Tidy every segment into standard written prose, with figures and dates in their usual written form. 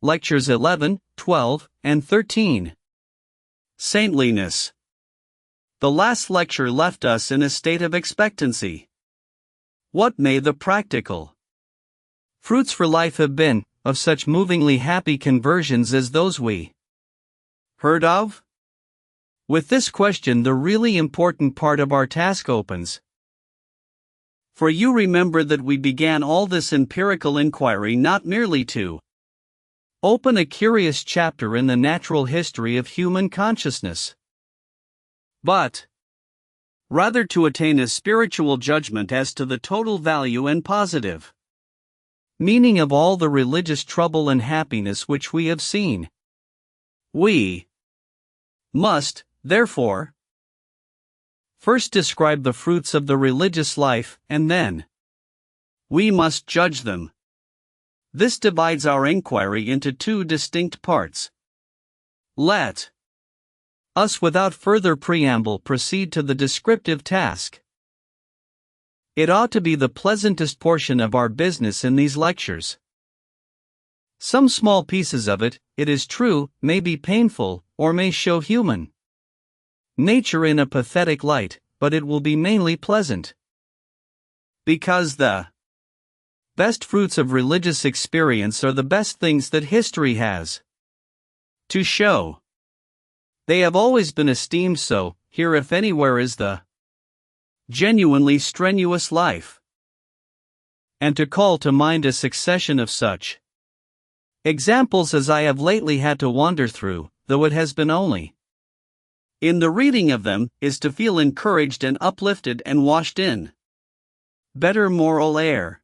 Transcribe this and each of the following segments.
Lectures 11, 12, and 13. Saintliness. The last lecture left us in a state of expectancy. What may the practical fruits for life have been, of such movingly happy conversions as those we heard of? With this question, the really important part of our task opens. For you remember that we began all this empirical inquiry not merely to open a curious chapter in the natural history of human consciousness, but rather to attain a spiritual judgment as to the total value and positive meaning of all the religious trouble and happiness which we have seen. We must, therefore, first describe the fruits of the religious life, and then we must judge them. This divides our inquiry into two distinct parts. Let us without further preamble proceed to the descriptive task. It ought to be the pleasantest portion of our business in these lectures. Some small pieces of it, it is true, may be painful, or may show human nature in a pathetic light, but it will be mainly pleasant. Because the best fruits of religious experience are the best things that history has to show. They have always been esteemed so. Here, if anywhere, is the genuinely strenuous life. And to call to mind a succession of such examples as I have lately had to wander through, though it has been only in the reading of them, is to feel encouraged and uplifted and washed in better moral air.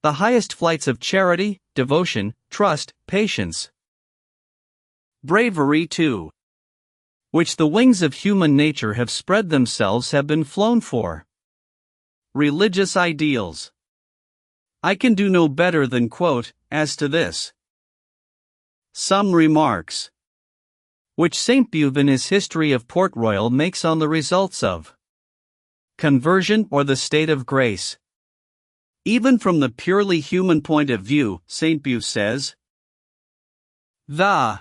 The highest flights of charity, devotion, trust, patience, bravery too, which the wings of human nature have spread themselves, have been flown for. Religious ideals. I can do no better than quote, as to this, some remarks which St. Beuve in his History of Port Royal makes on the results of conversion or the state of grace. Even from the purely human point of view, St. Beuve says, the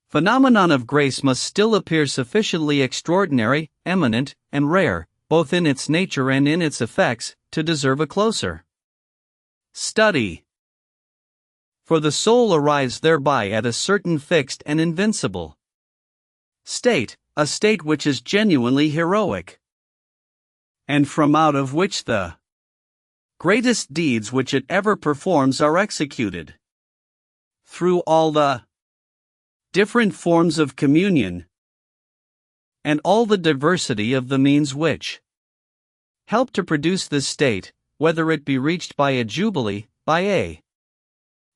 phenomenon of grace must still appear sufficiently extraordinary, eminent, and rare, both in its nature and in its effects, to deserve a closer study. For the soul arrives thereby at a certain fixed and invincible state, a state which is genuinely heroic, and from out of which the greatest deeds which it ever performs are executed. Through all the different forms of communion, and all the diversity of the means which help to produce this state, whether it be reached by a jubilee, by a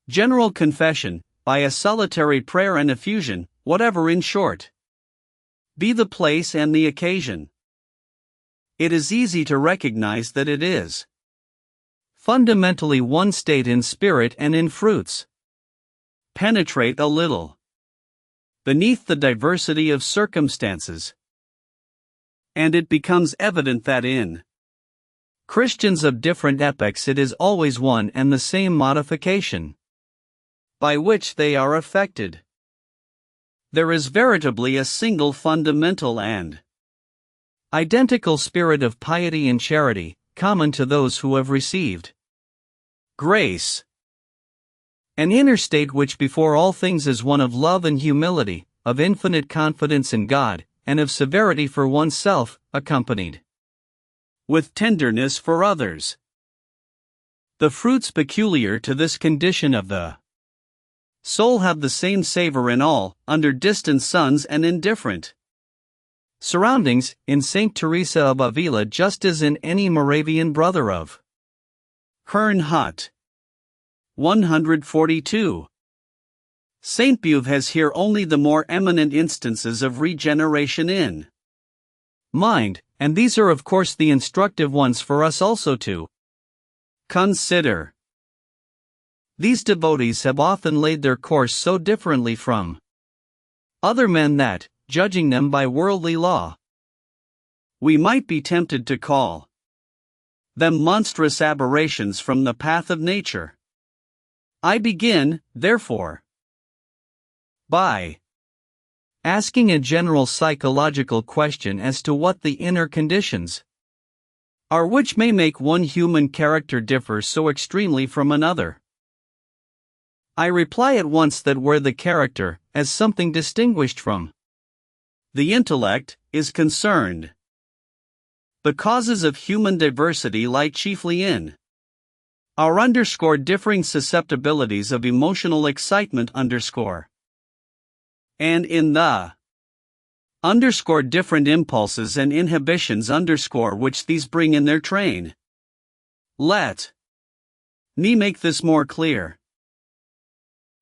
general confession, by a solitary prayer and effusion, whatever in short be the place and the occasion, it is easy to recognize that it is fundamentally one state in spirit and in fruits. Penetrate a little beneath the diversity of circumstances, and it becomes evident that in Christians of different epochs it is always one and the same modification by which they are affected. There is veritably a single fundamental and identical spirit of piety and charity, common to those who have received grace. An inner state which before all things is one of love and humility, of infinite confidence in God, and of severity for oneself, accompanied with tenderness for others. The fruits peculiar to this condition of the soul have the same savor in all, under distant suns and in different surroundings, in Saint Teresa of Avila just as in any Moravian brother of Herrnhut. 142. St. Beuve has here only the more eminent instances of regeneration in mind, and these are of course the instructive ones for us also to consider. These devotees have often laid their course so differently from other men that, judging them by worldly law, we might be tempted to call them monstrous aberrations from the path of nature. I begin, therefore, by asking a general psychological question as to what the inner conditions are which may make one human character differ so extremely from another. I reply at once that where the character, as something distinguished from the intellect, is concerned, the causes of human diversity lie chiefly in our differing susceptibilities of emotional excitement and in the different impulses and inhibitions which these bring in their train. Let me make this more clear.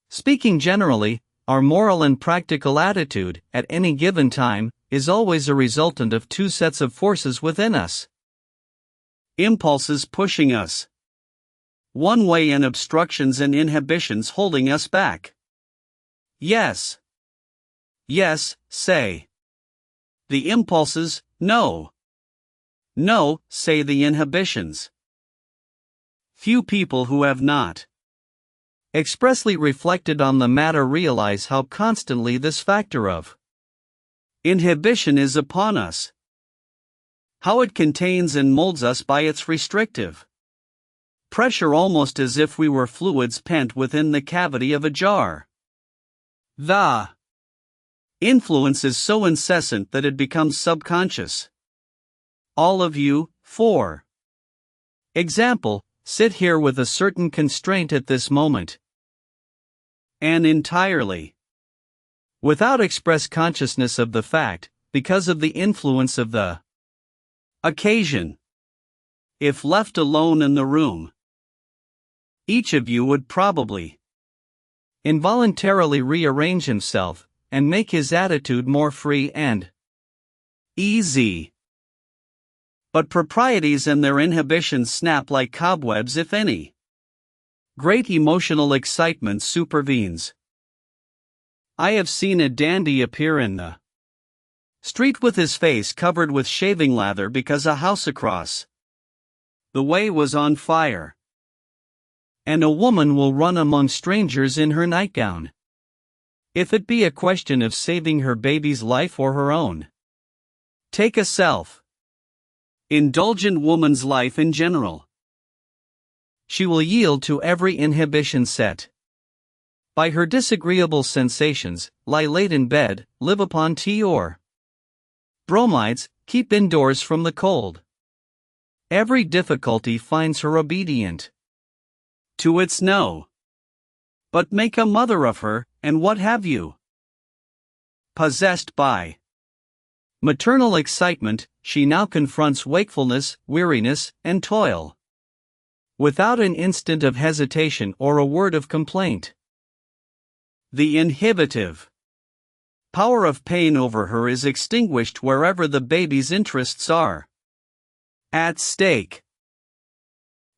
Speaking generally, our moral and practical attitude, at any given time, is always a resultant of two sets of forces within us. Impulses pushing us one way and obstructions and inhibitions holding us back. Yes. Yes, say the impulses, no. No, say the inhibitions. Few people who have not expressly reflected on the matter realize how constantly this factor of inhibition is upon us, how it contains and molds us by its restrictive pressure, almost as if we were fluids pent within the cavity of a jar. The influence is so incessant that it becomes subconscious. All of you, for example, sit here with a certain constraint at this moment, and entirely without express consciousness of the fact, because of the influence of the occasion. If left alone in the room, each of you would probably involuntarily rearrange himself and make his attitude more free and easy. But proprieties and their inhibitions snap like cobwebs if any great emotional excitement supervenes. I have seen a dandy appear in the street with his face covered with shaving lather because a house across the way was on fire. And a woman will run among strangers in her nightgown, if it be a question of saving her baby's life or her own. Take a self-indulgent woman's life in general. She will yield to every inhibition set by her disagreeable sensations, lie late in bed, live upon tea or bromides, keep indoors from the cold. Every difficulty finds her obedient to its no. But make a mother of her, and what have you? Possessed by maternal excitement, she now confronts wakefulness, weariness, and toil, without an instant of hesitation or a word of complaint. The inhibitive power of pain over her is extinguished wherever the baby's interests are at stake.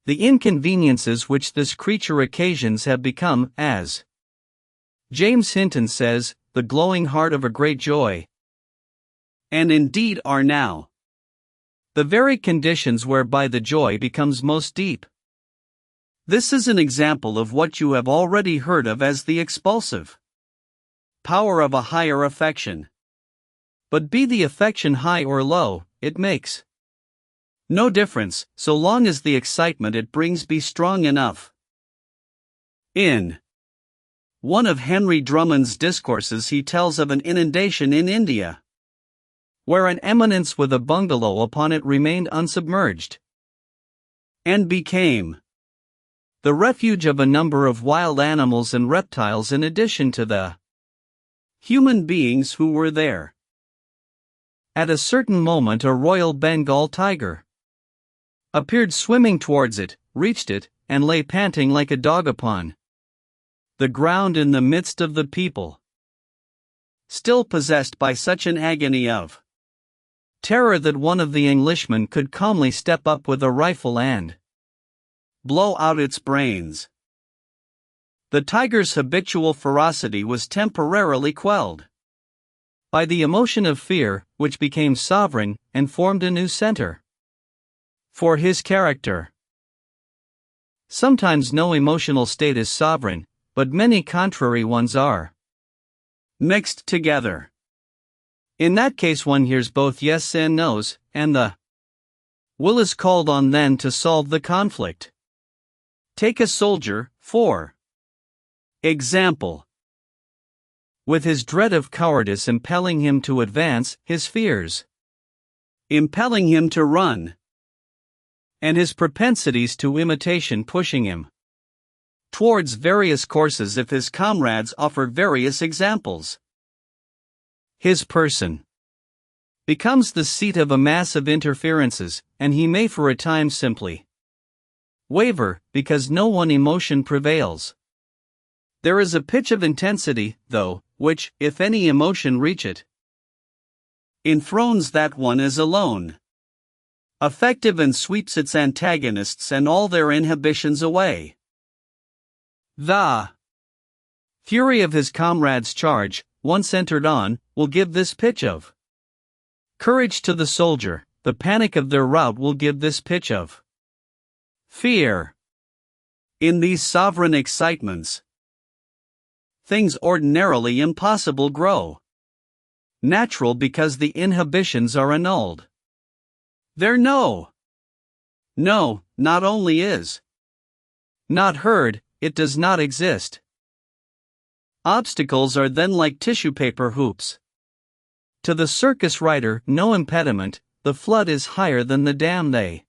The inconveniences which this creature occasions have become, as James Hinton says, the glowing heart of a great joy, and indeed are now the very conditions whereby the joy becomes most deep. This is an example of what you have already heard of as the expulsive power of a higher affection. But be the affection high or low, it makes no difference, so long as the excitement it brings be strong enough. In one of Henry Drummond's discourses he tells of an inundation in India, where an eminence with a bungalow upon it remained unsubmerged, and became the refuge of a number of wild animals and reptiles in addition to the human beings who were there. At a certain moment a Royal Bengal tiger appeared swimming towards it, reached it, and lay panting like a dog upon the ground in the midst of the people, still possessed by such an agony of terror that one of the Englishmen could calmly step up with a rifle and blow out its brains. The tiger's habitual ferocity was temporarily quelled by the emotion of fear, which became sovereign and formed a new center for his character. Sometimes no emotional state is sovereign, but many contrary ones are mixed together. In that case, one hears both yes and no's, and the will is called on then to solve the conflict. Take a soldier, for example. With his dread of cowardice impelling him to advance, his fears impelling him to run, and his propensities to imitation pushing him towards various courses if his comrades offer various examples. His person becomes the seat of a mass of interferences, and he may for a time simply waver, because no one emotion prevails. There is a pitch of intensity, though, which, if any emotion reach it, enthrones that one as alone effective and sweeps its antagonists and all their inhibitions away. The fury of his comrade's charge, once entered on, will give this pitch of courage to the soldier. The panic of their rout will give this pitch of fear. In these sovereign excitements, things ordinarily impossible grow natural because the inhibitions are annulled. Their no not only is not heard, it does not exist. Obstacles are then like tissue paper hoops. To the circus rider, no impediment, the flood is higher than the dam they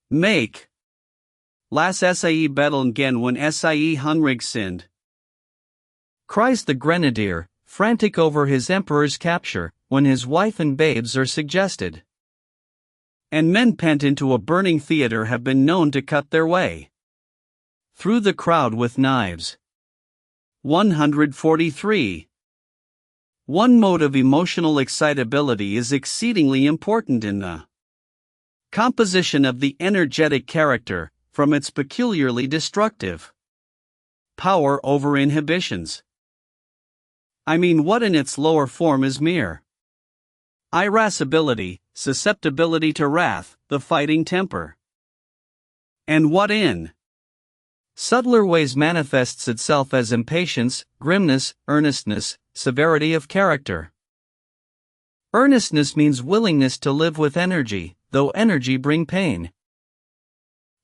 make. Las Xiii Betelngen when Xiii hungrig sind, cries the grenadier, frantic over his emperor's capture, when his wife and babes are suggested. And men pent into a burning theater have been known to cut their way through the crowd with knives. 143. One mode of emotional excitability is exceedingly important in the composition of the energetic character, from its peculiarly destructive power over inhibitions. I mean what in its lower form is mere irascibility, susceptibility to wrath, the fighting temper. And what in subtler ways manifests itself as impatience, grimness, earnestness, severity of character. Earnestness means willingness to live with energy, though energy bring pain.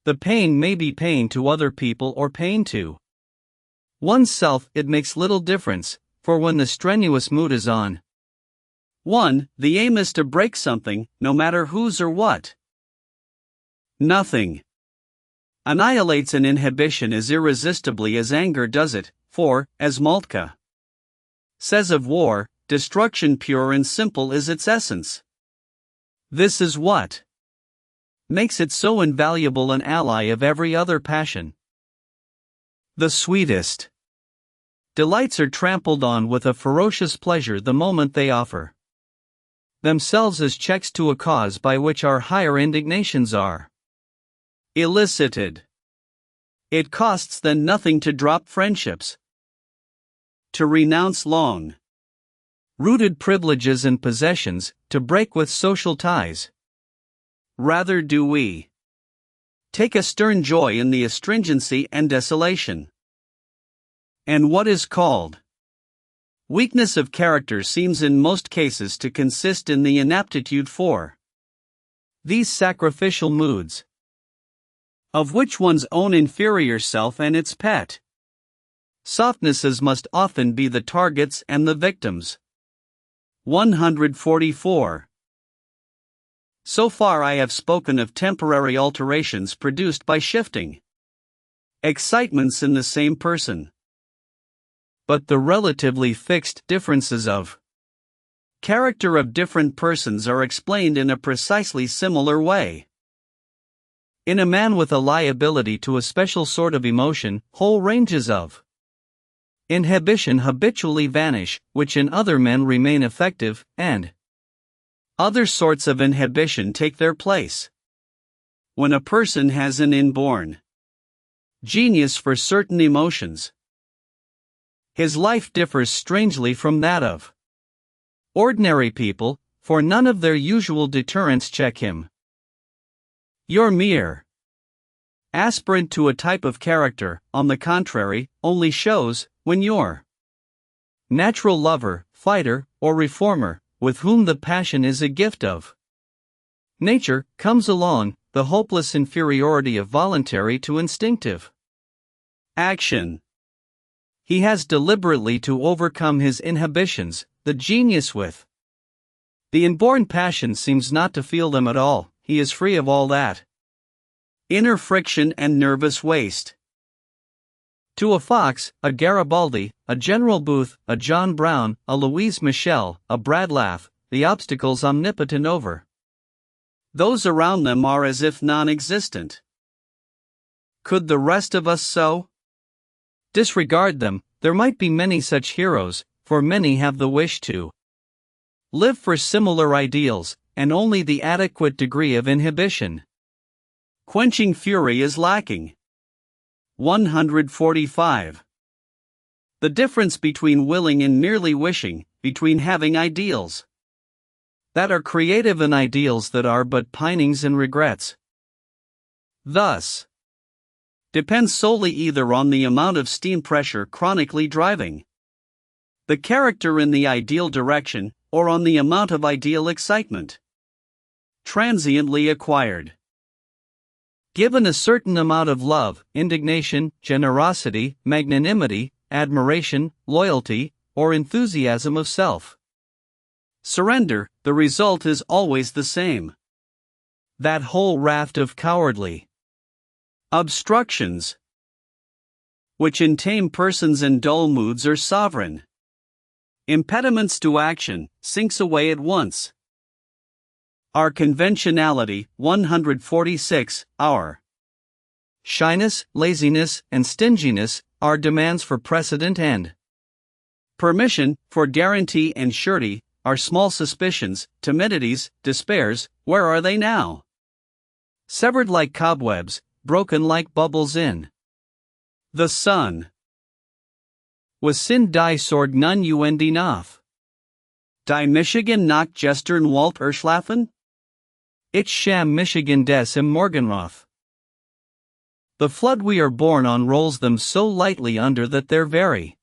The pain may be pain to other people or pain to oneself, it makes little difference, for when the strenuous mood is on one, the aim is to break something, no matter whose or what. Nothing annihilates an inhibition as irresistibly as anger does it, for, as Moltke says of war, destruction pure and simple is its essence. This is what makes it so invaluable an ally of every other passion. The sweetest delights are trampled on with a ferocious pleasure the moment they offer themselves as checks to a cause by which our higher indignations are elicited. It costs then nothing to drop friendships, to renounce long rooted privileges and possessions, to break with social ties. Rather do we take a stern joy in the astringency and desolation. And what is called weakness of character seems in most cases to consist in the inaptitude for these sacrificial moods, of which one's own inferior self and its pet softnesses must often be the targets and the victims. 144. So far I have spoken of temporary alterations produced by shifting excitements in the same person. But the relatively fixed differences of character of different persons are explained in a precisely similar way. In a man with a liability to a special sort of emotion, whole ranges of inhibition habitually vanish, which in other men remain effective, and other sorts of inhibition take their place. When a person has an inborn genius for certain emotions, his life differs strangely from that of ordinary people, for none of their usual deterrents check him. Your mere aspirant to a type of character, on the contrary, only shows, when you're natural lover, fighter, or reformer, with whom the passion is a gift of nature, comes along, the hopeless inferiority of voluntary to instinctive action. He has deliberately to overcome his inhibitions, the genius with the inborn passion seems not to feel them at all, he is free of all that inner friction and nervous waste. To a Fox, a Garibaldi, a General Booth, a John Brown, a Louise Michel, a Bradlaugh, the obstacles omnipotent over those around them are as if non-existent. Could the rest of us so disregard them? There might be many such heroes, for many have the wish to live for similar ideals, and only the adequate degree of inhibition quenching fury is lacking. 145. The difference between willing and merely wishing, between having ideals that are creative and ideals that are but pinings and regrets, thus depends solely either on the amount of steam pressure chronically driving the character in the ideal direction, or on the amount of ideal excitement transiently acquired. Given a certain amount of love, indignation, generosity, magnanimity, admiration, loyalty, or enthusiasm of self surrender, the result is always the same. That whole raft of cowardly obstructions, which in tame persons and dull moods are sovereign impediments to action, sinks away at once. Our conventionality, 146, our shyness, laziness, and stinginess, our demands for precedent and permission, for guarantee and surety, our small suspicions, timidities, despairs, where are they now? Severed like cobwebs, broken like bubbles in the sun. Was sind die Sorg nun und nach die Michigan nach gestern Wald erschlafen? Ich sham Michigan des im Morgenroth. The flood we are born on rolls them so lightly under that their very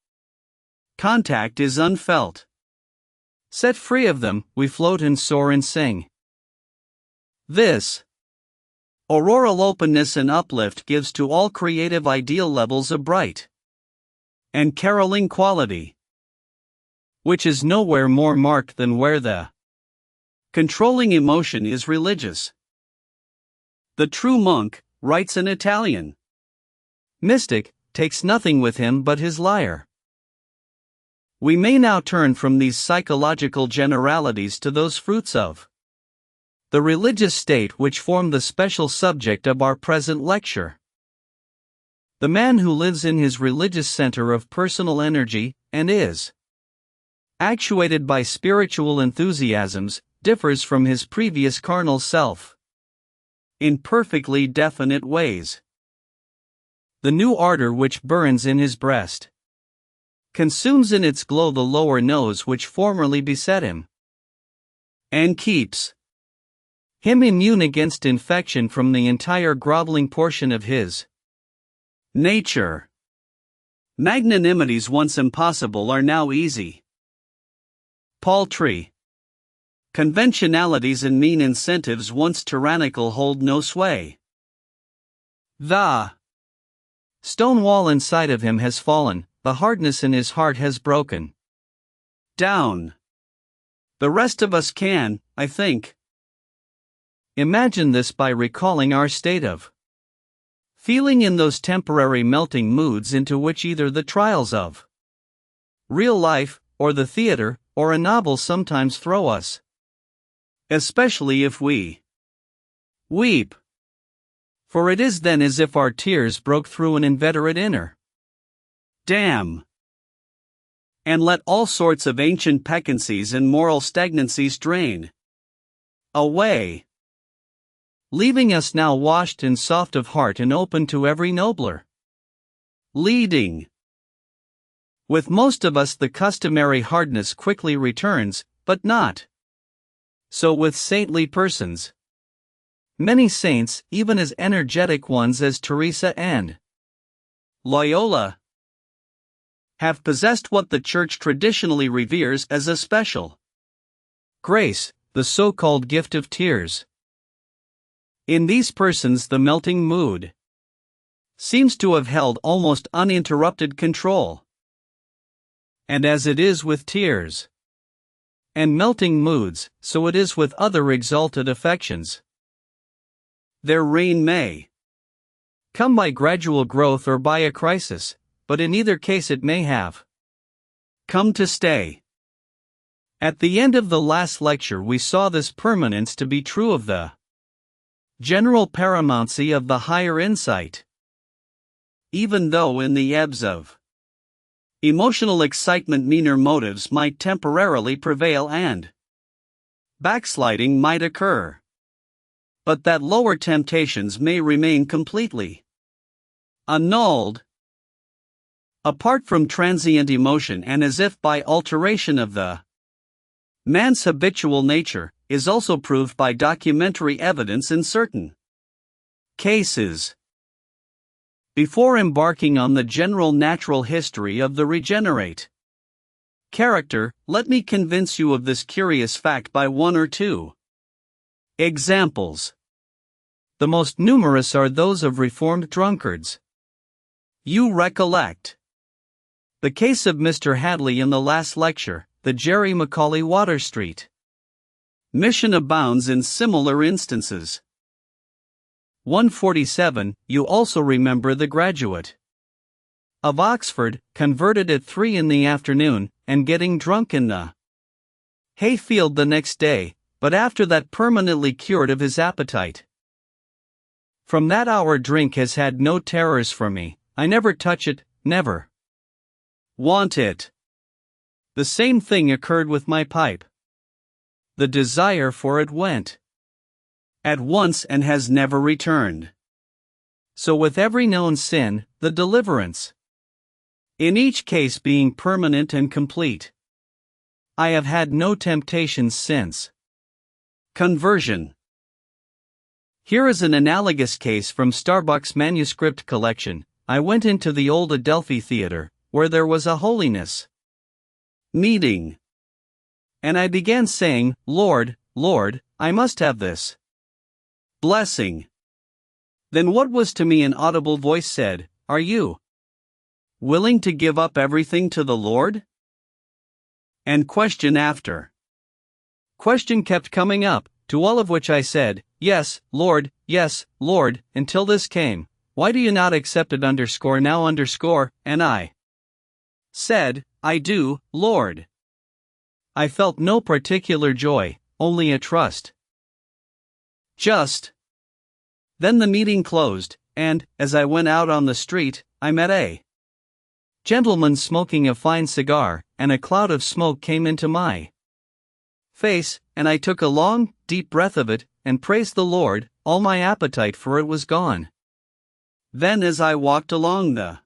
contact is unfelt. Set free of them, we float and soar and sing. This auroral openness and uplift gives to all creative ideal levels a bright and caroling quality, which is nowhere more marked than where the controlling emotion is religious. The true monk, writes an Italian mystic, takes nothing with him but his lyre. We may now turn from these psychological generalities to those fruits of the religious state which form the special subject of our present lecture. The man who lives in his religious center of personal energy, and is actuated by spiritual enthusiasms, differs from his previous carnal self in perfectly definite ways. The new ardor which burns in his breast consumes in its glow the lower nose which formerly beset him, and keeps him immune against infection from the entire groveling portion of his nature. Magnanimities once impossible are now easy. Paltry conventionalities and mean incentives once tyrannical hold no sway. The stone wall inside of him has fallen, the hardness in his heart has broken down. The rest of us can, I think, imagine this by recalling our state of feeling in those temporary melting moods into which either the trials of real life, or the theater, or a novel sometimes throw us. Especially if we weep. For it is then as if our tears broke through an inveterate inner dam, and let all sorts of ancient peccancies and moral stagnancies drain away, leaving us now washed and soft of heart and open to every nobler leading. With most of us the customary hardness quickly returns, but not so with saintly persons. Many saints, even as energetic ones as Teresa and Loyola, have possessed what the Church traditionally reveres as a special grace, the so-called gift of tears. In these persons, the melting mood seems to have held almost uninterrupted control. And as it is with tears and melting moods, so it is with other exalted affections. Their reign may come by gradual growth or by a crisis, but in either case it may have come to stay. At the end of the last lecture we saw this permanence to be true of the general paramountcy of the higher insight. Even though in the ebbs of emotional excitement meaner motives might temporarily prevail and backsliding might occur, but that lower temptations may remain completely annulled. Apart from transient emotion and as if by alteration of the man's habitual nature, is also proved by documentary evidence in certain cases. Before embarking on the general natural history of the regenerate character, let me convince you of this curious fact by one or two examples. The most numerous are those of reformed drunkards. You recollect the case of Mr. Hadley in the last lecture, the Jerry Macaulay Water Street mission abounds in similar instances. 147. You also remember the graduate of Oxford, converted at 3 in the afternoon, and getting drunk in the hayfield the next day, but after that permanently cured of his appetite. From that hour drink has had no terrors for me. I never touch it, never want it. The same thing occurred with my pipe. The desire for it went at once and has never returned. So with every known sin, the deliverance, in each case being permanent and complete. I have had no temptations since conversion. Here is an analogous case from Starbuck's manuscript collection. I went into the old Adelphi Theater, where there was a holiness meeting, and I began saying, Lord, Lord, I must have this blessing. Then what was to me an audible voice said, Are you willing to give up everything to the Lord? And question after question kept coming up, to all of which I said, yes, Lord, until this came, why do you not accept it now, and I said, I do, Lord. I felt no particular joy, only a trust. Just then the meeting closed, and, as I went out on the street, I met a gentleman smoking a fine cigar, and a cloud of smoke came into my face, and I took a long, deep breath of it, and praised the Lord, all my appetite for it was gone. Then as I walked along the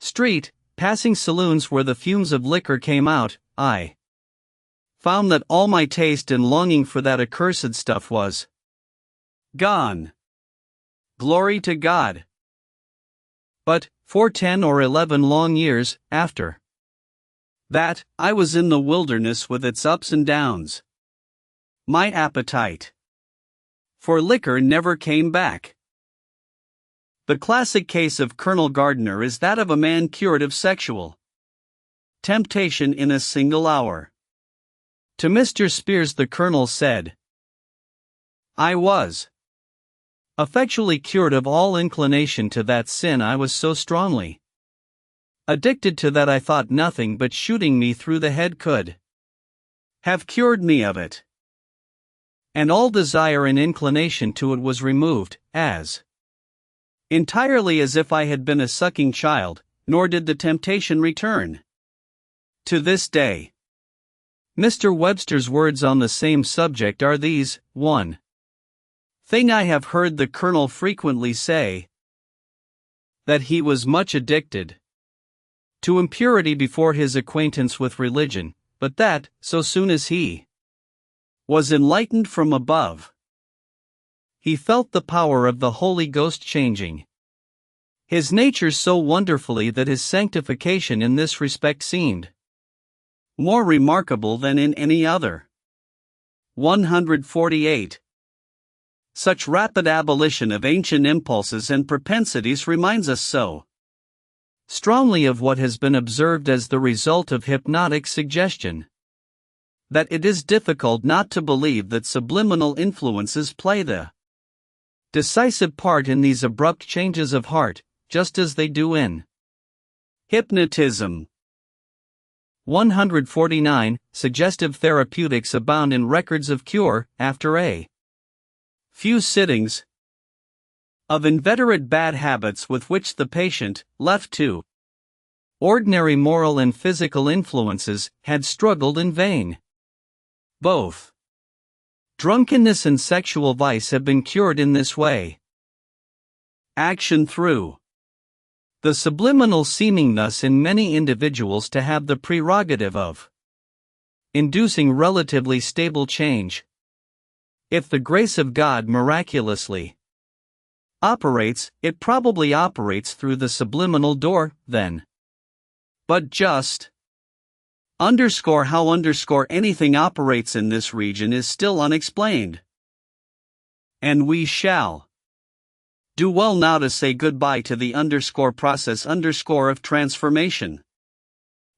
street, passing saloons where the fumes of liquor came out, I found that all my taste and longing for that accursed stuff was gone. Glory to God. But, for 10 or 11 long years, after that, I was in the wilderness with its ups and downs. My appetite for liquor never came back. The classic case of Colonel Gardner is that of a man cured of sexual temptation in a single hour. To Mr. Spears the Colonel said, I was effectually cured of all inclination to that sin. I was so strongly addicted to that I thought nothing but shooting me through the head could have cured me of it. And all desire and inclination to it was removed, as entirely as if I had been a sucking child, nor did the temptation return. To this day, Mr. Webster's words on the same subject are these: 1. Thing I have heard the Colonel frequently say, that he was much addicted to impurity before his acquaintance with religion, but that, so soon as he was enlightened from above, he felt the power of the Holy Ghost changing his nature so wonderfully that his sanctification in this respect seemed more remarkable than in any other. 148. Such rapid abolition of ancient impulses and propensities reminds us so strongly of what has been observed as the result of hypnotic suggestion, that it is difficult not to believe that subliminal influences play the decisive part in these abrupt changes of heart, just as they do in hypnotism. 149. Suggestive therapeutics abound in records of cure, after a few sittings, of inveterate bad habits with which the patient, left to ordinary moral and physical influences, had struggled in vain. Both drunkenness and sexual vice have been cured in this way. Action through the subliminal seeming thus in many individuals to have the prerogative of inducing relatively stable change. If the grace of God miraculously operates, it probably operates through the subliminal door, then. But just underscore how anything operates in this region is still unexplained. And we shall do well now to say goodbye to the process of transformation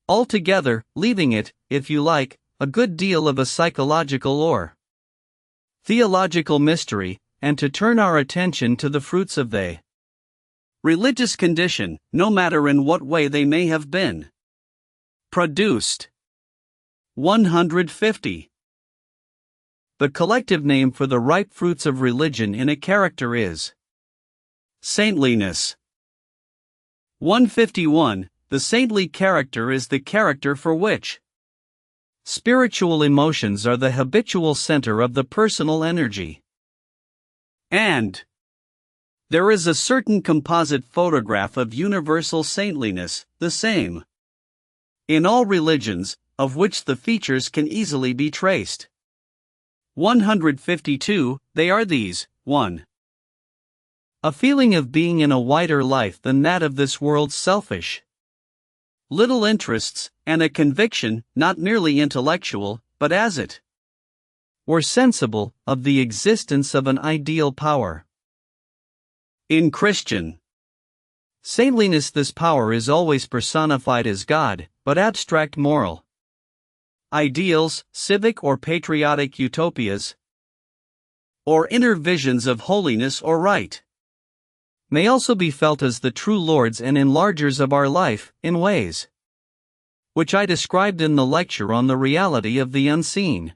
altogether, leaving it, if you like, a good deal of a psychological or theological mystery, and to turn our attention to the fruits of the religious condition, no matter in what way they may have been produced. 150. The collective name for the ripe fruits of religion in a character is saintliness. 151. The saintly character is the character for which spiritual emotions are the habitual center of the personal energy. And there is a certain composite photograph of universal saintliness, the same in all religions, of which the features can easily be traced. 152. They are these: 1. A feeling of being in a wider life than that of this world's selfish little interests, and a conviction, not merely intellectual, but as it were sensible, of the existence of an ideal power. In Christian saintliness, this power is always personified as God, but abstract moral ideals, civic or patriotic utopias, or inner visions of holiness or right, may also be felt as the true lords and enlargers of our life, in ways which I described in the lecture on the reality of the unseen.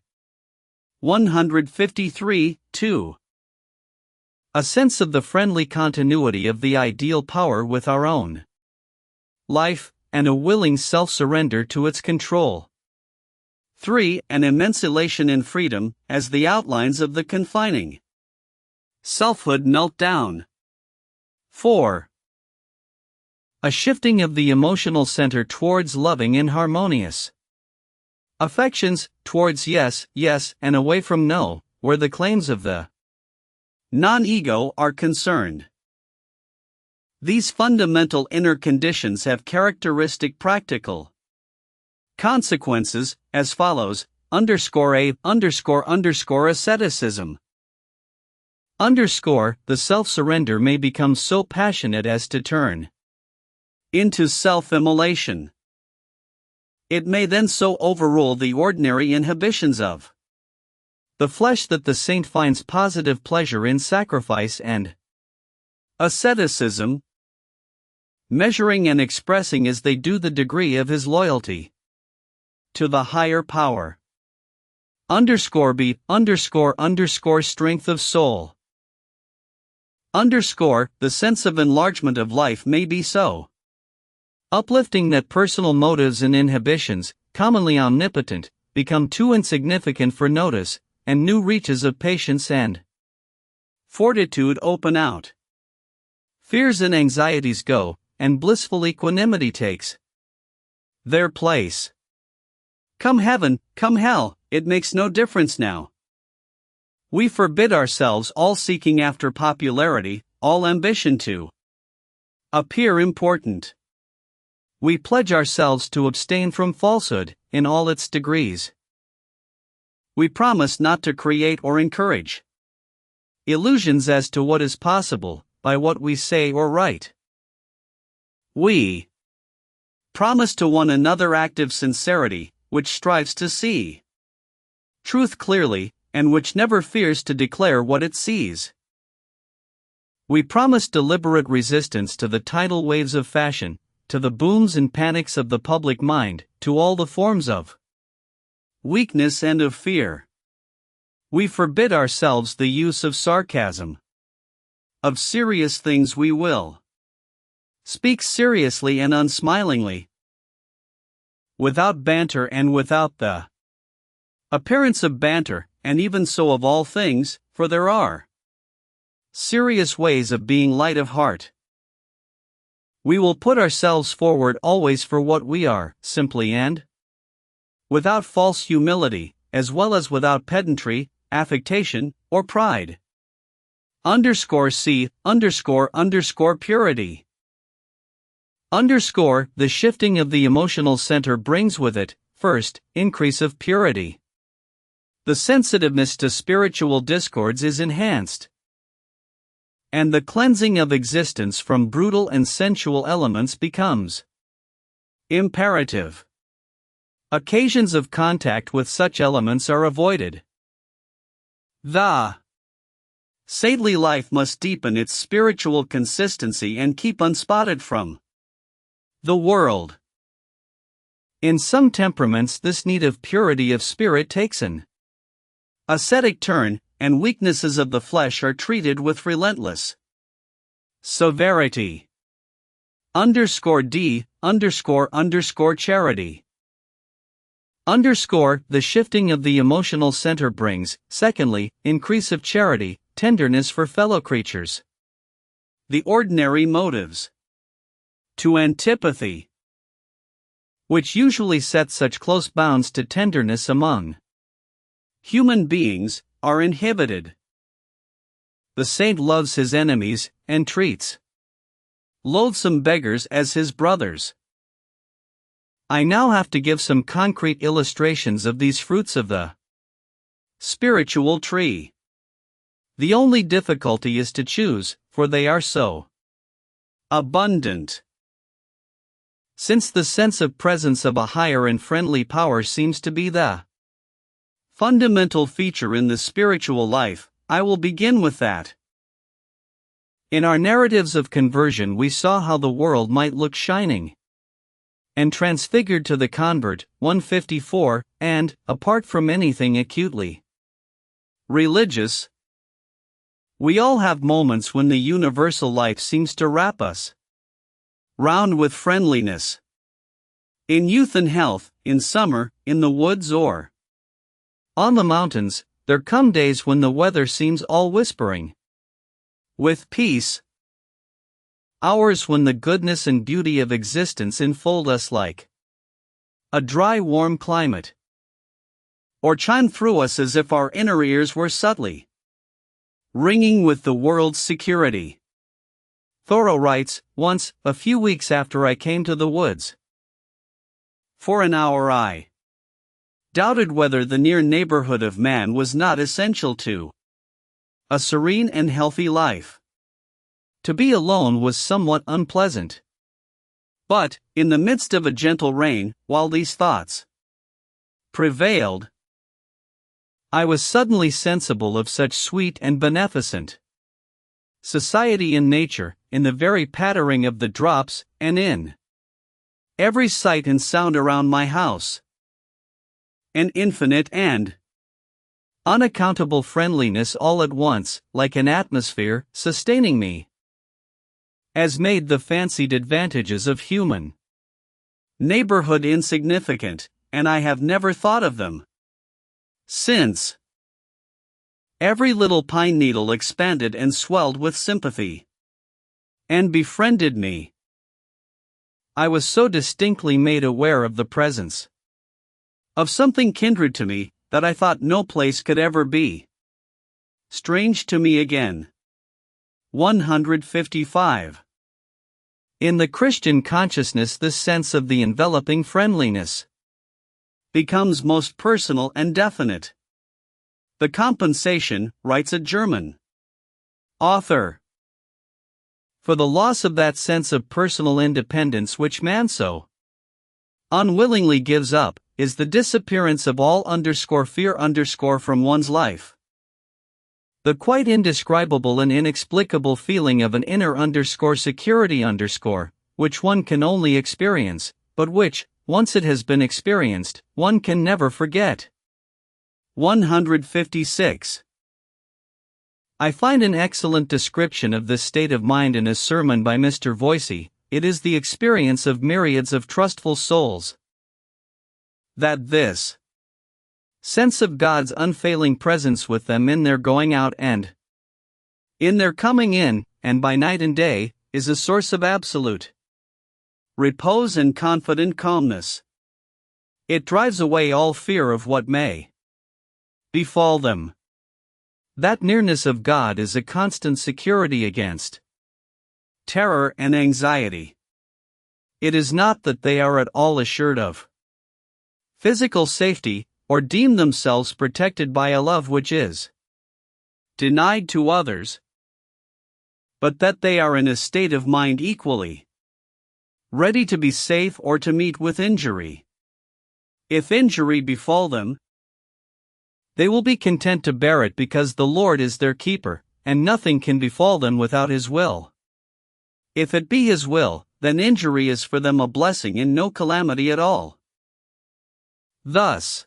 153. 2. A sense of the friendly continuity of the ideal power with our own life, and a willing self-surrender to its control. 3. An immense elation in freedom, as the outlines of the confining selfhood melt down. 4. A shifting of the emotional center towards loving and harmonious affections, towards yes, yes, and away from no, where the claims of the non-ego are concerned. These fundamental inner conditions have characteristic practical consequences, as follows: asceticism. The self-surrender may become so passionate as to turn into self-immolation. It may then so overrule the ordinary inhibitions of the flesh that the saint finds positive pleasure in sacrifice and asceticism, measuring and expressing as they do the degree of his loyalty to the higher power. Strength of soul. The sense of enlargement of life may be so uplifting that personal motives and inhibitions, commonly omnipotent, become too insignificant for notice, and new reaches of patience and fortitude open out. Fears and anxieties go, and blissful equanimity takes their place. Come heaven, come hell, it makes no difference now. We forbid ourselves all seeking after popularity, all ambition to appear important. We pledge ourselves to abstain from falsehood, in all its degrees. We promise not to create or encourage illusions as to what is possible, by what we say or write. We promise to one another active sincerity, which strives to see truth clearly, and which never fears to declare what it sees. We promise deliberate resistance to the tidal waves of fashion, to the booms and panics of the public mind, to all the forms of weakness and of fear. We forbid ourselves the use of sarcasm. Of serious things we will speak seriously and unsmilingly, without banter and without the appearance of banter, and even so of all things, for there are serious ways of being light of heart. We will put ourselves forward always for what we are, simply and without false humility, as well as without pedantry, affectation, or pride. _C _ purity. The shifting of the emotional center brings with it, first, increase of purity. The sensitiveness to spiritual discords is enhanced, and the cleansing of existence from brutal and sensual elements becomes imperative. Occasions of contact with such elements are avoided. The saintly life must deepen its spiritual consistency and keep unspotted from the world. In some temperaments, this need of purity of spirit takes an ascetic turn, and weaknesses of the flesh are treated with relentless severity. _D _ charity. The shifting of the emotional center brings, secondly, increase of charity, tenderness for fellow creatures. The ordinary motives to antipathy, which usually set such close bounds to tenderness among human beings, are inhibited. The saint loves his enemies, and treats loathsome beggars as his brothers. I now have to give some concrete illustrations of these fruits of the spiritual tree. The only difficulty is to choose, for they are so abundant. Since the sense of presence of a higher and friendly power seems to be the fundamental feature in the spiritual life, I will begin with that. In our narratives of conversion, we saw how the world might look shining and transfigured to the convert, 154, and, apart from anything acutely religious, we all have moments when the universal life seems to wrap us round with friendliness. In youth and health, in summer, in the woods or on the mountains, there come days when the weather seems all whispering with peace. Hours when the goodness and beauty of existence enfold us like a dry, warm climate, or chime through us as if our inner ears were subtly ringing with the world's security. Thoreau writes, once, a few weeks after I came to the woods, for an hour I doubted whether the near neighborhood of man was not essential to a serene and healthy life. To be alone was somewhat unpleasant. But, in the midst of a gentle rain, while these thoughts prevailed, I was suddenly sensible of such sweet and beneficent society in nature, in the very pattering of the drops, and in every sight and sound around my house. An infinite and unaccountable friendliness all at once, like an atmosphere, sustaining me, as made the fancied advantages of human neighborhood insignificant, and I have never thought of them since. Every little pine needle expanded and swelled with sympathy and befriended me. I was so distinctly made aware of the presence of something kindred to me, that I thought no place could ever be Strange to me again. 155. In the Christian consciousness, this sense of the enveloping friendliness becomes most personal and definite. The compensation, writes a German author, for the loss of that sense of personal independence which man so unwillingly gives up, is the disappearance of all fear from one's life. The quite indescribable and inexplicable feeling of an inner security which one can only experience, but which, once it has been experienced, one can never forget. 156. I find an excellent description of this state of mind in a sermon by Mr. Voysey. It is the experience of myriads of trustful souls that this sense of God's unfailing presence with them in their going out and in their coming in, and by night and day, is a source of absolute repose and confident calmness. It drives away all fear of what may befall them. That nearness of God is a constant security against terror and anxiety. It is not that they are at all assured of physical safety, or deem themselves protected by a love which is denied to others, but that they are in a state of mind equally ready to be safe or to meet with injury. If injury befall them, they will be content to bear it because the Lord is their keeper, and nothing can befall them without His will. If it be His will, then injury is for them a blessing and no calamity at all. Thus,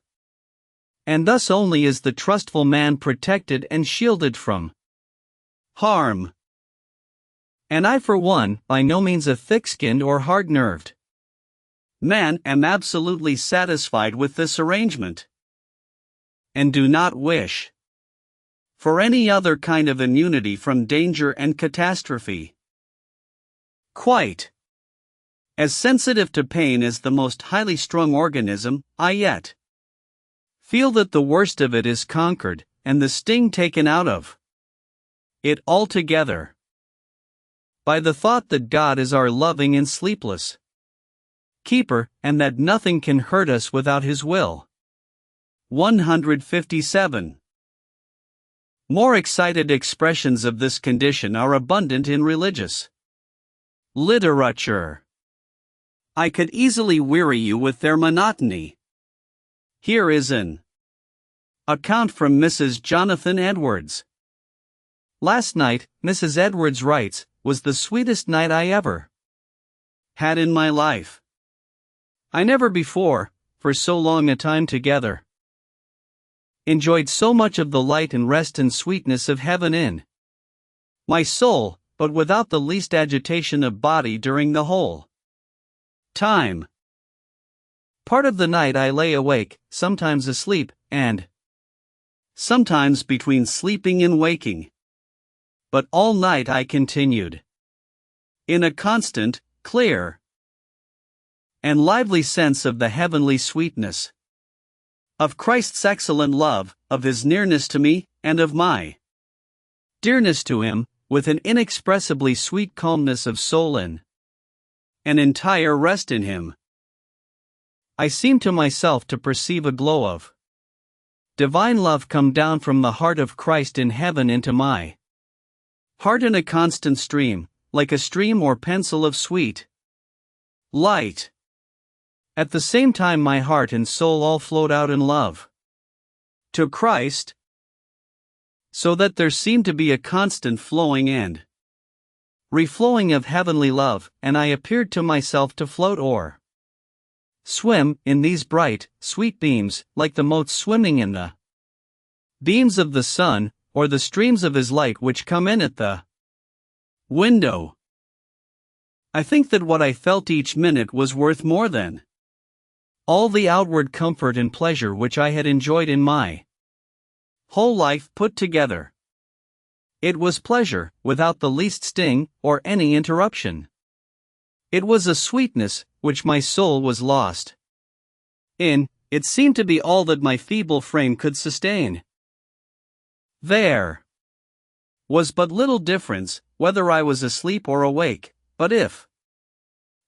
and thus only, is the trustful man protected and shielded from harm. And I, for one, by no means a thick-skinned or hard-nerved man, am absolutely satisfied with this arrangement, and do not wish for any other kind of immunity from danger and catastrophe. Quite as sensitive to pain as the most highly strung organism, I yet feel that the worst of it is conquered, and the sting taken out of it altogether, by the thought that God is our loving and sleepless keeper, and that nothing can hurt us without His will. 157. More excited expressions of this condition are abundant in religious literature. I could easily weary you with their monotony. Here is an account from Mrs. Jonathan Edwards. Last night, Mrs. Edwards writes, was the sweetest night I ever had in my life. I never before, for so long a time together, enjoyed so much of the light and rest and sweetness of heaven in my soul, but without the least agitation of body during the whole time. Part of the night I lay awake, sometimes asleep, and sometimes between sleeping and waking. But all night I continued in a constant, clear, and lively sense of the heavenly sweetness of Christ's excellent love, of His nearness to me, and of my dearness to Him, with an inexpressibly sweet calmness of soul and an entire rest in Him. I seemed to myself to perceive a glow of divine love come down from the heart of Christ in heaven into my heart in a constant stream, like a stream or pencil of sweet light. At the same time my heart and soul all flowed out in love to Christ, so that there seemed to be a constant flowing and reflowing of heavenly love, and I appeared to myself to float or swim in these bright, sweet beams, like the motes swimming in the beams of the sun, or the streams of His light which come in at the window. I think that what I felt each minute was worth more than all the outward comfort and pleasure which I had enjoyed in my whole life put together. It was pleasure, without the least sting, or any interruption. It was a sweetness, which my soul was lost in. It seemed to be all that my feeble frame could sustain. There was but little difference, whether I was asleep or awake, but if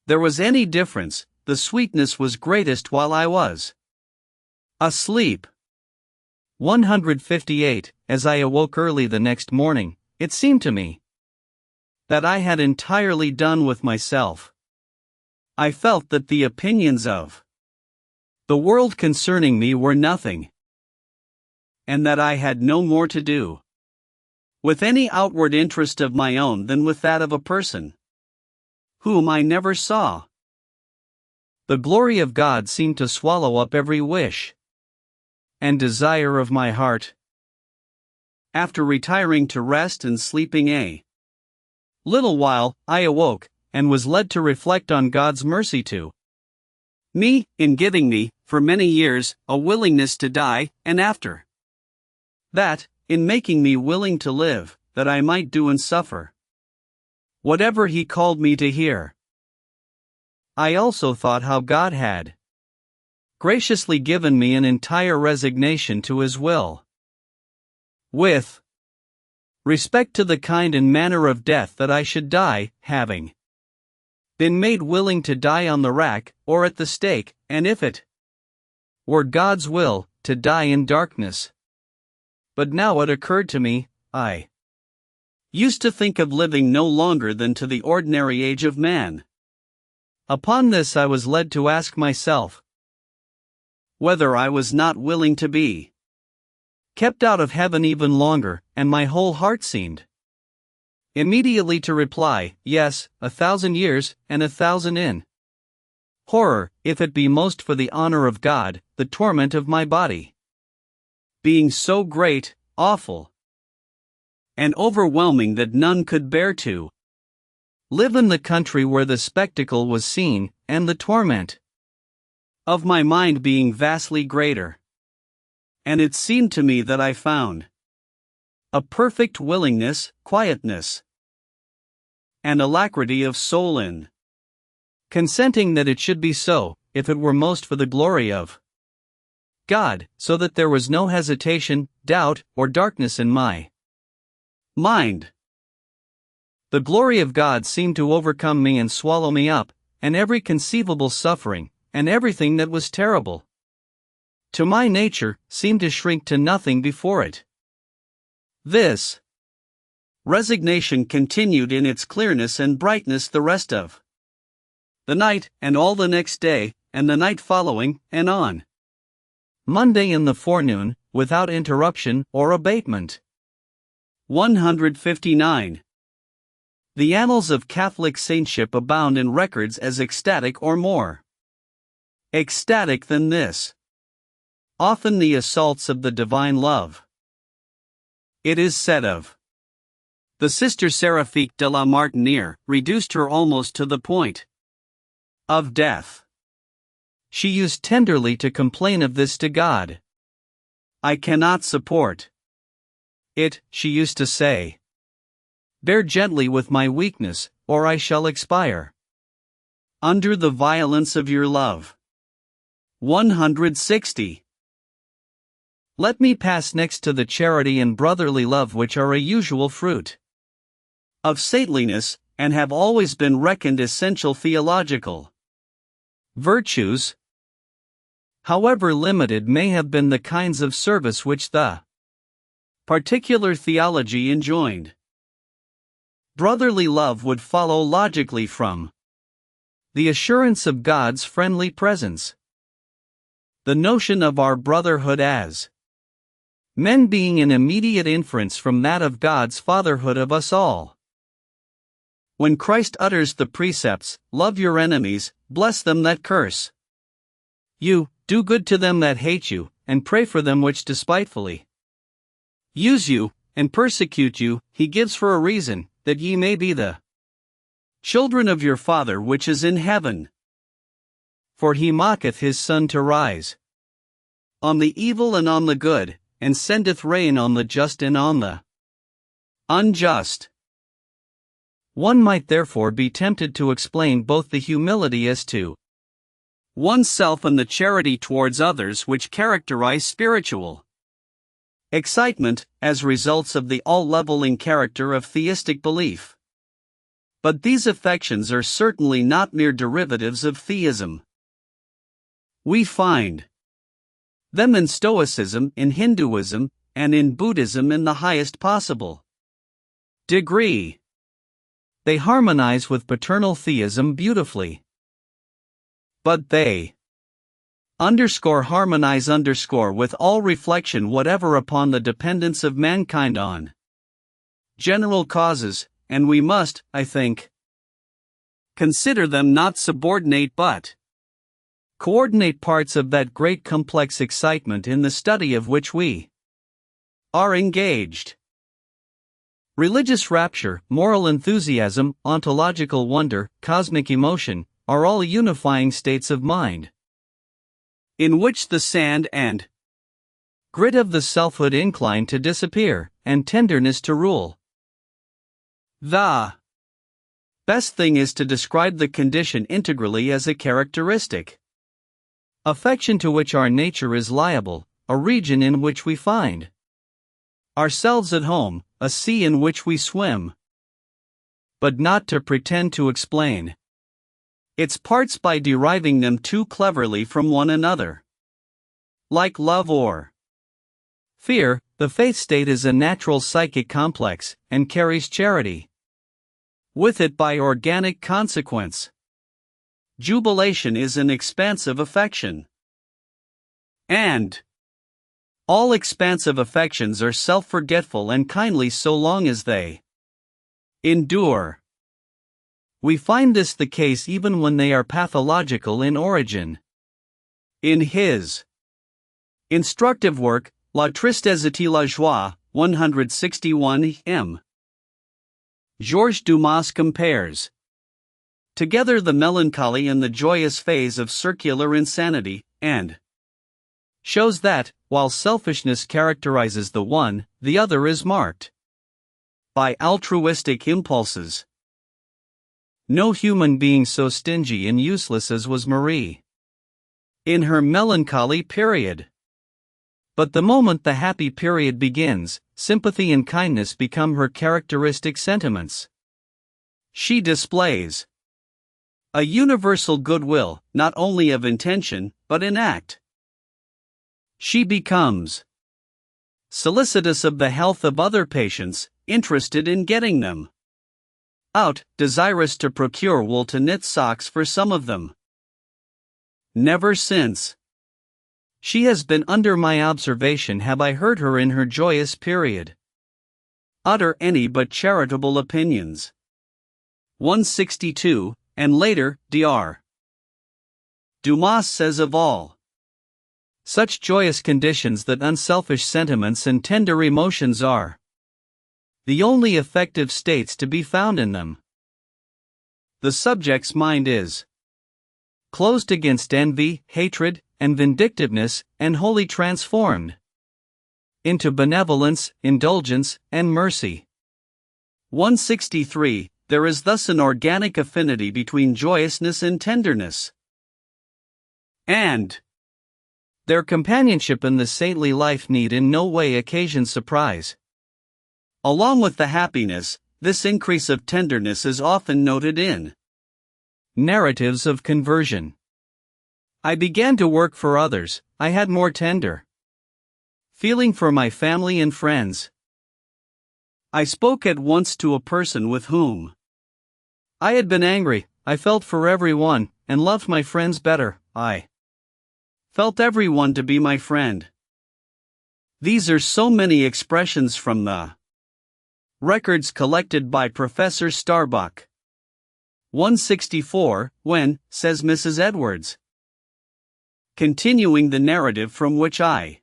there was any difference, the sweetness was greatest while I was asleep. 158. As I awoke early the next morning, it seemed to me that I had entirely done with myself. I felt that the opinions of the world concerning me were nothing, and that I had no more to do with any outward interest of my own than with that of a person whom I never saw. The glory of God seemed to swallow up every wish and desire of my heart. After retiring to rest and sleeping a little while, I awoke, and was led to reflect on God's mercy to me, in giving me, for many years, a willingness to die, and after that, in making me willing to live, that I might do and suffer whatever He called me to hear. I also thought how God had graciously given me an entire resignation to His will, with respect to the kind and manner of death that I should die, having been made willing to die on the rack, or at the stake, and if it were God's will, to die in darkness. But now it occurred to me, I used to think of living no longer than to the ordinary age of man. Upon this I was led to ask myself whether I was not willing to be kept out of heaven even longer, and my whole heart seemed immediately to reply, yes, 1,000 years, and 1,000 in horror, if it be most for the honor of God, the torment of my body being so great, awful, and overwhelming that none could bear to live in the country where the spectacle was seen, and the torment of my mind being vastly greater. And it seemed to me that I found a perfect willingness, quietness, and alacrity of soul in consenting that it should be so, if it were most for the glory of God, so that there was no hesitation, doubt, or darkness in my mind. The glory of God seemed to overcome me and swallow me up, and every conceivable suffering, and everything that was terrible to my nature, seemed to shrink to nothing before it. This resignation continued in its clearness and brightness the rest of the night, and all the next day, and the night following, and on Monday in the forenoon, without interruption or abatement. 159. The annals of Catholic saintship abound in records as ecstatic or more ecstatic than this. Often the assaults of the divine love. It is said of the Sister Seraphique de la Martiniere, reduced her almost to the point of death. She used tenderly to complain of this to God. I cannot support it, she used to say. Bear gently with my weakness, or I shall expire under the violence of your love. 160. Let me pass next to the charity and brotherly love which are a usual fruit of saintliness, and have always been reckoned essential theological virtues. However limited may have been the kinds of service which the particular theology enjoined, brotherly love would follow logically from the assurance of God's friendly presence. The notion of our brotherhood as men being an immediate inference from that of God's fatherhood of us all. When Christ utters the precepts, love your enemies, bless them that curse you, do good to them that hate you, and pray for them which despitefully use you, and persecute you, he gives for a reason, that ye may be the children of your Father which is in heaven. For he maketh his sun to rise on the evil and on the good, and sendeth rain on the just and on the unjust. One might therefore be tempted to explain both the humility as to oneself and the charity towards others which characterize spiritual excitement, as results of the all-leveling character of theistic belief. But these affections are certainly not mere derivatives of theism. We find them in Stoicism, in Hinduism, and in Buddhism in the highest possible degree. They harmonize with paternal theism beautifully. But they harmonize with all reflection whatever upon the dependence of mankind on general causes, and we must, I think, consider them not subordinate but coordinate parts of that great complex excitement in the study of which we are engaged. Religious rapture, moral enthusiasm, ontological wonder, cosmic emotion, are all unifying states of mind, in which the sand and grit of the selfhood incline to disappear, and tenderness to rule. The best thing is to describe the condition integrally as a characteristic affection to which our nature is liable, a region in which we find ourselves at home, a sea in which we swim. But not to pretend to explain its parts by deriving them too cleverly from one another. Like love or fear, the faith state is a natural psychic complex, and carries charity with it by organic consequence. Jubilation is an expansive affection. And all expansive affections are self-forgetful and kindly so long as they endure. We find this the case even when they are pathological in origin. In his instructive work, La tristesse et la joie, 161 m. Georges Dumas compares together the melancholy and the joyous phase of circular insanity, and shows that, while selfishness characterizes the one, the other is marked by altruistic impulses. No human being so stingy and useless as was Marie in her melancholy period. But the moment the happy period begins, sympathy and kindness become her characteristic sentiments. She displays a universal goodwill, not only of intention, but in act. She becomes solicitous of the health of other patients, interested in getting them out, desirous to procure wool to knit socks for some of them. Never since she has been under my observation have I heard her in her joyous period utter any but charitable opinions. 162, and later, Dr. Dumas says of all such joyous conditions that unselfish sentiments and tender emotions are the only effective states to be found in them. The subject's mind is closed against envy, hatred, and vindictiveness, and wholly transformed into benevolence, indulgence, and mercy. 163. There is thus an organic affinity between joyousness and tenderness, and their companionship in the saintly life need in no way occasion surprise. Along with the happiness, this increase of tenderness is often noted in narratives of conversion. I began to work for others, I had more tender feeling for my family and friends. I spoke at once to a person with whom I had been angry, I felt for everyone, and loved my friends better, I felt everyone to be my friend. These are so many expressions from the records collected by Professor Starbuck. 164, when, says Mrs. Edwards, continuing the narrative from which I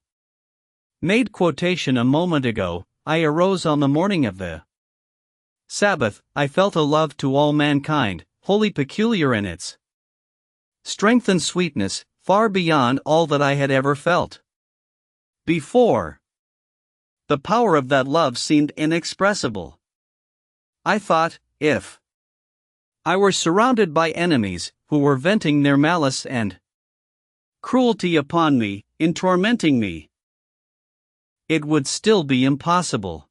made quotation a moment ago, I arose on the morning of the Sabbath. I felt a love to all mankind, wholly peculiar in its strength and sweetness, far beyond all that I had ever felt before. The power of that love seemed inexpressible. I thought, if I were surrounded by enemies, who were venting their malice and cruelty upon me, in tormenting me, it would still be impossible.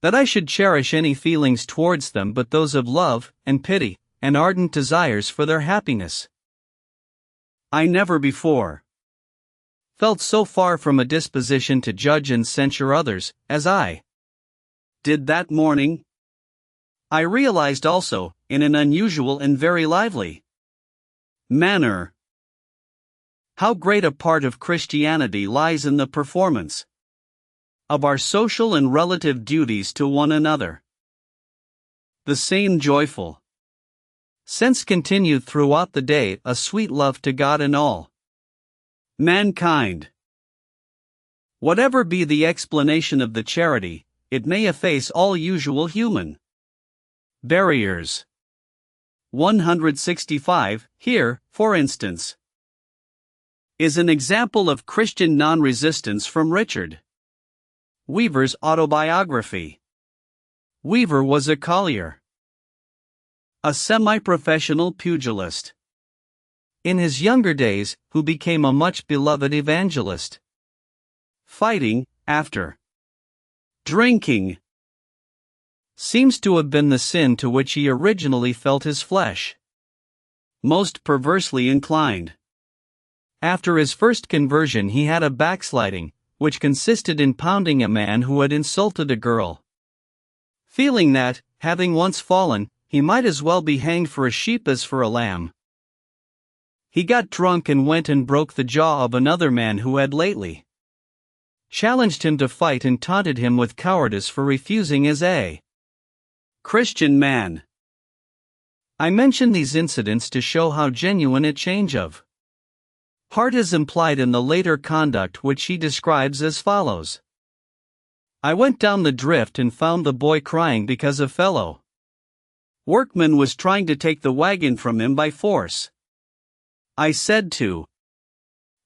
That I should cherish any feelings towards them but those of love and pity, and ardent desires for their happiness. I never before felt so far from a disposition to judge and censure others, as I did that morning. I realized also, in an unusual and very lively manner, how great a part of Christianity lies in the performance of our social and relative duties to one another. The same joyful sense continued throughout the day, a sweet love to God and all mankind. Whatever be the explanation of the charity, it may efface all usual human barriers. 165, here, for instance, is an example of Christian non-resistance from Richard Weaver's autobiography. Weaver was a collier, a semi-professional pugilist in his younger days, who became a much beloved evangelist. Fighting, after drinking, seems to have been the sin to which he originally felt his flesh most perversely inclined. After his first conversion, he had a backsliding, which consisted in pounding a man who had insulted a girl. Feeling that, having once fallen, he might as well be hanged for a sheep as for a lamb, he got drunk and went and broke the jaw of another man who had lately challenged him to fight and taunted him with cowardice for refusing as a Christian man. I mention these incidents to show how genuine a change of heart is implied in the later conduct, which he describes as follows. I went down the drift and found the boy crying because a fellow workman was trying to take the wagon from him by force. I said to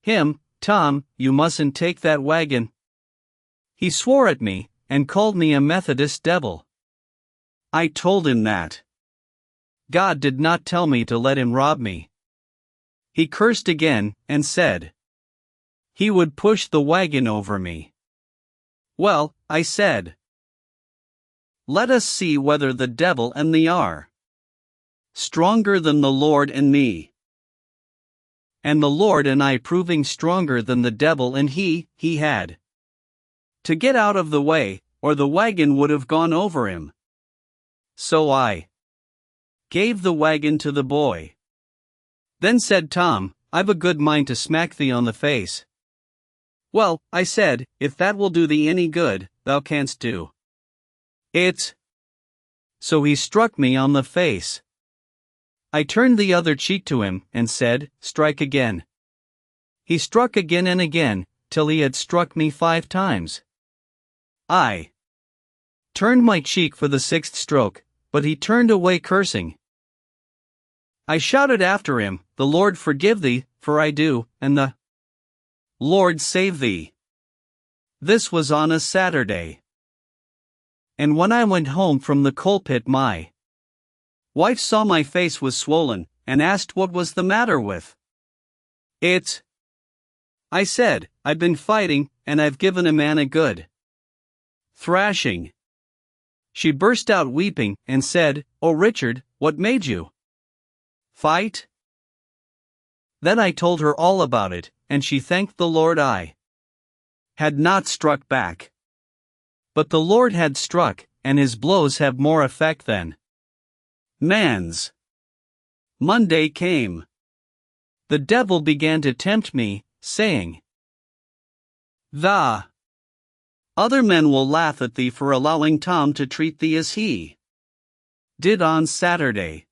him, "Tom, you mustn't take that wagon." He swore at me, and called me a Methodist devil. I told him that God did not tell me to let him rob me. He cursed again, and said he would push the wagon over me. Well, I said, let us see whether the devil and thee are stronger than the Lord and me. And the Lord and I proving stronger than the devil and he had to get out of the way, or the wagon would have gone over him. So I gave the wagon to the boy. Then said Tom, I've a good mind to smack thee on the face. Well, I said, if that will do thee any good, thou canst do it. So he struck me on the face. I turned the other cheek to him, and said, strike again. He struck again and again, till he had struck me 5 times. I turned my cheek for the 6th stroke, but he turned away cursing. I shouted after him, the Lord forgive thee, for I do, and the Lord save thee. This was on a Saturday. And when I went home from the coal pit, my wife saw my face was swollen, and asked what was the matter with it. I said, I've been fighting, and I've given a man a good thrashing. She burst out weeping, and said, Oh Richard, what made you fight? Then I told her all about it, and she thanked the Lord I had not struck back. But the Lord had struck, and his blows have more effect than man's. Monday came. The devil began to tempt me, saying, The other men will laugh at thee for allowing Tom to treat thee as he did on Saturday.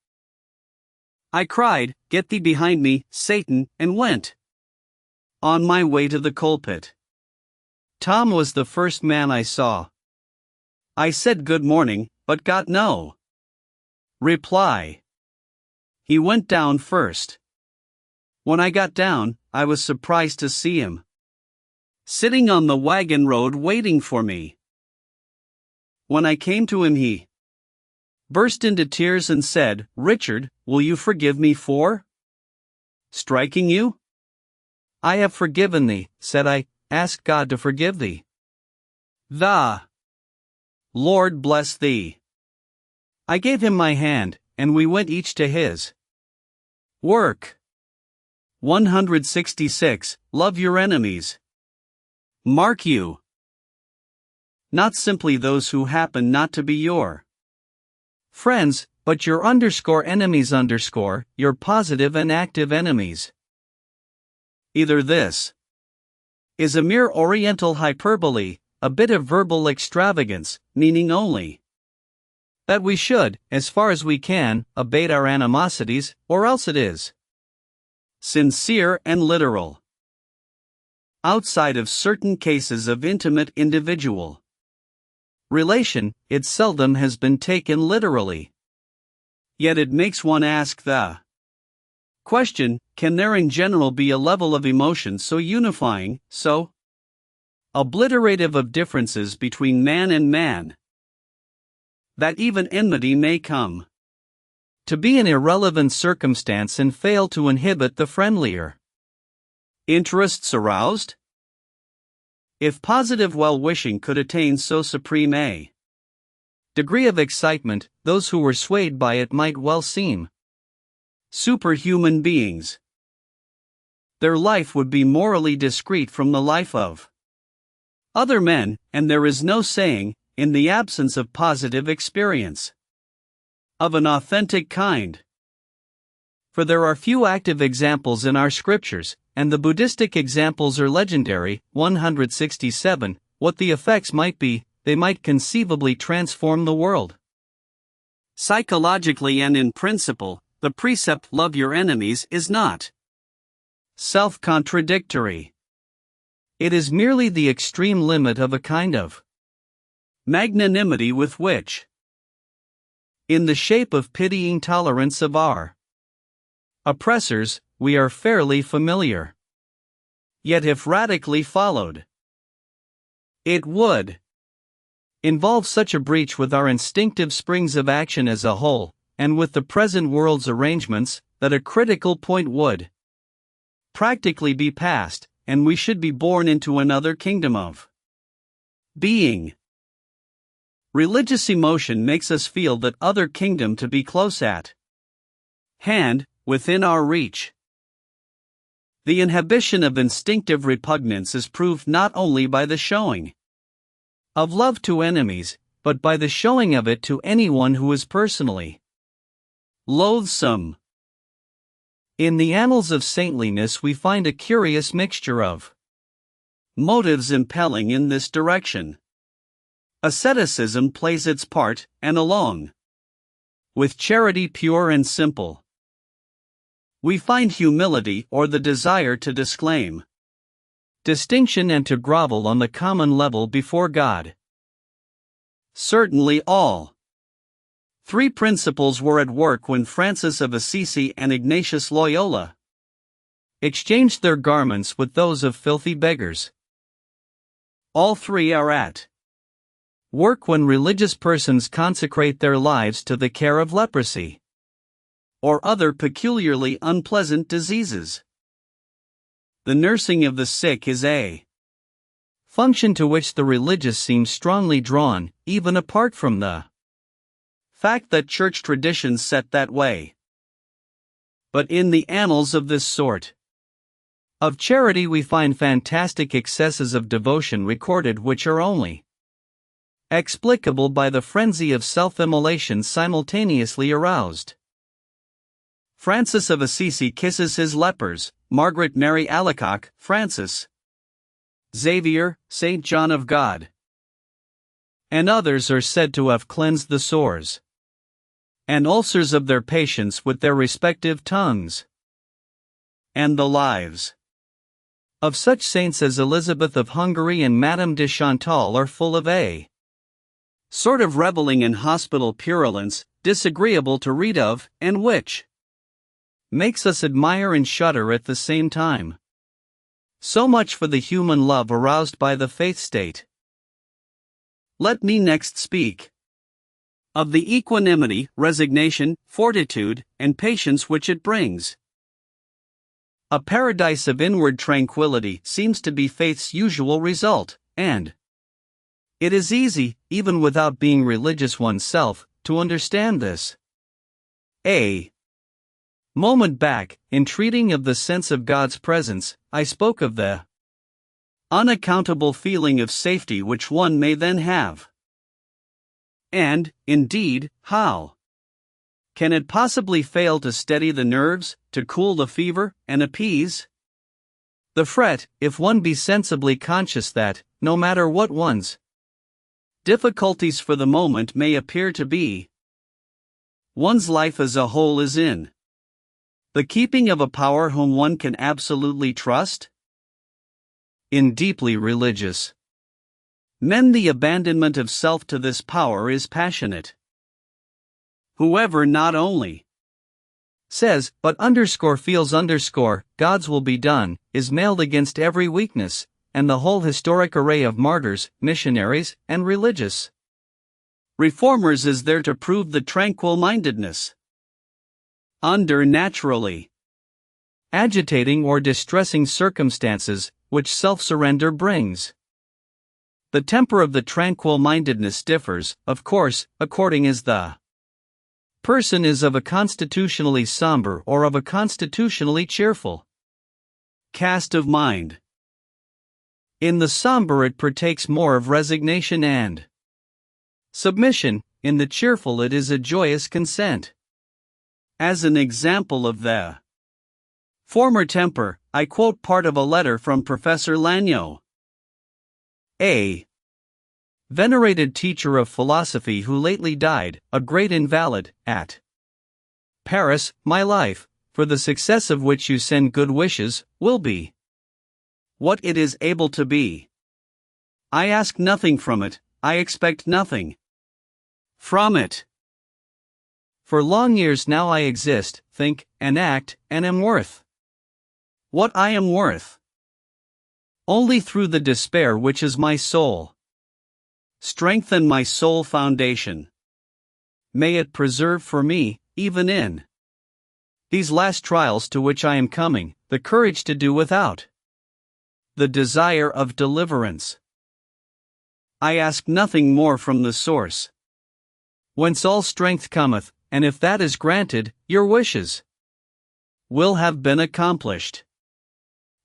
I cried, Get thee behind me, Satan, and went on my way to the coal pit. Tom was the first man I saw. I said good morning, but got no reply. He went down first. When I got down, I was surprised to see him sitting on the wagon road waiting for me. When I came to him, he burst into tears and said, Richard, will you forgive me for striking you? I have forgiven thee, said I. Ask God to forgive thee. The Lord bless thee. I gave him my hand, and we went each to his work. 166. Love your enemies. Mark you. Not simply those who happen not to be your friends, but your enemies your positive and active enemies. Either this is a mere Oriental hyperbole, a bit of verbal extravagance, meaning only that we should, as far as we can, abate our animosities, or else it is sincere and literal. Outside of certain cases of intimate individual relation, it seldom has been taken literally. Yet it makes one ask the question, can there in general be a level of emotion so unifying, so obliterative of differences between man and man, that even enmity may come to be an irrelevant circumstance and fail to inhibit the friendlier interests aroused? If positive well-wishing could attain so supreme a degree of excitement, those who were swayed by it might well seem superhuman beings. Their life would be morally discrete from the life of other men, and there is no saying, in the absence of positive experience of an authentic kind. For there are few active examples in our scriptures, and the Buddhistic examples are legendary. 167. What the effects might be, they might conceivably transform the world. Psychologically and in principle, the precept "love your enemies" is not self-contradictory. It is merely the extreme limit of a kind of magnanimity with which, in the shape of pitying tolerance of our oppressors, we are fairly familiar. Yet if radically followed, it would involve such a breach with our instinctive springs of action as a whole, and with the present world's arrangements, that a critical point would practically be passed, and we should be born into another kingdom of being. Religious emotion makes us feel that other kingdom to be close at hand, within our reach. The inhibition of instinctive repugnance is proved not only by the showing of love to enemies, but by the showing of it to anyone who is personally loathsome. In the annals of saintliness we find a curious mixture of motives impelling in this direction. Asceticism plays its part, and along with charity pure and simple, we find humility or the desire to disclaim distinction and to grovel on the common level before God. Certainly all three principles were at work when Francis of Assisi and Ignatius Loyola exchanged their garments with those of filthy beggars. All three are at work when religious persons consecrate their lives to the care of leprosy or other peculiarly unpleasant diseases. The nursing of the sick is a function to which the religious seem strongly drawn, even apart from the fact that church traditions set that way. But in the annals of this sort of charity we find fantastic excesses of devotion recorded which are only explicable by the frenzy of self-immolation simultaneously aroused. Francis of Assisi kisses his lepers, Margaret Mary Alacoque, Francis Xavier, St. John of God, and others are said to have cleansed the sores and ulcers of their patients with their respective tongues. And the lives of such saints as Elizabeth of Hungary and Madame de Chantal are full of a sort of reveling in hospital purulence, disagreeable to read of, and which makes us admire and shudder at the same time. So much for the human love aroused by the faith state. Let me next speak of the equanimity, resignation, fortitude, and patience which it brings. A paradise of inward tranquility seems to be faith's usual result, and It is easy, even without being religious oneself, to understand this. A moment back, in treating of the sense of God's presence, I spoke of the unaccountable feeling of safety which one may then have. And, indeed, how can it possibly fail to steady the nerves, to cool the fever, and appease the fret, if one be sensibly conscious that, no matter what one's difficulties for the moment may appear to be, one's life as a whole is in the keeping of a power whom one can absolutely trust? In deeply religious men, the abandonment of self to this power is passionate. Whoever not only says, but feels God's will be done, is mailed against every weakness, and the whole historic array of martyrs, missionaries, and religious reformers is there to prove the tranquil mindedness under naturally agitating or distressing circumstances which self-surrender brings. The temper of the tranquil mindedness differs, of course, according as the person is of a constitutionally somber or of a constitutionally cheerful cast of mind. In the somber it partakes more of resignation and submission, in the cheerful it is a joyous consent. As an example of the former temper, I quote part of a letter from Professor Lanyo, a venerated teacher of philosophy who lately died, a great invalid, at Paris. My life, for the success of which you send good wishes, will be what it is able to be. I ask nothing from it, I expect nothing from it. For long years now I exist, think, and act, and am worth what I am worth only through the despair which is my soul strength and my sole foundation. May it preserve for me, even in these last trials to which I am coming, the courage to do without the desire of deliverance. I ask nothing more from the source whence all strength cometh, and if that is granted, your wishes will have been accomplished.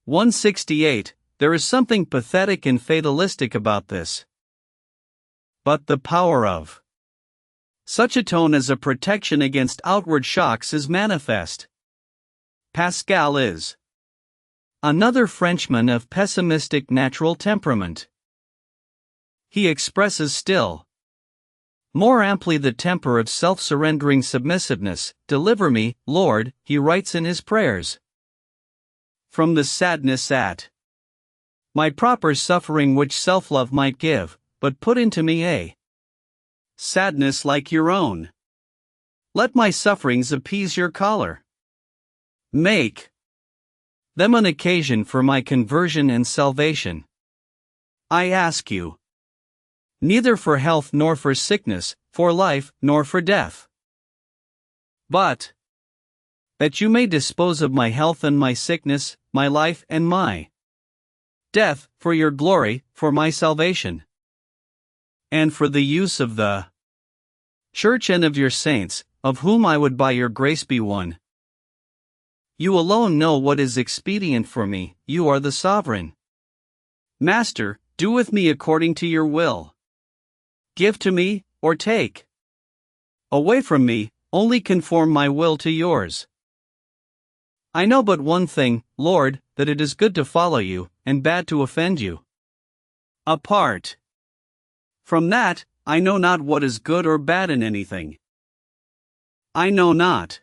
168. There is something pathetic and fatalistic about this. But the power of such a tone as a protection against outward shocks is manifest. Pascal is another Frenchman of pessimistic natural temperament. He expresses still more amply the temper of self-surrendering submissiveness. Deliver me, Lord, he writes in his prayers, from the sadness at my proper suffering which self-love might give, but put into me a sadness like your own. Let my sufferings appease your choler. Make them an occasion for my conversion and salvation. I ask you, neither for health nor for sickness, for life nor for death, but that you may dispose of my health and my sickness, my life and my death, for your glory, for my salvation, and for the use of the Church and of your saints, of whom I would by your grace be one. You alone know what is expedient for me, you are the sovereign Master. Do with me according to your will. Give to me, or take away from me, only conform my will to yours. I know but one thing, Lord, that it is good to follow you, and bad to offend you. Apart from that, I know not what is good or bad in anything. I know not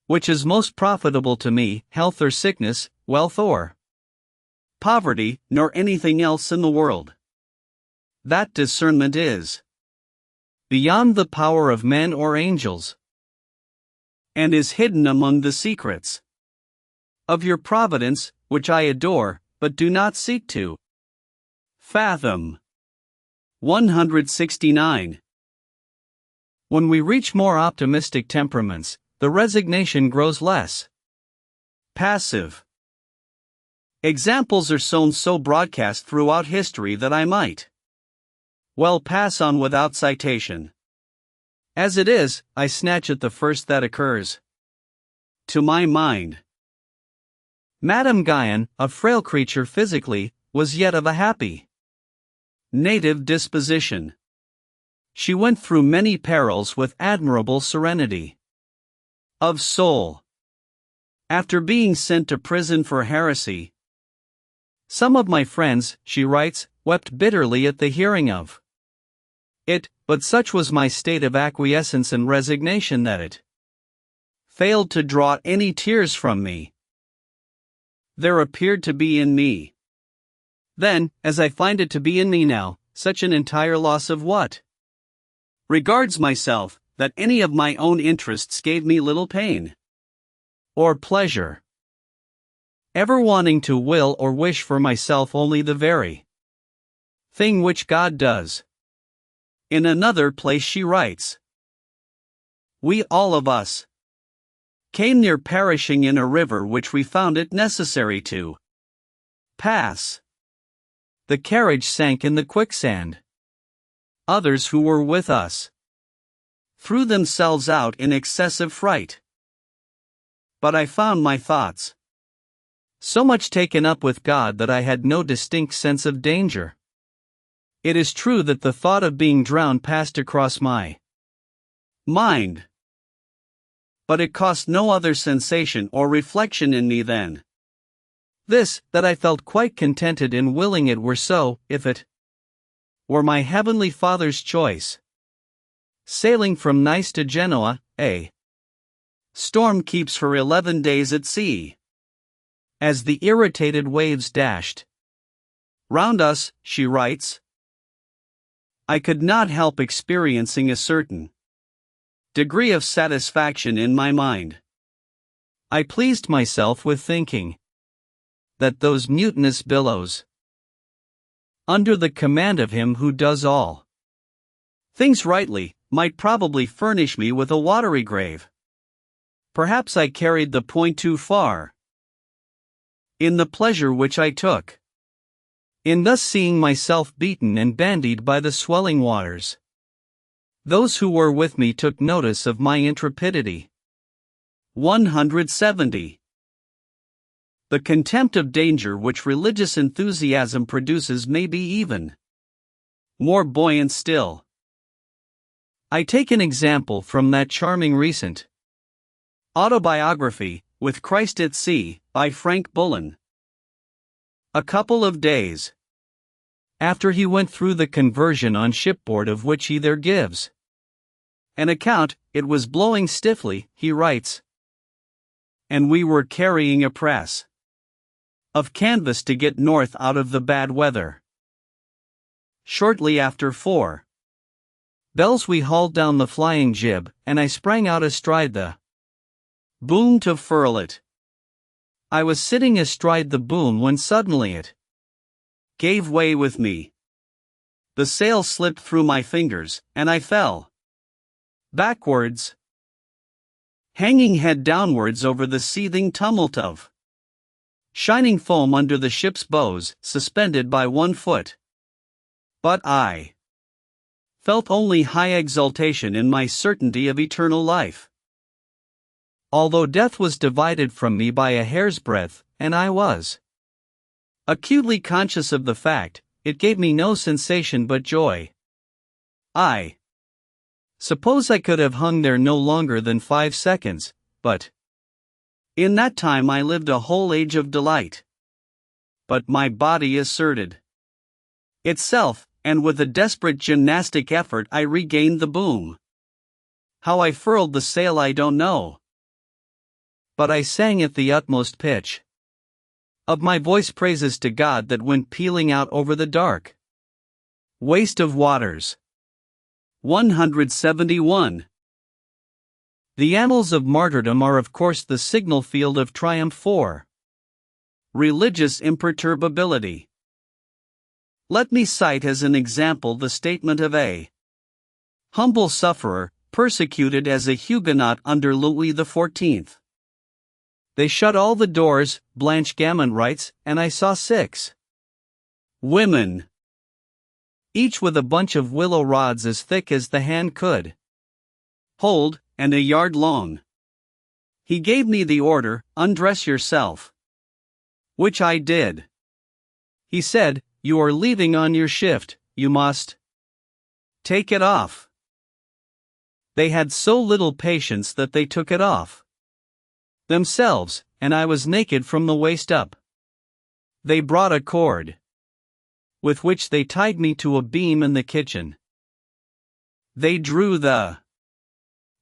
which is most profitable to me, health or sickness, wealth or poverty, nor anything else in the world. That discernment is beyond the power of men or angels, and is hidden among the secrets of your providence, which I adore, but do not seek to fathom. 169. When we reach more optimistic temperaments, the resignation grows less passive. Examples are sown so broadcast throughout history that I might Well, pass on without citation. As it is, I snatch at the first that occurs to my mind. Madame Guyon, a frail creature physically, was yet of a happy native disposition. She went through many perils with admirable serenity of soul. After being sent to prison for heresy, some of my friends, she writes, wept bitterly at the hearing of it, but such was my state of acquiescence and resignation that it failed to draw any tears from me. There appeared to be in me then, as I find it to be in me now, such an entire loss of what regards myself, that any of my own interests gave me little pain or pleasure, ever wanting to will or wish for myself only the very thing which God does. In another place she writes, we all of us came near perishing in a river which we found it necessary to pass. The carriage sank in the quicksand. Others who were with us threw themselves out in excessive fright. But I found my thoughts so much taken up with God that I had no distinct sense of danger. It is true that the thought of being drowned passed across my mind, but it caused no other sensation or reflection in me than this, that I felt quite contented in willing it were so, if it were my heavenly Father's choice. Sailing from Nice to Genoa, a storm keeps for 11 days at sea. As the irritated waves dashed round us, she writes, I could not help experiencing a certain degree of satisfaction in my mind. I pleased myself with thinking that those mutinous billows, under the command of Him who does all things rightly, might probably furnish me with a watery grave. Perhaps I carried the point too far in the pleasure which I took in thus seeing myself beaten and bandied by the swelling waters. Those who were with me took notice of my intrepidity. 170. The contempt of danger which religious enthusiasm produces may be even more buoyant still. I take an example from that charming recent autobiography, With Christ at Sea, by Frank Bullen. A couple of days after he went through the conversion on shipboard of which he there gives an account, it was blowing stiffly, he writes, and we were carrying a press of canvas to get north out of the bad weather. Shortly after 4 bells we hauled down the flying jib, and I sprang out astride the boom to furl it. I was sitting astride the boom when suddenly it gave way with me. The sail slipped through my fingers, and I fell backwards, hanging head downwards over the seething tumult of shining foam under the ship's bows, suspended by 1 foot. But I felt only high exultation in my certainty of eternal life. Although death was divided from me by a hair's breadth, and I was acutely conscious of the fact, it gave me no sensation but joy. I suppose I could have hung there no longer than 5 seconds, but in that time I lived a whole age of delight. But my body asserted itself, and with a desperate gymnastic effort I regained the boom. How I furled the sail I don't know, but I sang at the utmost pitch of my voice praises to God that went pealing out over the dark waste of waters. 171. The annals of martyrdom are of course the signal field of triumph for religious imperturbability. Let me cite as an example the statement of a humble sufferer, persecuted as a Huguenot under Louis XIV. They shut all the doors, Blanche Gammon writes, and I saw 6 women each with a bunch of willow rods as thick as the hand could hold, and a yard long. He gave me the order, "Undress yourself." Which I did. He said, "You are leaving on your shift, you must take it off." They had so little patience that they took it off themselves, and I was naked from the waist up. They brought a cord with which they tied me to a beam in the kitchen. They drew the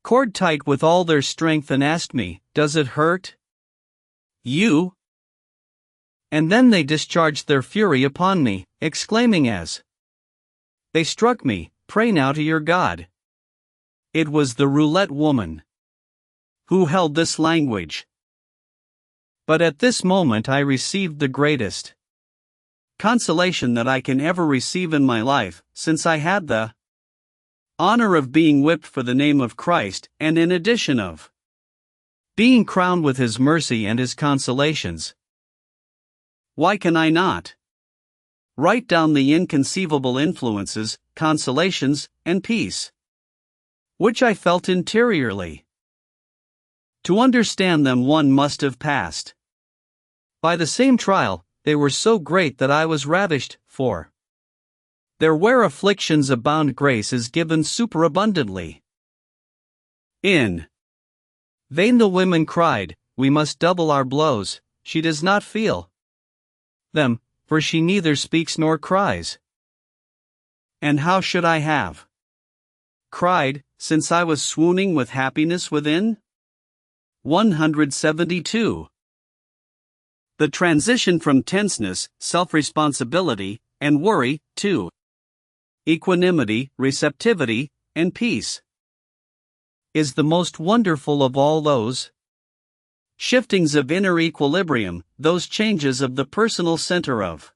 cord tight with all their strength and asked me, "Does it hurt you?" And then they discharged their fury upon me, exclaiming as they struck me, "Pray now to your God." It was the roulette woman who held this language. But at this moment I received the greatest consolation that I can ever receive in my life, since I had the honor of being whipped for the name of Christ, and in addition of being crowned with His mercy and His consolations. Why can I not write down the inconceivable influences, consolations, and peace which I felt interiorly? To understand them one must have passed by the same trial. They were so great that I was ravished, for there where afflictions abound grace is given superabundantly. In vain the women cried, "We must double our blows." She does not feel them, for she neither speaks nor cries. And how should I have cried, since I was swooning with happiness within? 172. The transition from tenseness, self-responsibility, and worry, to equanimity, receptivity, and peace is the most wonderful of all those shiftings of inner equilibrium, those changes of the personal center of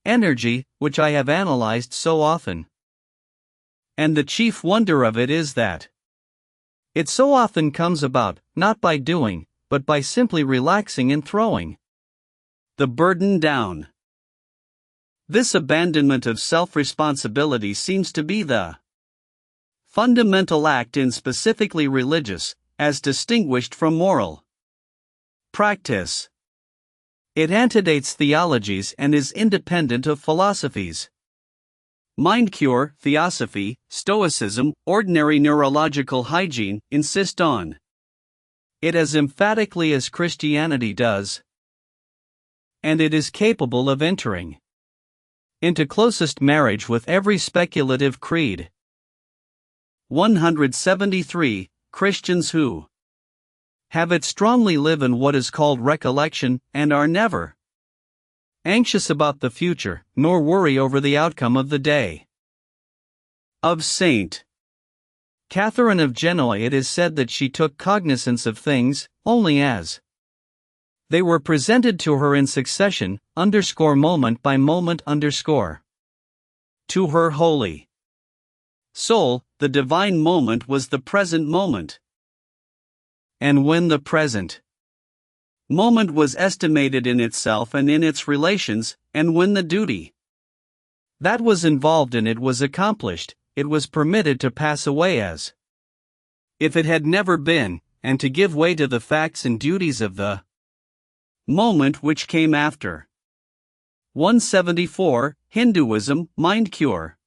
energy, which I have analyzed so often. And the chief wonder of it is that it so often comes about, not by doing, but by simply relaxing and throwing the burden down. This abandonment of self-responsibility seems to be the fundamental act in specifically religious, as distinguished from moral, practice. It antedates theologies and is independent of philosophies. Mind cure, theosophy, stoicism, ordinary neurological hygiene insist on it as emphatically as Christianity does. And it is capable of entering into closest marriage with every speculative creed. 173. Christians who have it strongly live in what is called recollection, and are never anxious about the future, nor worry over the outcome of the day. Of Saint Catherine of Genoa it is said that she took cognizance of things only as they were presented to her in succession, moment by moment. To her holy soul, the divine moment was the present moment. And when the present moment was estimated in itself and in its relations, and when the duty that was involved in it was accomplished, it was permitted to pass away as if it had never been, and to give way to the facts and duties of the moment which came after. 174. Hinduism, mind cure,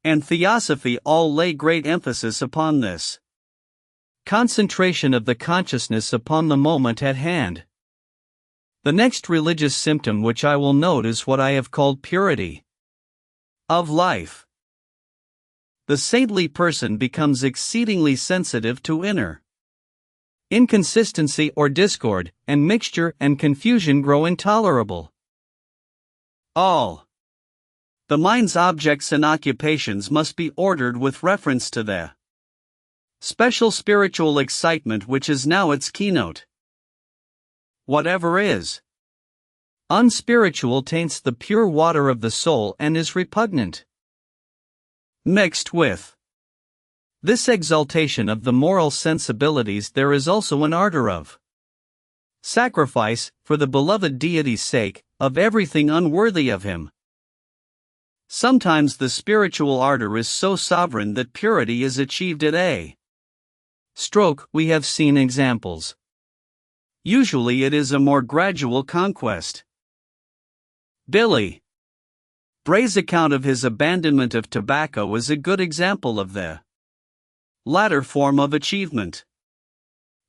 and theosophy all lay great emphasis upon this concentration of the consciousness upon the moment at hand. The next religious symptom which I will note is what I have called purity of life. The saintly person becomes exceedingly sensitive to inner inconsistency or discord, and mixture and confusion grow intolerable. All the mind's objects and occupations must be ordered with reference to the special spiritual excitement which is now its keynote. Whatever is unspiritual taints the pure water of the soul and is repugnant. Mixed with this exaltation of the moral sensibilities there is also an ardor of sacrifice, for the beloved deity's sake, of everything unworthy of him. Sometimes the spiritual ardor is so sovereign that purity is achieved at a stroke. We have seen examples. Usually it is a more gradual conquest. Billy Bray's account of his abandonment of tobacco is a good example of the latter form of achievement.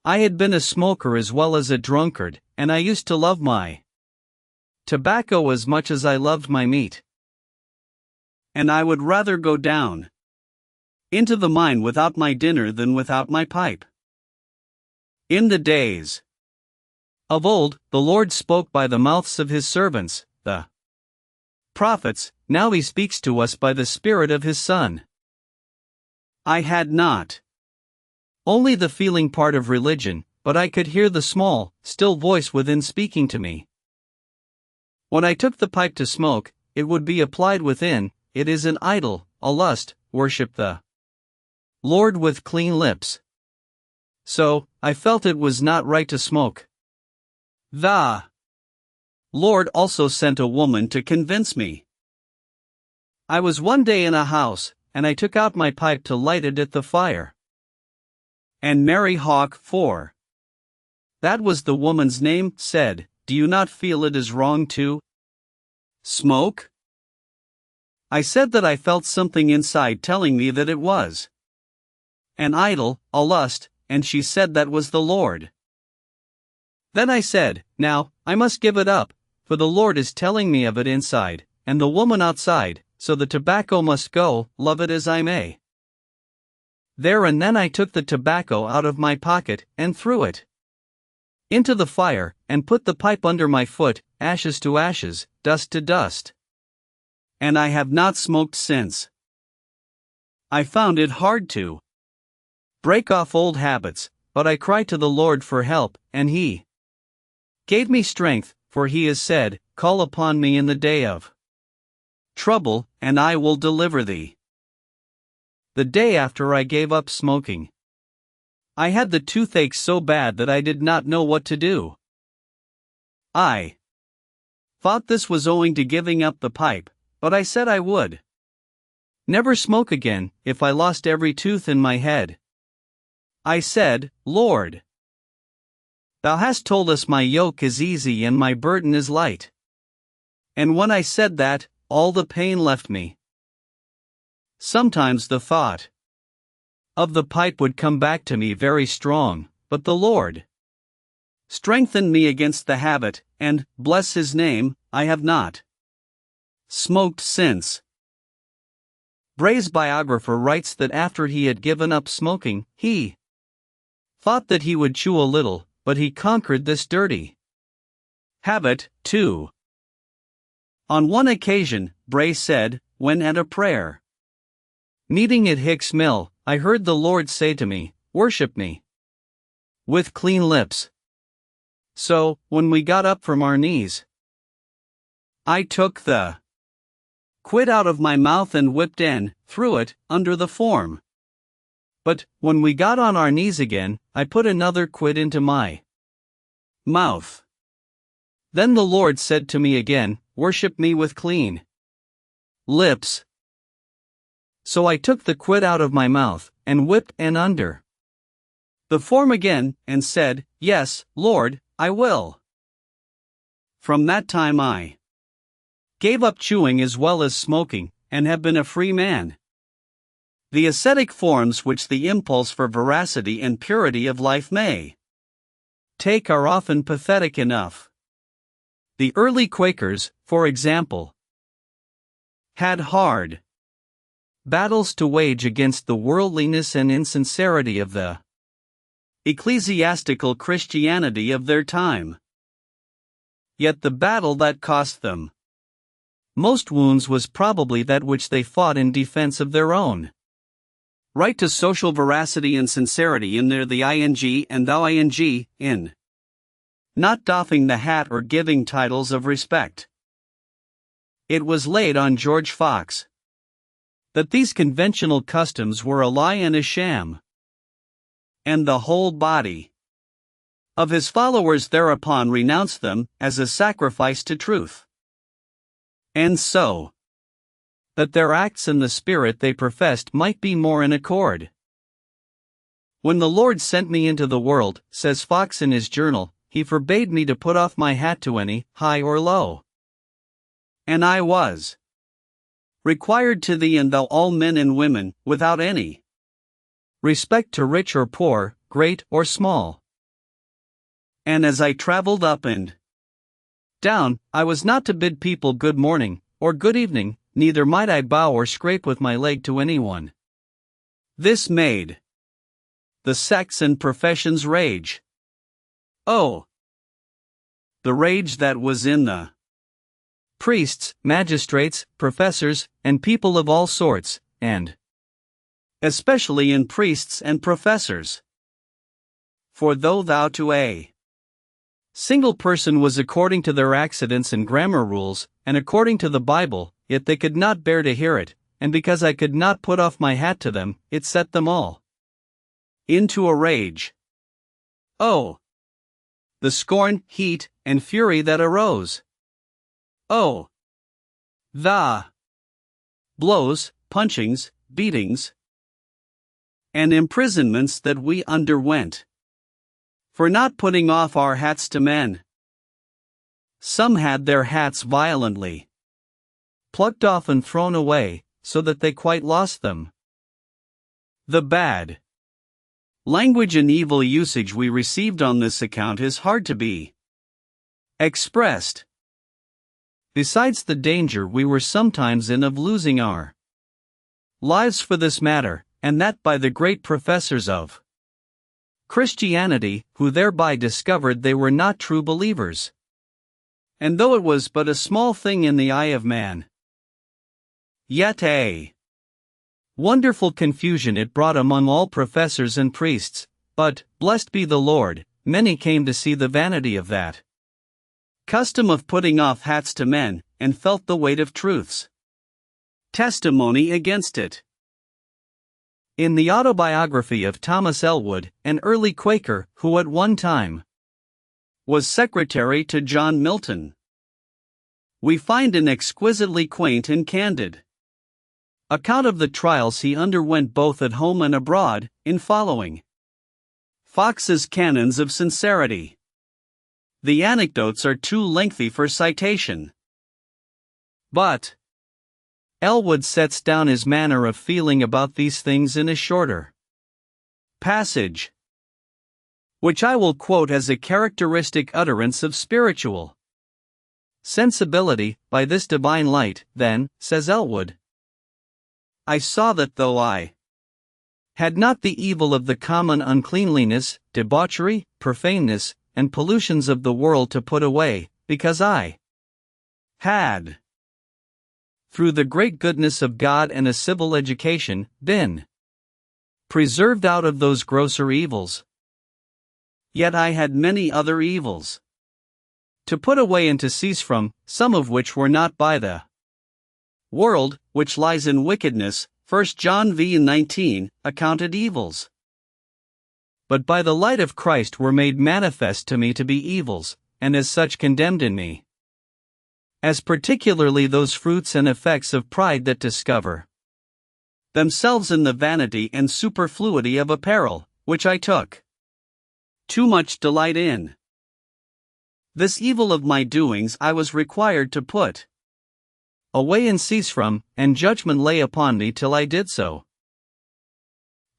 I had been a smoker as well as a drunkard, and I used to love my tobacco as much as I loved my meat. And I would rather go down into the mine without my dinner than without my pipe. In the days of old, the Lord spoke by the mouths of his servants, the prophets. Now he speaks to us by the Spirit of his Son. I had not only the feeling part of religion, but I could hear the small, still voice within speaking to me. When I took the pipe to smoke, it would be applied within, it is an idol, a lust, worship the Lord with clean lips. So, I felt it was not right to smoke. The Lord also sent a woman to convince me. I was one day in a house, and I took out my pipe to light it at the fire. And Mary Hawk, for that was the woman's name, said, "Do you not feel it is wrong to smoke?" I said that I felt something inside telling me that it was an idol, a lust, and she said that was the Lord. Then I said, "Now, I must give it up, for the Lord is telling me of it inside, and the woman outside, so the tobacco must go, love it as I may." There and then I took the tobacco out of my pocket, and threw it into the fire, and put the pipe under my foot, ashes to ashes, dust to dust. And I have not smoked since. I found it hard to break off old habits, but I cried to the Lord for help, and he gave me strength, for he has said, "Call upon me in the day of trouble, and I will deliver thee." The day after I gave up smoking, I had the toothache so bad that I did not know what to do. I thought this was owing to giving up the pipe, but I said I would never smoke again if I lost every tooth in my head. I said, "Lord, thou hast told us my yoke is easy and my burden is light." And when I said that, all the pain left me. Sometimes the thought of the pipe would come back to me very strong, but the Lord strengthened me against the habit, and, bless his name, I have not smoked since. Bray's biographer writes that after he had given up smoking, he thought that he would chew a little, but he conquered this dirty habit, too. On one occasion, Bray said, when at a prayer meeting at Hicks Mill, I heard the Lord say to me, "Worship me with clean lips." So, when we got up from our knees, I took the quid out of my mouth and whipped in, threw it, under the form. But, when we got on our knees again, I put another quid into my mouth. Then the Lord said to me again, "Worship me with clean lips." So I took the quid out of my mouth, and whipped and under the form again, and said, "Yes, Lord, I will." From that time I gave up chewing as well as smoking, and have been a free man. The ascetic forms which the impulse for veracity and purity of life may take are often pathetic enough. The early Quakers, for example, had hard battles to wage against the worldliness and insincerity of the ecclesiastical Christianity of their time. Yet the battle that cost them most wounds was probably that which they fought in defense of their own right to social veracity and sincerity in their the ing and thou ing, in not doffing the hat or giving titles of respect. It was laid on George Fox that these conventional customs were a lie and a sham, and the whole body of his followers thereupon renounced them as a sacrifice to truth. And so, that their acts and the spirit they professed might be more in accord. When the Lord sent me into the world, says Fox in his journal, he forbade me to put off my hat to any, high or low. And I was required to thee and thou all men and women, without any respect to rich or poor, great or small. And as I traveled up and down, I was not to bid people good morning, or good evening, neither might I bow or scrape with my leg to anyone. This made the sects and professions rage. Oh, the rage that was in the priests, magistrates, professors, and people of all sorts, and especially in priests and professors. For though thou to a single person was according to their accidents and grammar rules, and according to the Bible, yet they could not bear to hear it, and because I could not put off my hat to them, it set them all into a rage. Oh, the scorn, heat, and fury that arose. Oh, the blows, punchings, beatings, and imprisonments that we underwent for not putting off our hats to men. Some had their hats violently plucked off and thrown away, so that they quite lost them. The bad language and evil usage we received on this account is hard to be expressed. Besides the danger we were sometimes in of losing our lives for this matter, and that by the great professors of Christianity, who thereby discovered they were not true believers. And though it was but a small thing in the eye of man, yet a wonderful confusion it brought among all professors and priests, but, blessed be the Lord, many came to see the vanity of that custom of putting off hats to men, and felt the weight of truth's testimony against it. In the autobiography of Thomas Elwood, an early Quaker who at one time was secretary to John Milton, we find an exquisitely quaint and candid account of the trials he underwent both at home and abroad, in following Fox's canons of sincerity. The anecdotes are too lengthy for citation, but Elwood sets down his manner of feeling about these things in a shorter passage, which I will quote as a characteristic utterance of spiritual sensibility. By this divine light, then, says Elwood, I saw that though I had not the evil of the common uncleanliness, debauchery, profaneness, and pollutions of the world to put away, because I had, through the great goodness of God and a civil education, been preserved out of those grosser evils. Yet I had many other evils to put away and to cease from, some of which were not by the world, which lies in wickedness, 1 John v. 19, accounted evils, but by the light of Christ were made manifest to me to be evils, and as such condemned in me, as particularly those fruits and effects of pride that discover themselves in the vanity and superfluity of apparel, which I took too much delight in. This evil of my doings I was required to put away and cease from, and judgment lay upon me till I did so.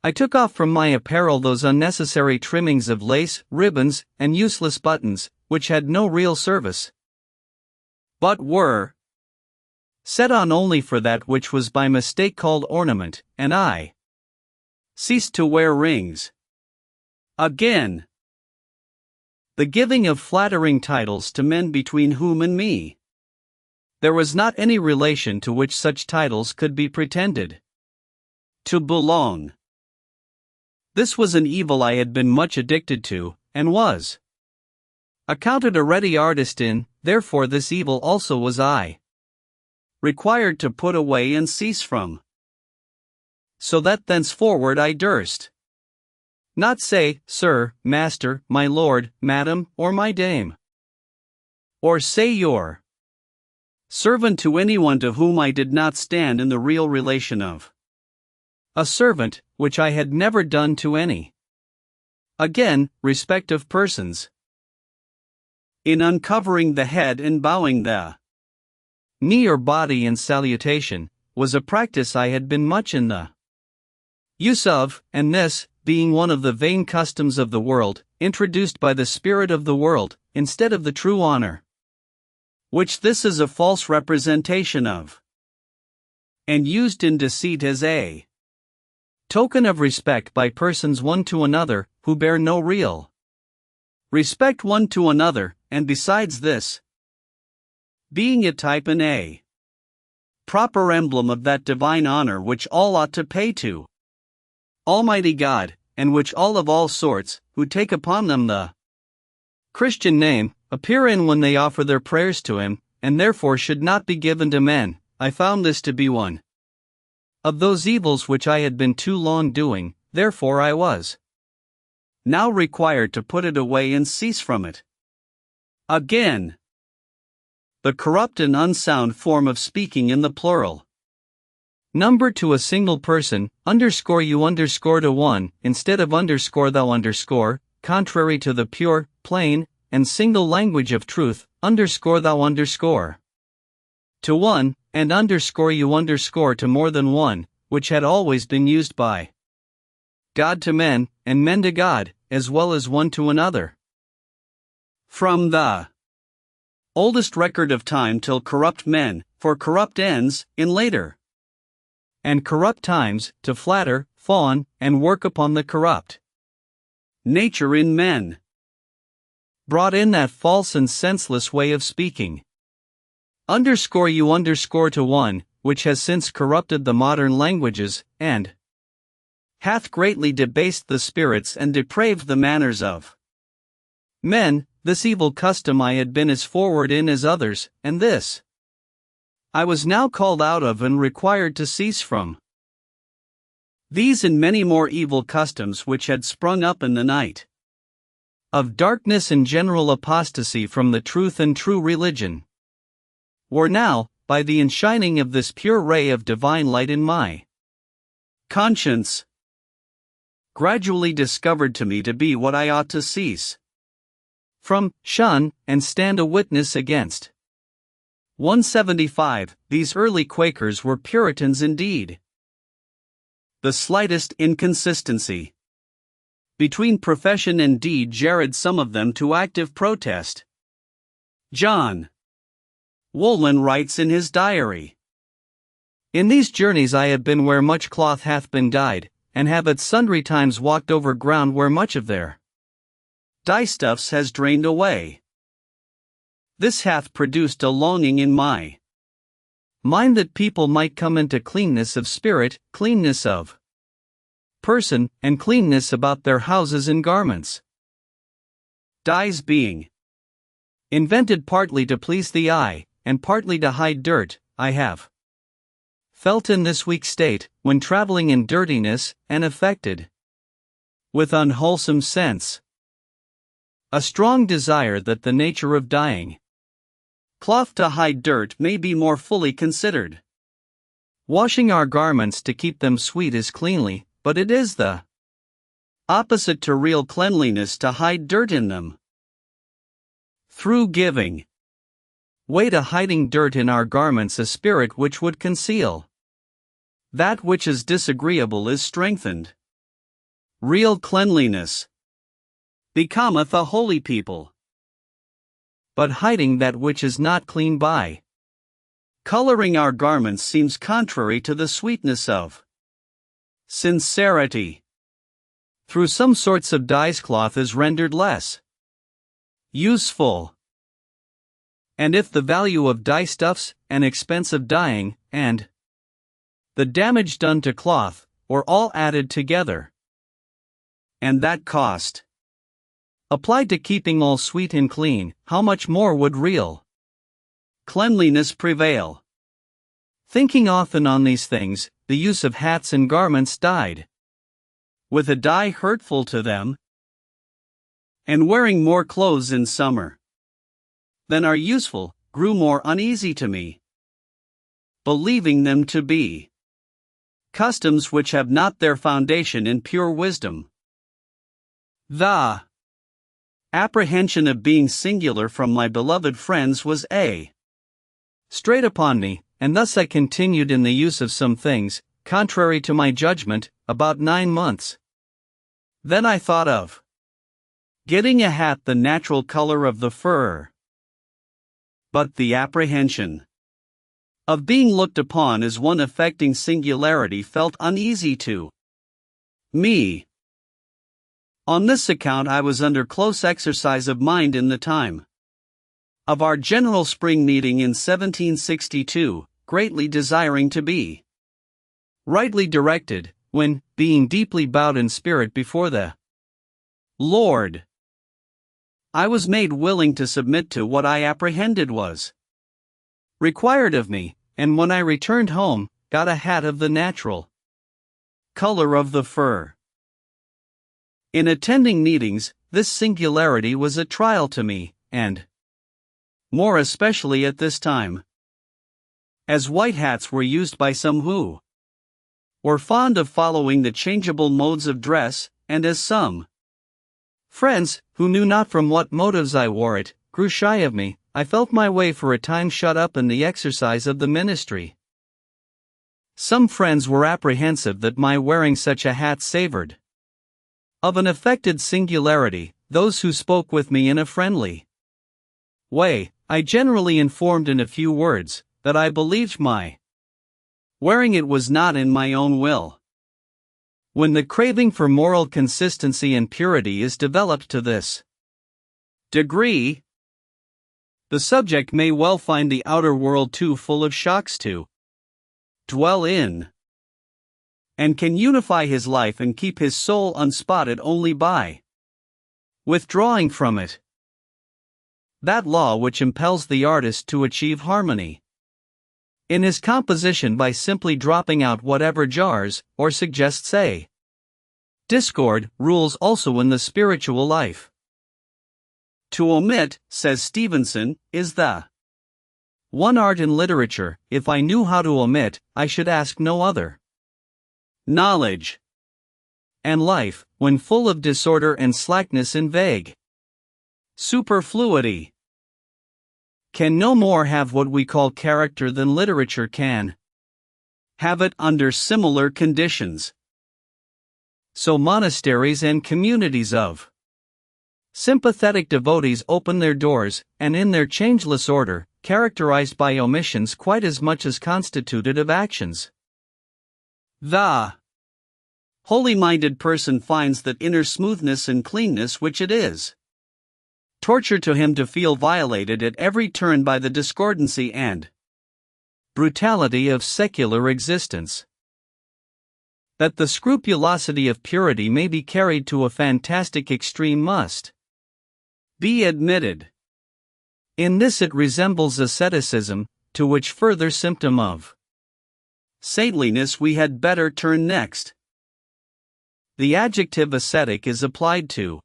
I took off from my apparel those unnecessary trimmings of lace, ribbons, and useless buttons, which had no real service, but were set on only for that which was by mistake called ornament, and I ceased to wear rings. Again, the giving of flattering titles to men between whom and me there was not any relation to which such titles could be pretended to belong. This was an evil I had been much addicted to, and was accounted a ready artist in, therefore this evil also was I required to put away and cease from, so that thenceforward I durst not say, Sir, Master, my Lord, Madam, or my Dame, or say your Servant to anyone to whom I did not stand in the real relation of a servant, which I had never done to any. Again, respect of persons. In uncovering the head and bowing the knee or body in salutation, was a practice I had been much in the use of, and this, being one of the vain customs of the world, introduced by the spirit of the world, instead of the true honor, which this is a false representation of, and used in deceit as a token of respect by persons one to another, who bear no real respect one to another, and besides this, being a type and a proper emblem of that divine honor which all ought to pay to Almighty God, and which all of all sorts, who take upon them the Christian name, appear in when they offer their prayers to Him, and therefore should not be given to men, I found this to be one of those evils which I had been too long doing, therefore I was now required to put it away and cease from it. Again, the corrupt and unsound form of speaking in the plural number to a single person, _you to one, instead of thou, contrary to the pure, plain, and single language of truth, thou, to one, and you to more than one, which had always been used by God to men, and men to God, as well as one to another. From the oldest record of time till corrupt men, for corrupt ends, in later and corrupt times, to flatter, fawn, and work upon the corrupt nature in men, brought in that false and senseless way of speaking, you to one, which has since corrupted the modern languages, and hath greatly debased the spirits and depraved the manners of men. This evil custom I had been as forward in as others, and this I was now called out of and required to cease from. These and many more evil customs which had sprung up in the night of darkness and general apostasy from the truth and true religion, were now, by the inshining of this pure ray of divine light in my conscience, gradually discovered to me to be what I ought to cease from, shun, and stand a witness against. 175. These early Quakers were Puritans indeed. The slightest inconsistency between profession and deed jarred some of them to active protest. John Wolman writes in his diary, "In these journeys I have been where much cloth hath been dyed, and have at sundry times walked over ground where much of their dyestuffs has drained away. This hath produced a longing in my mind that people might come into cleanness of spirit, cleanness of person, and cleanness about their houses and garments. Dyes being invented partly to please the eye, and partly to hide dirt, I have felt in this weak state, when traveling in dirtiness, and affected with unwholesome scents, a strong desire that the nature of dyeing cloth to hide dirt may be more fully considered. Washing our garments to keep them sweet is cleanly, but it is the opposite to real cleanliness to hide dirt in them. Through giving way to hiding dirt in our garments, a spirit which would conceal that which is disagreeable is strengthened. Real cleanliness becometh a holy people. But hiding that which is not clean by coloring our garments seems contrary to the sweetness of sincerity. Through some sorts of dyes, cloth is rendered less useful. And if the value of dyestuffs, and expense of dyeing, and the damage done to cloth, were all added together, and that cost applied to keeping all sweet and clean, how much more would real cleanliness prevail? Thinking often on these things, the use of hats and garments dyed with a dye hurtful to them, and wearing more clothes in summer than are useful, grew more uneasy to me. believing them to be customs which have not their foundation in pure wisdom. The apprehension of being singular from my beloved friends was straight upon me, and thus I continued in the use of some things, contrary to my judgment, about 9 months. Then I thought of getting a hat the natural color of the fur. But the apprehension of being looked upon as one affecting singularity felt uneasy to me. On this account I was under close exercise of mind in the time of our general spring meeting in 1762, greatly desiring to be rightly directed, when, being deeply bowed in spirit before the Lord, I was made willing to submit to what I apprehended was required of me, and when I returned home, got a hat of the natural color of the fur. In attending meetings, this singularity was a trial to me, and more especially at this time, as white hats were used by some who were fond of following the changeable modes of dress, and as some friends, who knew not from what motives I wore it, grew shy of me, I felt my way for a time shut up in the exercise of the ministry. Some friends were apprehensive that my wearing such a hat savored of an affected singularity. Those who spoke with me in a friendly way, I generally informed in a few words, that I believed my wearing it was not in my own will. When the craving for moral consistency and purity is developed to this degree, the subject may well find the outer world too full of shocks to dwell in, and can unify his life and keep his soul unspotted only by withdrawing from it that law which impels the artist to achieve harmony in his composition by simply dropping out whatever jars or suggests a discord. Rules also in the spiritual life. To omit, says Stevenson, is the one art in literature. If I knew how to omit, I should ask no other. Knowledge and life, when full of disorder and slackness and vague superfluity, can no more have what we call character than literature can have it under similar conditions. So monasteries and communities of sympathetic devotees open their doors, and in their changeless order, characterized by omissions quite as much as constituted of actions, the holy-minded person finds that inner smoothness and cleanness which it is torture to him to feel violated at every turn by the discordancy and brutality of secular existence. That the scrupulosity of purity may be carried to a fantastic extreme must be admitted. In this it resembles asceticism, to which further symptom of saintliness we had better turn next. The adjective ascetic is applied to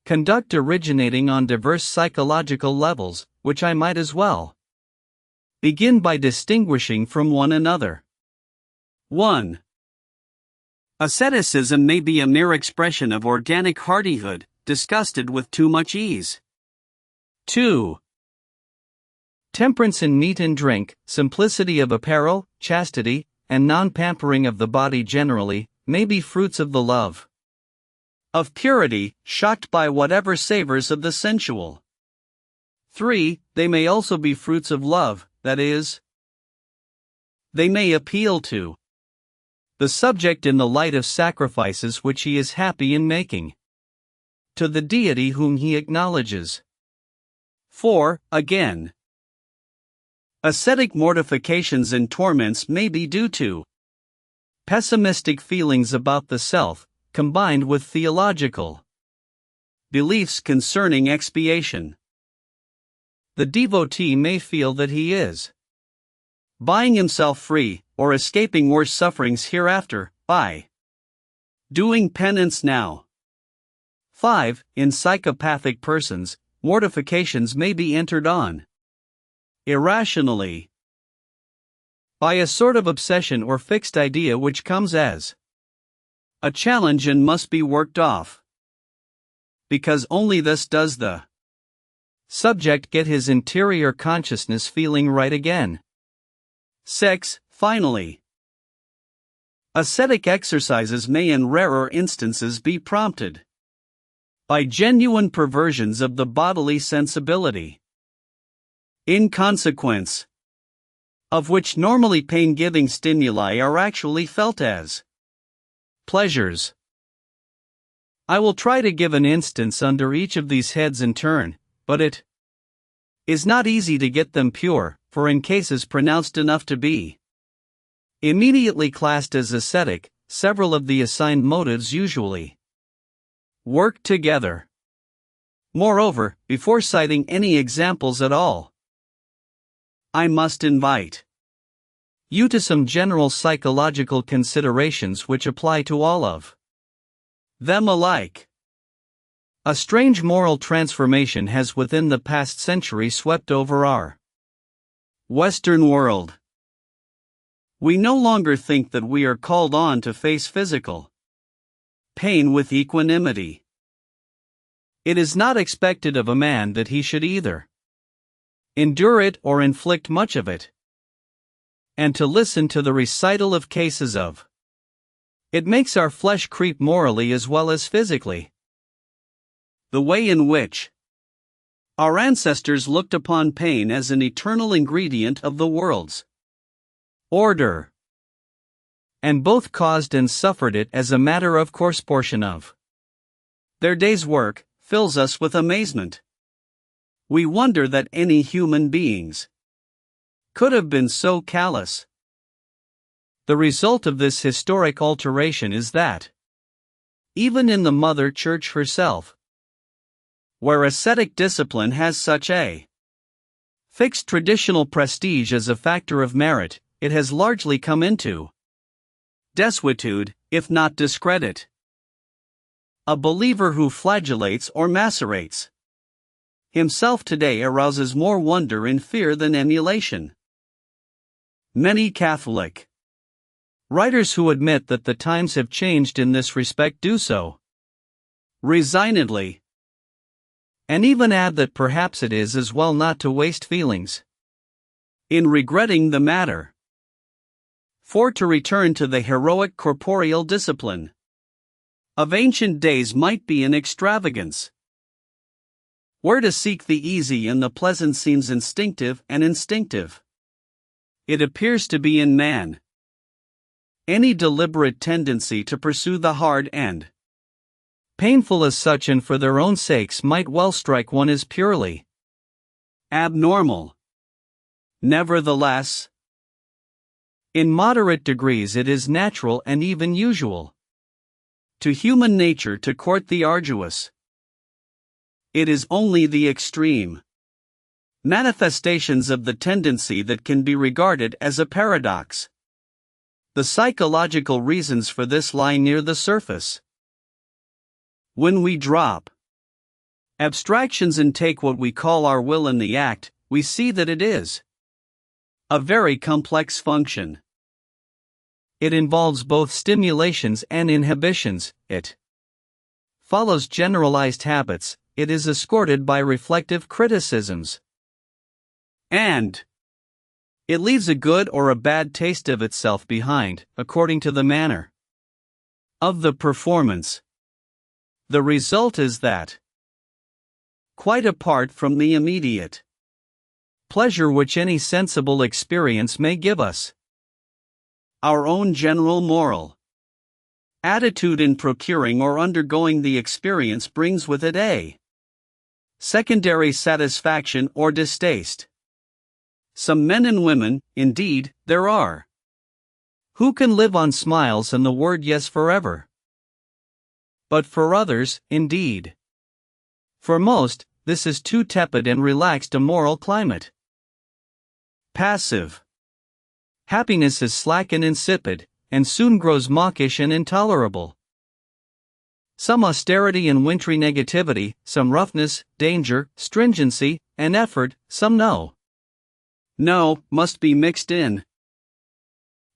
conduct originating on diverse psychological levels, which I might as well begin by distinguishing from one another. 1. Asceticism may be a mere expression of organic hardihood, disgusted with too much ease. 2. Temperance in meat and drink, simplicity of apparel, chastity, and non-pampering of the body generally, may be fruits of the love of purity, shocked by whatever savors of the sensual. 3. They may also be fruits of love, that is, they may appeal to the subject in the light of sacrifices which he is happy in making to the deity whom he acknowledges. 4. Again, ascetic mortifications and torments may be due to pessimistic feelings about the self, combined with theological beliefs concerning expiation. The devotee may feel that he is buying himself free, or escaping worse sufferings hereafter, by doing penance now. 5. In psychopathic persons, mortifications may be entered on irrationally. by a sort of obsession or fixed idea which comes as a challenge and must be worked off. Because only thus does the subject get his interior consciousness feeling right again. 6. Finally, ascetic exercises may in rarer instances be prompted by genuine perversions of the bodily sensibility, in consequence of which normally pain-giving stimuli are actually felt as pleasures. I will try to give an instance under each of these heads in turn, but it is not easy to get them pure, for in cases pronounced enough to be immediately classed as ascetic, several of the assigned motives usually work together. Moreover, before citing any examples at all, I must invite you to some general psychological considerations which apply to all of them alike. A strange moral transformation has within the past century swept over our Western world. We no longer think that we are called on to face physical pain with equanimity. It is not expected of a man that he should either endure it or inflict much of it. And to listen to the recital of cases of it makes our flesh creep morally as well as physically. The way in which our ancestors looked upon pain as an eternal ingredient of the world's order, and both caused and suffered it as a matter of course portion of their day's work, fills us with amazement. We wonder that any human beings could have been so callous. The result of this historic alteration is that, even in the Mother Church herself, where ascetic discipline has such a fixed traditional prestige as a factor of merit, it has largely come into desuetude, if not discredit. A believer who flagellates or macerates himself today arouses more wonder and fear than emulation. Many Catholic writers who admit that the times have changed in this respect do so resignedly, and even add that perhaps it is as well not to waste feelings in regretting the matter. For to return to the heroic corporeal discipline of ancient days might be an extravagance. Where to seek the easy and the pleasant seems instinctive and instinctive. It appears to be in man. Any deliberate tendency to pursue the hard and painful as such and for their own sakes might well strike one as purely abnormal. Nevertheless, in moderate degrees it is natural and even usual to human nature to court the arduous. It is only the extreme manifestations of the tendency that can be regarded as a paradox. The psychological reasons for this lie near the surface. When we drop abstractions and take what we call our will in the act, we see that it is a very complex function. It involves both stimulations and inhibitions, it follows generalized habits, it is escorted by reflective criticisms, and it leaves a good or a bad taste of itself behind, according to the manner of the performance. The result is that, quite apart from the immediate pleasure which any sensible experience may give us, our own general moral attitude in procuring or undergoing the experience brings with it a secondary satisfaction or distaste. Some men and women, indeed, there are, who can live on smiles and the word yes forever. But for others, indeed, for most, this is too tepid and relaxed a moral climate. Passive happiness is slack and insipid, and soon grows mawkish and intolerable. Some austerity and wintry negativity, some roughness, danger, stringency, and effort, some no, must be mixed in.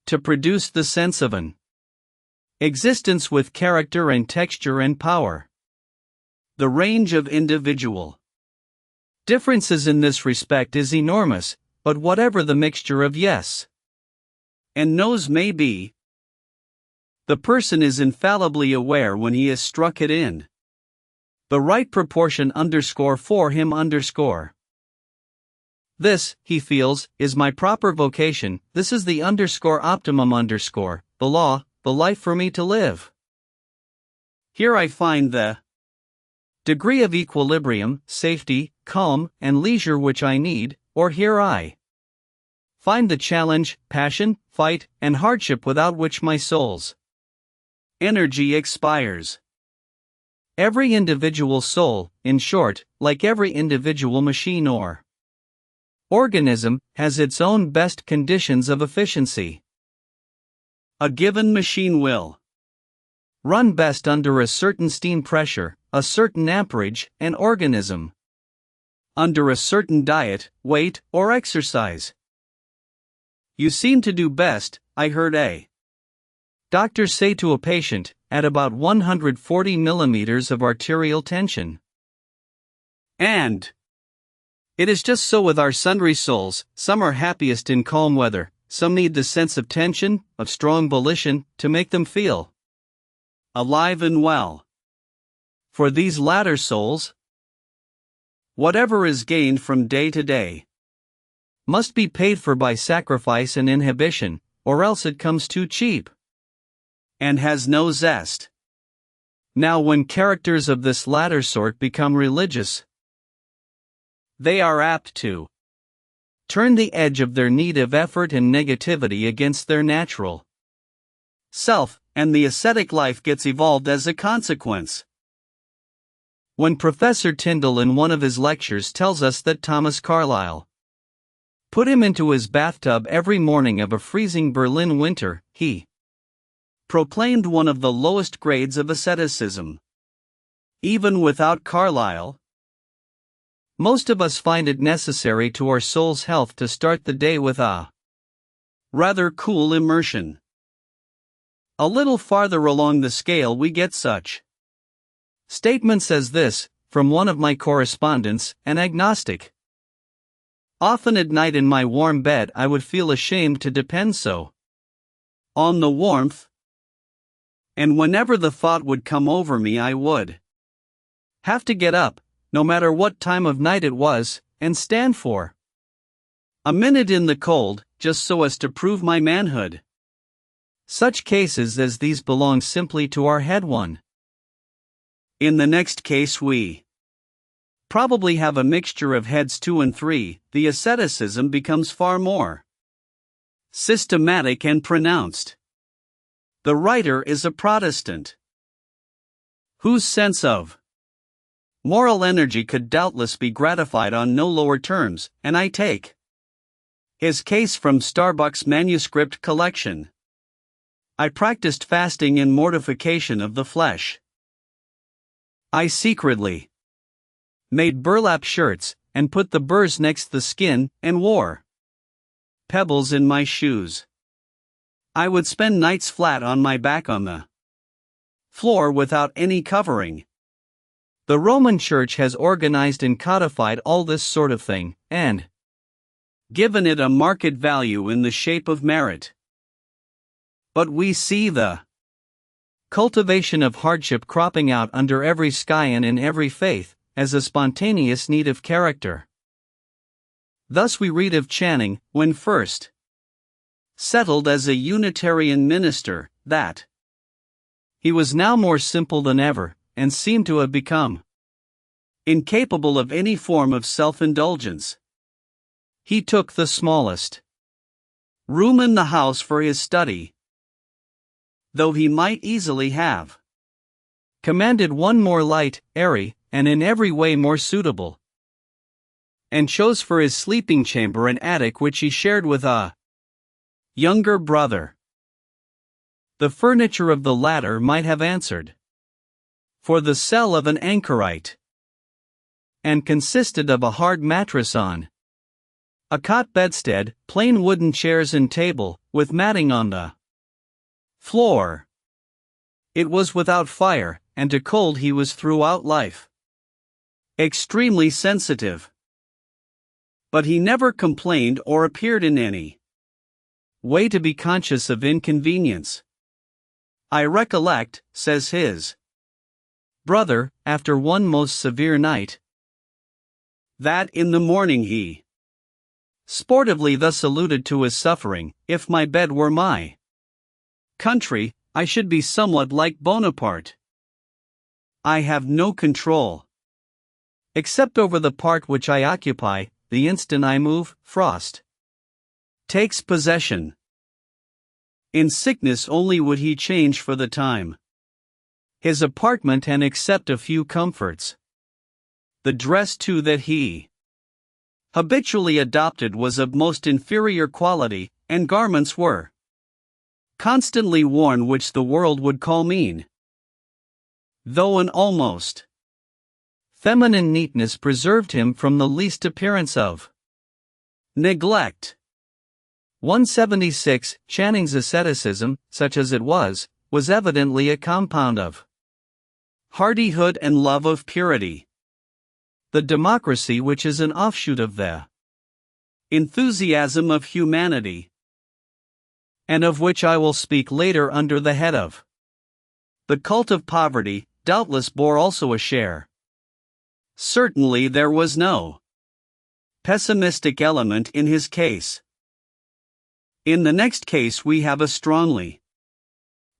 to produce the sense of an existence with character and texture and power. The range of individual differences in this respect is enormous, but whatever the mixture of yes and no's may be, the person is infallibly aware when he has struck it in the right proportion for him. This, he feels, is my proper vocation, this is the optimum the law, the life for me to live. Here I find the degree of equilibrium, safety, calm, and leisure which I need, or here I find the challenge, passion, fight, and hardship without which my soul's energy expires. Every individual soul, in short, like every individual machine or organism, has its own best conditions of efficiency. A given machine will run best under a certain steam pressure, a certain amperage, an organism under a certain diet, weight, or exercise. You seem to do best, I heard a doctor say to a patient, at about 140 millimeters of arterial tension. And it is just so with our sundry souls, some are happiest in calm weather, some need the sense of tension, of strong volition, to make them feel alive and well. For these latter souls, whatever is gained from day to day must be paid for by sacrifice and inhibition, or else it comes too cheap and has no zest. Now, when characters of this latter sort become religious, they are apt to turn the edge of their need of effort and negativity against their natural self, and the ascetic life gets evolved as a consequence. When Professor Tyndall in one of his lectures tells us that Thomas Carlyle put him into his bathtub every morning of a freezing Berlin winter, he proclaimed one of the lowest grades of asceticism. Even without Carlyle, most of us find it necessary to our soul's health to start the day with a rather cool immersion. A little farther along the scale we get such statements as this, from one of my correspondents, an agnostic. Often at night in my warm bed I would feel ashamed to depend so on the warmth, and whenever the thought would come over me I would have to get up, no matter what time of night it was, and stand for a minute in the cold, just so as to prove my manhood. Such cases as these belong simply to our head one. In the next case we probably have a mixture of heads 2 and 3, the asceticism becomes far more systematic and pronounced. The writer is a Protestant whose sense of moral energy could doubtless be gratified on no lower terms, and I take his case from Starbuck's manuscript collection. I practiced fasting and mortification of the flesh. I secretly made burlap shirts, and put the burrs next the skin, and wore pebbles in my shoes. I would spend nights flat on my back on the floor without any covering. The Roman Church has organized and codified all this sort of thing, and given it a market value in the shape of merit. But we see the cultivation of hardship cropping out under every sky and in every faith, as a spontaneous need of character. Thus we read of Channing, when first settled as a Unitarian minister, that he was now more simple than ever, and seemed to have become incapable of any form of self-indulgence. He took the smallest room in the house for his study, though he might easily have commanded one more light, airy, and in every way more suitable, and chose for his sleeping chamber an attic which he shared with a younger brother. The furniture of the latter might have answered for the cell of an anchorite, and consisted of a hard mattress on a cot bedstead, plain wooden chairs and table, with matting on the floor. It was without fire, and to cold he was throughout life extremely sensitive. But he never complained or appeared in any way to be conscious of inconvenience. I recollect, says his brother, after one most severe night, that in the morning he sportively thus alluded to his suffering: "If my bed were my country, I should be somewhat like Bonaparte. I have no control except over the part which I occupy. The instant I move, frost takes possession." In sickness only would he change for the time his apartment and accept a few comforts. The dress too that he habitually adopted was of most inferior quality, and garments were constantly worn which the world would call mean, though an almost feminine neatness preserved him from the least appearance of neglect. 176. Channing's asceticism, such as it was evidently a compound of hardihood and love of purity. The democracy which is an offshoot of the enthusiasm of humanity, and of which I will speak later under the head of the cult of poverty, doubtless bore also a share. Certainly there was no pessimistic element in his case. In the next case we have a strongly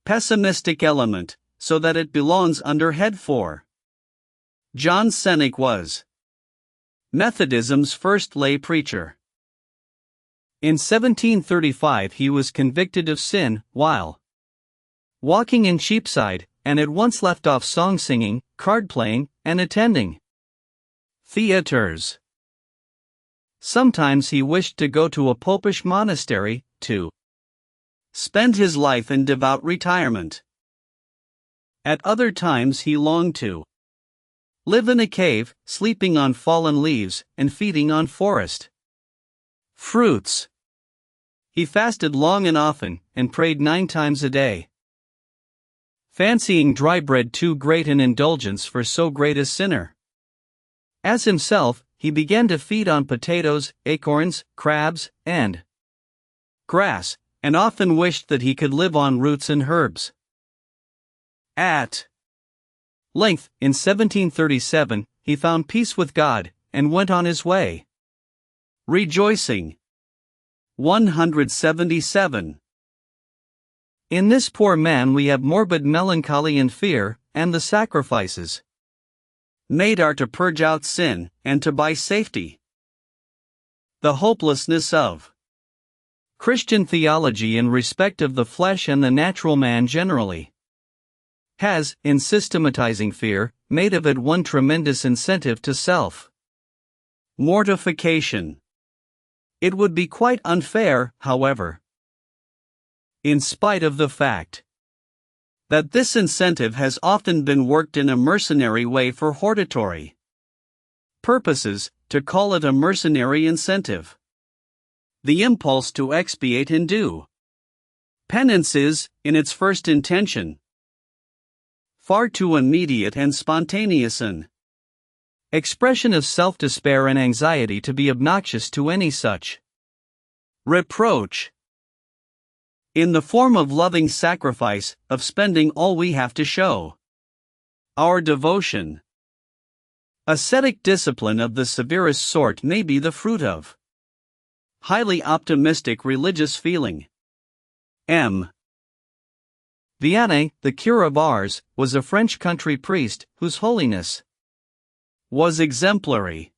pessimistic element, so that it belongs under head 4. John Cennick was Methodism's first lay preacher. In 1735 he was convicted of sin while walking in Cheapside, and at once left off song singing, card playing, and attending theatres. Sometimes he wished to go to a popish monastery, to spend his life in devout retirement. At other times he longed to live in a cave, sleeping on fallen leaves, and feeding on forest fruits. He fasted long and often, and prayed 9 times a day, fancying dry bread too great an indulgence for so great a sinner. As himself, he began to feed on potatoes, acorns, crabs, and grass, and often wished that he could live on roots and herbs. At length, in 1737, he found peace with God, and went on his way, rejoicing. 177. In this poor man we have morbid melancholy and fear, and the sacrifices made are to purge out sin, and to buy safety. The hopelessness of Christian theology in respect of the flesh and the natural man generally has, in systematizing fear, made of it one tremendous incentive to self-mortification. It would be quite unfair, however, in spite of the fact that this incentive has often been worked in a mercenary way for hortatory purposes, to call it a mercenary incentive. The impulse to expiate and do penance is, in its first intention, far too immediate and spontaneous an expression of self-despair and anxiety to be obnoxious to any such reproach. In the form of loving sacrifice, of spending all we have to show our devotion. Ascetic discipline of the severest sort may be the fruit of highly optimistic religious feeling. M. Vianney, the cure of Ars, was a French country priest, whose holiness was exemplary.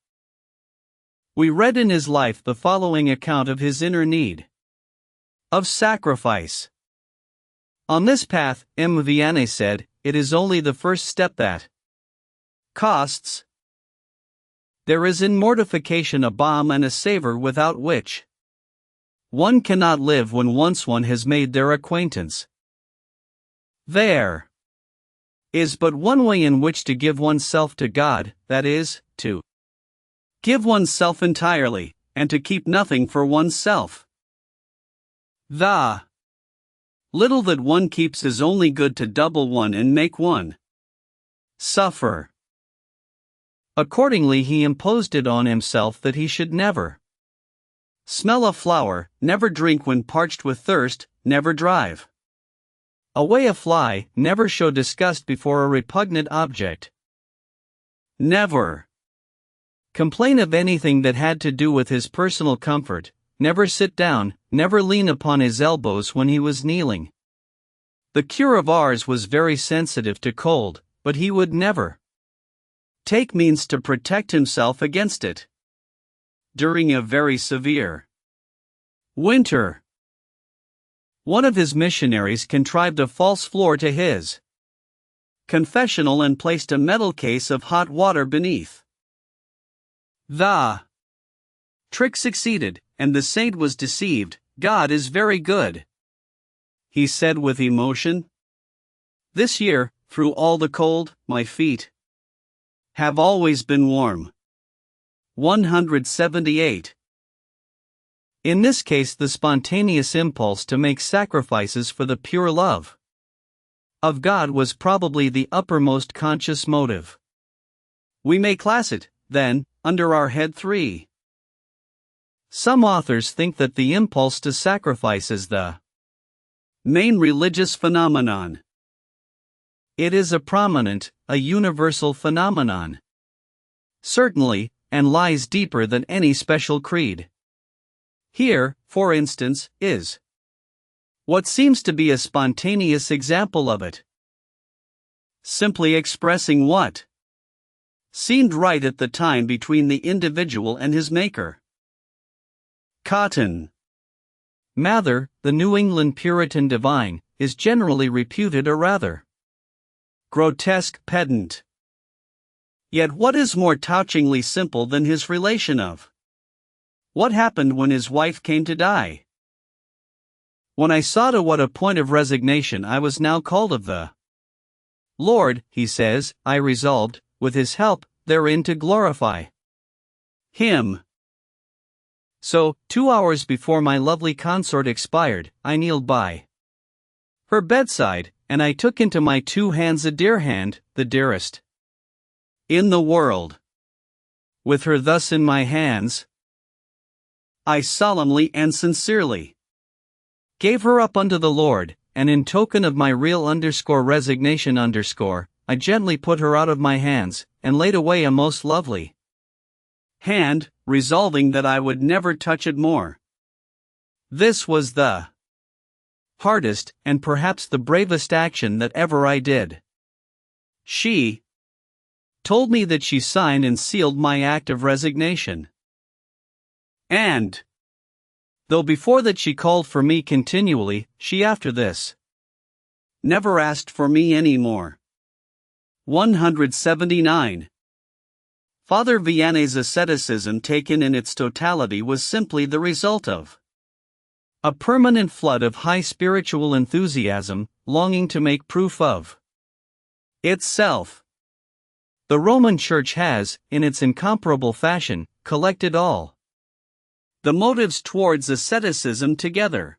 We read in his life the following account of his inner need of sacrifice. On this path, M. Vianney said, it is only the first step that costs. There is in mortification a balm and a savor without which one cannot live when once one has made their acquaintance. There is but one way in which to give oneself to God, that is, to give oneself entirely, and to keep nothing for oneself. The little that one keeps is only good to double one and make one suffer. Accordingly, he imposed it on himself that he should never smell a flower, never drink when parched with thirst, never drive away a fly, never show disgust before a repugnant object, never complain of anything that had to do with his personal comfort, never sit down, never lean upon his elbows when he was kneeling. The cure of ours was very sensitive to cold, but he would never take means to protect himself against it. During a very severe winter, one of his missionaries contrived a false floor to his confessional and placed a metal case of hot water beneath. The trick succeeded, and the saint was deceived. God is very good, he said with emotion. This year, through all the cold, my feet have always been warm. 178. In this case, the spontaneous impulse to make sacrifices for the pure love of God was probably the uppermost conscious motive. We may class it, then, under our head 3. Some authors think that the impulse to sacrifice is the main religious phenomenon. It is a prominent, a universal phenomenon. Certainly, and lies deeper than any special creed. Here, for instance, is what seems to be a spontaneous example of it. Simply expressing what seemed right at the time between the individual and his maker. Cotton Mather, the New England Puritan divine, is generally reputed a rather grotesque pedant. Yet what is more touchingly simple than his relation of what happened when his wife came to die? When I saw to what a point of resignation I was now called of the Lord, he says, I resolved, with his help, therein to glorify him. So, 2 hours before my lovely consort expired, I kneeled by her bedside, and I took into my 2 hands a dear hand, the dearest in the world. With her thus in my hands, I solemnly and sincerely gave her up unto the Lord, and in token of my real resignation I gently put her out of my hands, and laid away a most lovely hand, resolving that I would never touch it more. This was the hardest, and perhaps the bravest action that ever I did. She told me that she signed and sealed my act of resignation. And though before that she called for me continually, she after this never asked for me any more. 179. Father Vianney's asceticism taken in its totality was simply the result of a permanent flood of high spiritual enthusiasm, longing to make proof of itself. The Roman Church has, in its incomparable fashion, collected all the motives towards asceticism together,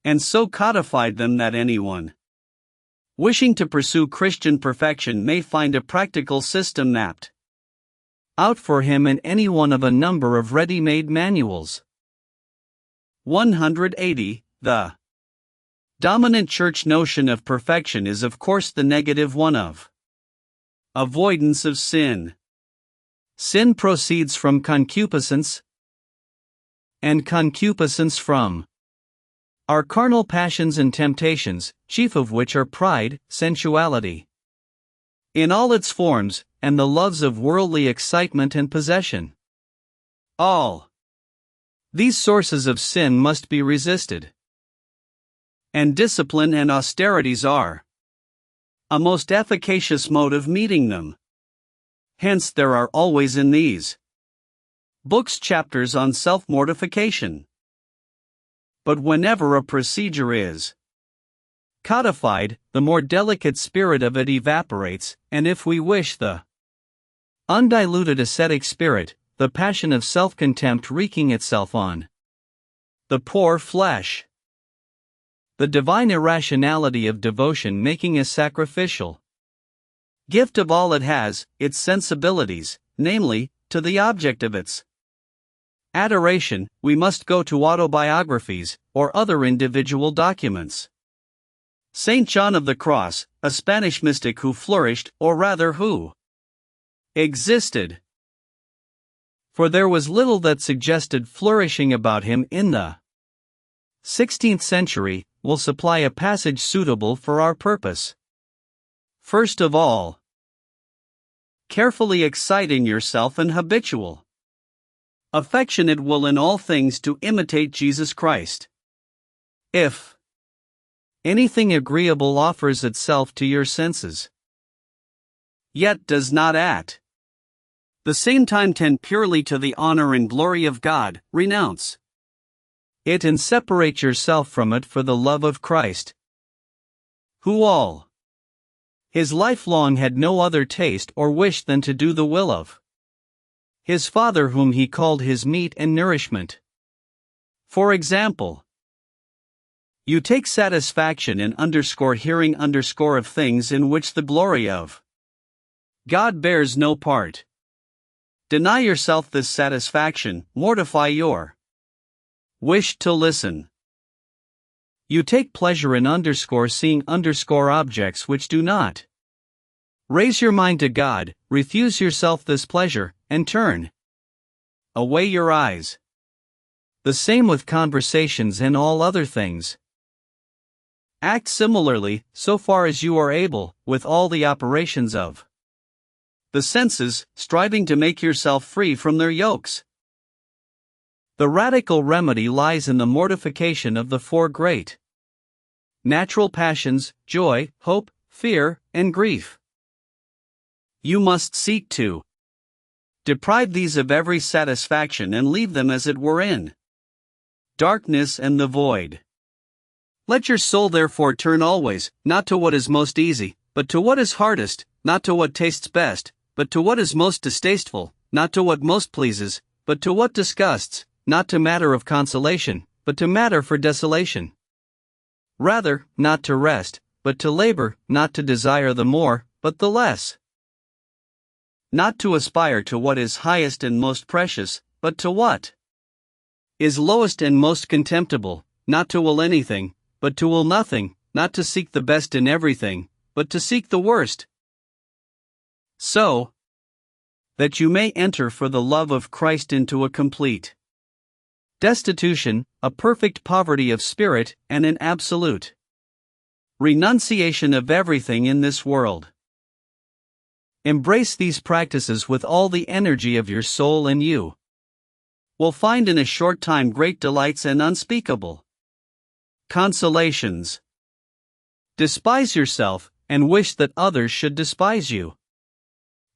and so codified them that anyone wishing to pursue Christian perfection may find a practical system mapped out for him in any one of a number of ready-made manuals. 180. The dominant church notion of perfection is of course the negative one of avoidance of sin. Sin proceeds from concupiscence, and concupiscence from our carnal passions and temptations, chief of which are pride, sensuality in all its forms, and the loves of worldly excitement and possession. All these sources of sin must be resisted, and discipline and austerities are a most efficacious mode of meeting them. Hence there are always in these books chapters on self-mortification. But whenever a procedure is codified, the more delicate spirit of it evaporates, and if we wish the undiluted ascetic spirit, the passion of self-contempt wreaking itself on The poor flesh. The divine irrationality of devotion making a sacrificial gift of all it has, its sensibilities, namely, to the object of its adoration. We must go to autobiographies, or other individual documents. Saint John of the Cross, a Spanish mystic who flourished, or rather who existed. For there was little that suggested flourishing about him in the 16th century, will supply a passage suitable for our purpose. First of all, carefully exciting yourself an habitual affectionate will in all things to imitate Jesus Christ. If anything agreeable offers itself to your senses, yet does not at the same time tend purely to the honor and glory of God, renounce it and separate yourself from it for the love of Christ, who all his life long had no other taste or wish than to do the will of his Father, whom he called his meat and nourishment. For example, you take satisfaction in hearing of things in which the glory of God bears no part. Deny yourself this satisfaction, mortify your wish to listen. You take pleasure in seeing objects which do not raise your mind to God, refuse yourself this pleasure, and turn away your eyes. The same with conversations and all other things. Act similarly, so far as you are able, with all the operations of the senses, striving to make yourself free from their yokes. The radical remedy lies in the mortification of the four great natural passions: joy, hope, fear, and grief. You must seek to deprive these of every satisfaction and leave them as it were in darkness and the void. Let your soul therefore turn always, not to what is most easy, but to what is hardest, not to what tastes best, but to what is most distasteful, not to what most pleases, but to what disgusts, not to matter of consolation, but to matter for desolation. Rather, not to rest, but to labor, not to desire the more, but the less. Not to aspire to what is highest and most precious, but to what is lowest and most contemptible, not to will anything, but to will nothing, not to seek the best in everything, but to seek the worst. So that you may enter for the love of Christ into a complete destitution, a perfect poverty of spirit, and an absolute renunciation of everything in this world. Embrace these practices with all the energy of your soul, and you will find in a short time great delights and unspeakable consolations. Despise yourself, and wish that others should despise you.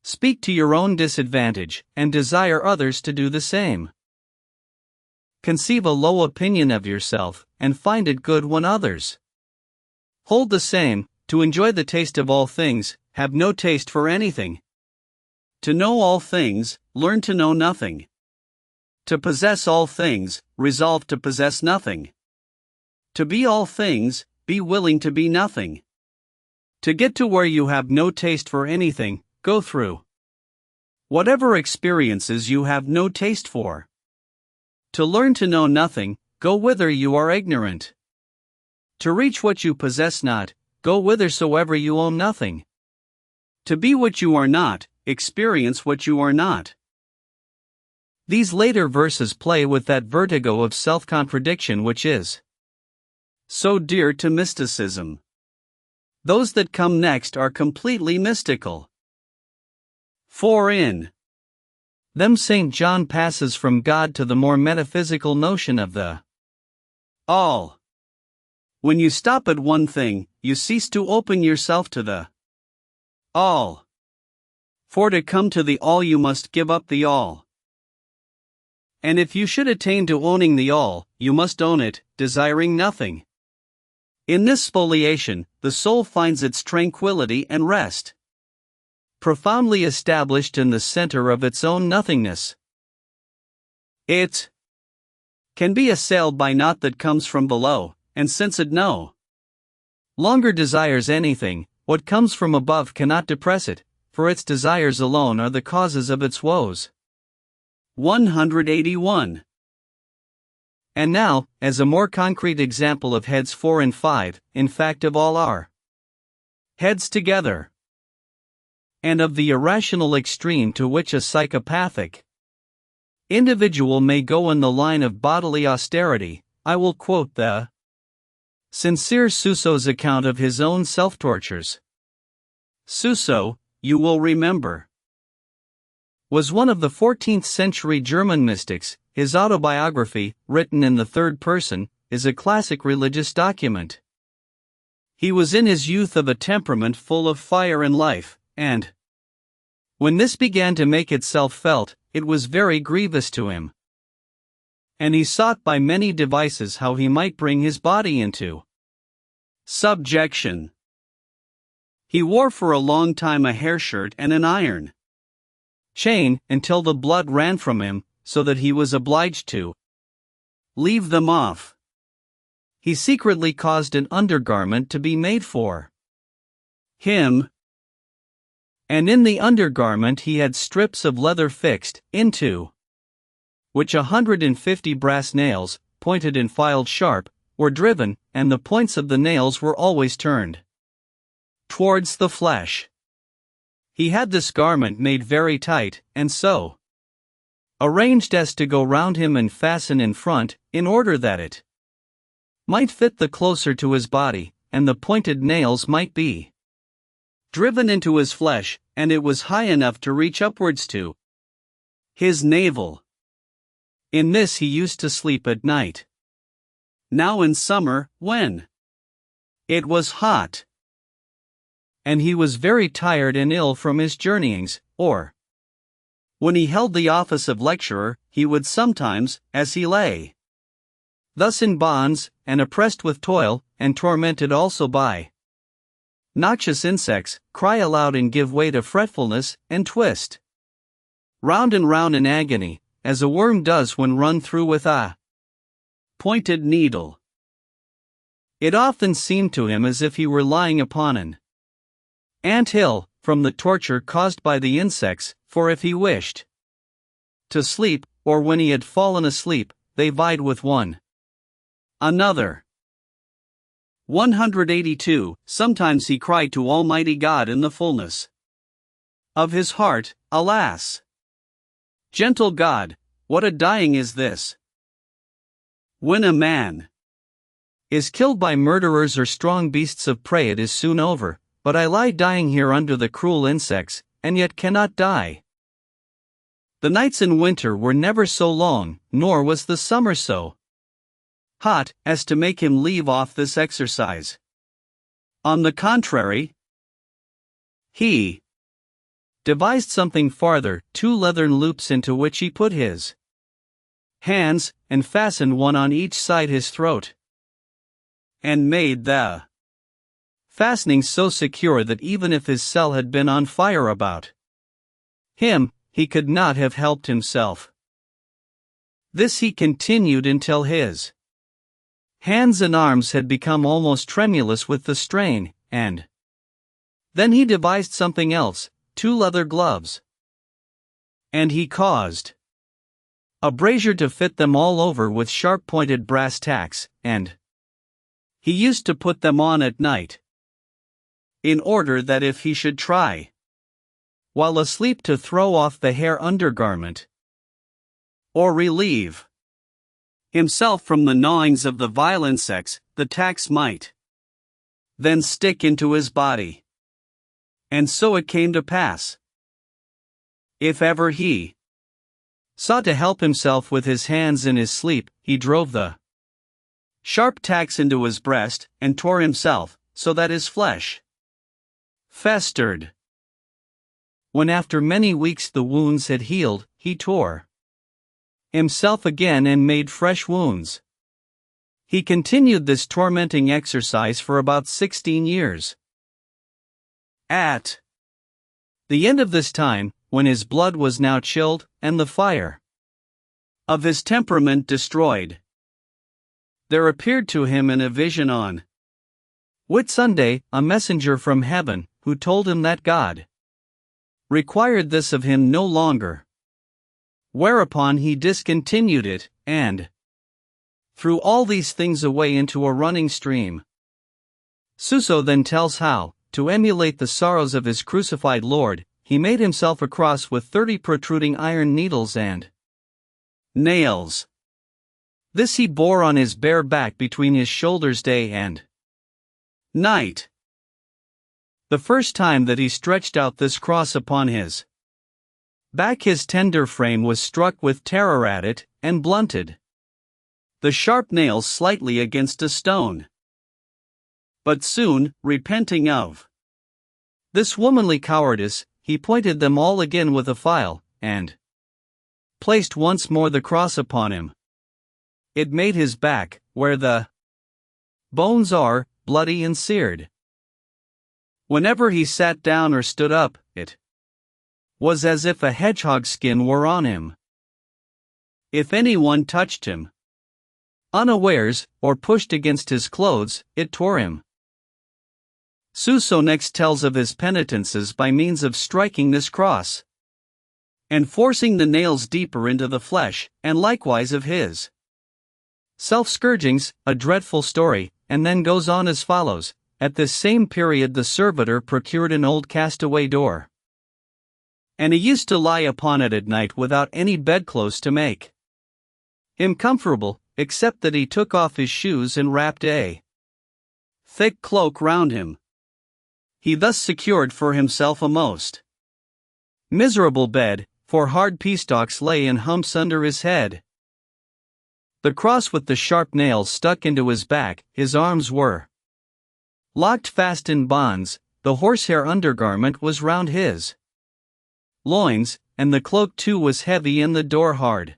Speak to your own disadvantage, and desire others to do the same. Conceive a low opinion of yourself, and find it good when others hold the same. To enjoy the taste of all things, have no taste for anything. To know all things, learn to know nothing. To possess all things, resolve to possess nothing. To be all things, be willing to be nothing. To get to where you have no taste for anything, go through whatever experiences you have no taste for. To learn to know nothing, go whither you are ignorant. To reach what you possess not, go whithersoever you own nothing. To be what you are not, experience what you are not. These later verses play with that vertigo of self-contradiction which is so dear to mysticism. Those that come next are completely mystical. For in them St. John passes from God to the more metaphysical notion of the all. When you stop at one thing, you cease to open yourself to the all. For to come to the all you must give up the all. And if you should attain to owning the all, you must own it, desiring nothing. In this spoliation, the soul finds its tranquility and rest, profoundly established in the center of its own nothingness. It can be assailed by naught that comes from below, and since it no longer desires anything, what comes from above cannot depress it, for its desires alone are the causes of its woes. 181. And now, as a more concrete example of heads 4 and 5, in fact of all our heads together, and of the irrational extreme to which a psychopathic individual may go in the line of bodily austerity, I will quote the sincere Suso's account of his own self-tortures. Suso, you will remember, was one of the 14th century German mystics. His autobiography, written in the third person, is a classic religious document. He was in his youth of a temperament full of fire and life, and when this began to make itself felt, it was very grievous to him. And he sought by many devices how he might bring his body into subjection. He wore for a long time a hair shirt and an iron chain, until the blood ran from him, so that he was obliged to leave them off. He secretly caused an undergarment to be made for him, and in the undergarment he had strips of leather fixed into which 150 brass nails, pointed and filed sharp, were driven, and the points of the nails were always turned towards the flesh. He had this garment made very tight, and so arranged as to go round him and fasten in front, in order that it might fit the closer to his body, and the pointed nails might be driven into his flesh, and it was high enough to reach upwards to his navel. In this he used to sleep at night. Now in summer, when it was hot, and he was very tired and ill from his journeyings, or when he held the office of lecturer, he would sometimes, as he lay thus in bonds, and oppressed with toil, and tormented also by noxious insects, cry aloud and give way to fretfulness, and twist round and round in agony, as a worm does when run through with a pointed needle. It often seemed to him as if he were lying upon an ant-hill, from the torture caused by the insects, for if he wished to sleep, or when he had fallen asleep, they vied with one another. 182. Sometimes he cried to Almighty God in the fullness of his heart, Alas! Gentle God, what a dying is this! When a man is killed by murderers or strong beasts of prey, it is soon over, but I lie dying here under the cruel insects, and yet cannot die. The nights in winter were never so long, nor was the summer so hot as to make him leave off this exercise. On the contrary, he devised something farther, 2 leathern loops into which he put his hands, and fastened one on each side his throat, and made the fastening so secure that even if his cell had been on fire about him, he could not have helped himself. This he continued until his hands and arms had become almost tremulous with the strain, and then he devised something else, 2 leather gloves, and he caused a brazier to fit them all over with sharp-pointed brass tacks, and he used to put them on at night, in order that if he should try while asleep to throw off the hair undergarment, or relieve himself from the gnawings of the vile insects, the tacks might then stick into his body. And so it came to pass. If ever he sought to help himself with his hands in his sleep, he drove the sharp tacks into his breast, and tore himself, so that his flesh festered. When after many weeks the wounds had healed, he tore himself again and made fresh wounds. He continued this tormenting exercise for about 16 years. At the end of this time, when his blood was now chilled, and the fire of his temperament destroyed, there appeared to him in a vision on Whit Sunday a messenger from heaven, who told him that God required this of him no longer. Whereupon he discontinued it, and threw all these things away into a running stream. Suso then tells how, to emulate the sorrows of his crucified Lord, he made himself a cross with 30 protruding iron needles and nails. This he bore on his bare back between his shoulders day and night. The first time that he stretched out this cross upon his back, his tender frame was struck with terror at it, and blunted the sharp nails slightly against a stone. But soon, repenting of this womanly cowardice, he pointed them all again with a file, and placed once more the cross upon him. It made his back, where the bones are, bloody and seared. Whenever he sat down or stood up, it was as if a hedgehog's skin were on him. If anyone touched him unawares, or pushed against his clothes, it tore him. Suso next tells of his penitences by means of striking this cross, and forcing the nails deeper into the flesh, and likewise of his self-scourgings, a dreadful story, and then goes on as follows. At this same period the servitor procured an old castaway door, and he used to lie upon it at night without any bedclothes to make him comfortable, except that he took off his shoes and wrapped a thick cloak round him. He thus secured for himself a most miserable bed, for hard peastalks lay in humps under his head. The cross with the sharp nails stuck into his back, his arms were locked fast in bonds, the horsehair undergarment was round his loins, and the cloak too was heavy and the door hard.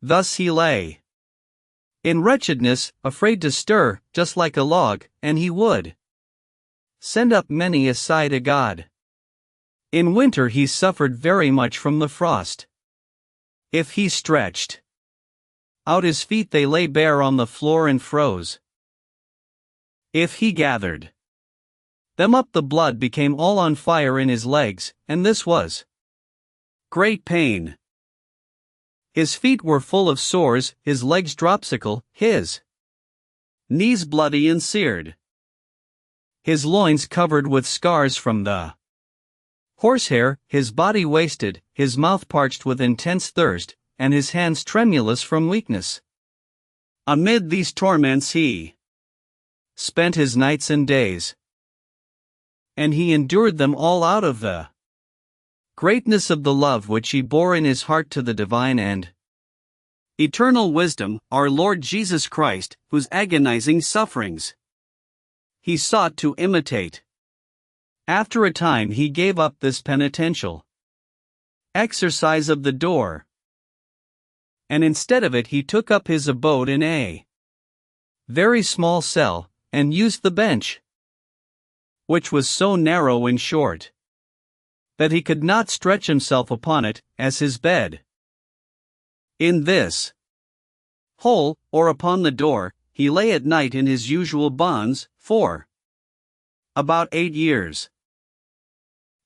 Thus he lay in wretchedness, afraid to stir, just like a log, and he would send up many a sigh to God. In winter he suffered very much from the frost. If he stretched out his feet they lay bare on the floor and froze. If he gathered them up the blood became all on fire in his legs, and this was great pain. His feet were full of sores, his legs dropsical, his knees bloody and seared, his loins covered with scars from the horsehair, his body wasted, his mouth parched with intense thirst, and his hands tremulous from weakness. Amid these torments he spent his nights and days, and he endured them all out of the greatness of the love which he bore in his heart to the divine and eternal wisdom, our Lord Jesus Christ, whose agonizing sufferings he sought to imitate. After a time he gave up this penitential exercise of the door, and instead of it he took up his abode in a very small cell, and used the bench, which was so narrow and short that he could not stretch himself upon it, as his bed. In this hole, or upon the door, he lay at night in his usual bonds, for about 8 years.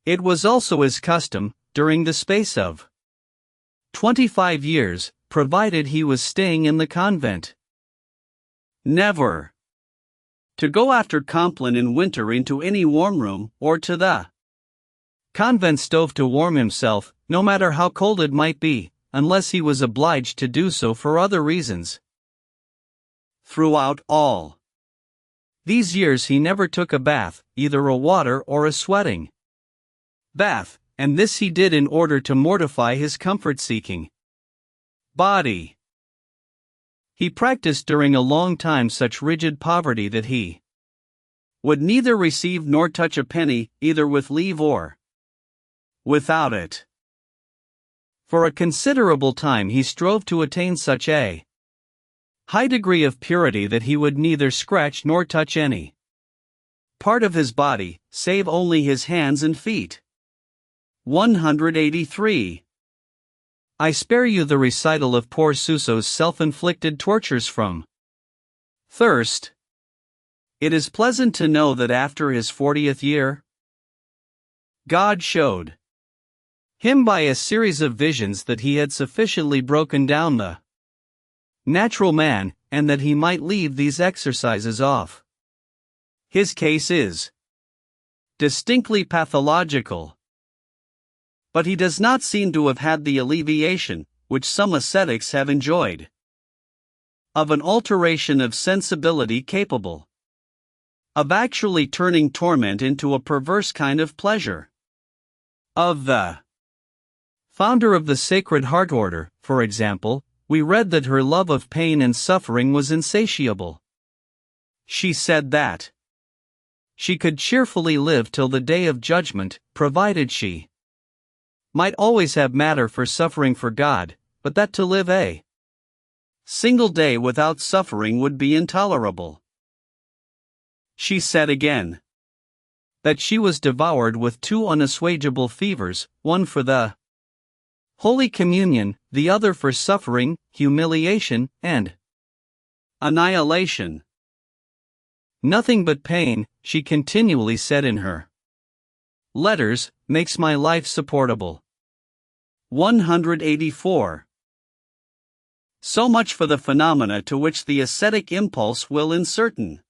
It was also his custom, during the space of 25 years, provided he was staying in the convent, never to go after Compline in winter into any warm room, or to the convent stove to warm himself, no matter how cold it might be, unless he was obliged to do so for other reasons. Throughout all these years he never took a bath, either a water or a sweating bath, and this he did in order to mortify his comfort-seeking body. He practiced during a long time such rigid poverty that he would neither receive nor touch a penny, either with leave or without it. For a considerable time he strove to attain such a high degree of purity that he would neither scratch nor touch any part of his body, save only his hands and feet. 183. I spare you the recital of poor Suso's self-inflicted tortures from Thirst. It is pleasant to know that after his 40th year, God showed him by a series of visions that he had sufficiently broken down the natural man, and that he might leave these exercises off. His case is distinctly pathological. But he does not seem to have had the alleviation, which some ascetics have enjoyed, of an alteration of sensibility capable of actually turning torment into a perverse kind of pleasure. Of the founder of the Sacred Heart Order, for example, we read that her love of pain and suffering was insatiable. She said that she could cheerfully live till the day of judgment, provided she might always have matter for suffering for God, but that to live a single day without suffering would be intolerable. She said again that she was devoured with two unassuageable fevers, one for the Holy Communion, the other for suffering, humiliation, and annihilation. Nothing but pain, she continually said in her letters, makes my life supportable. 184. So much for the phenomena to which the ascetic impulse will in certain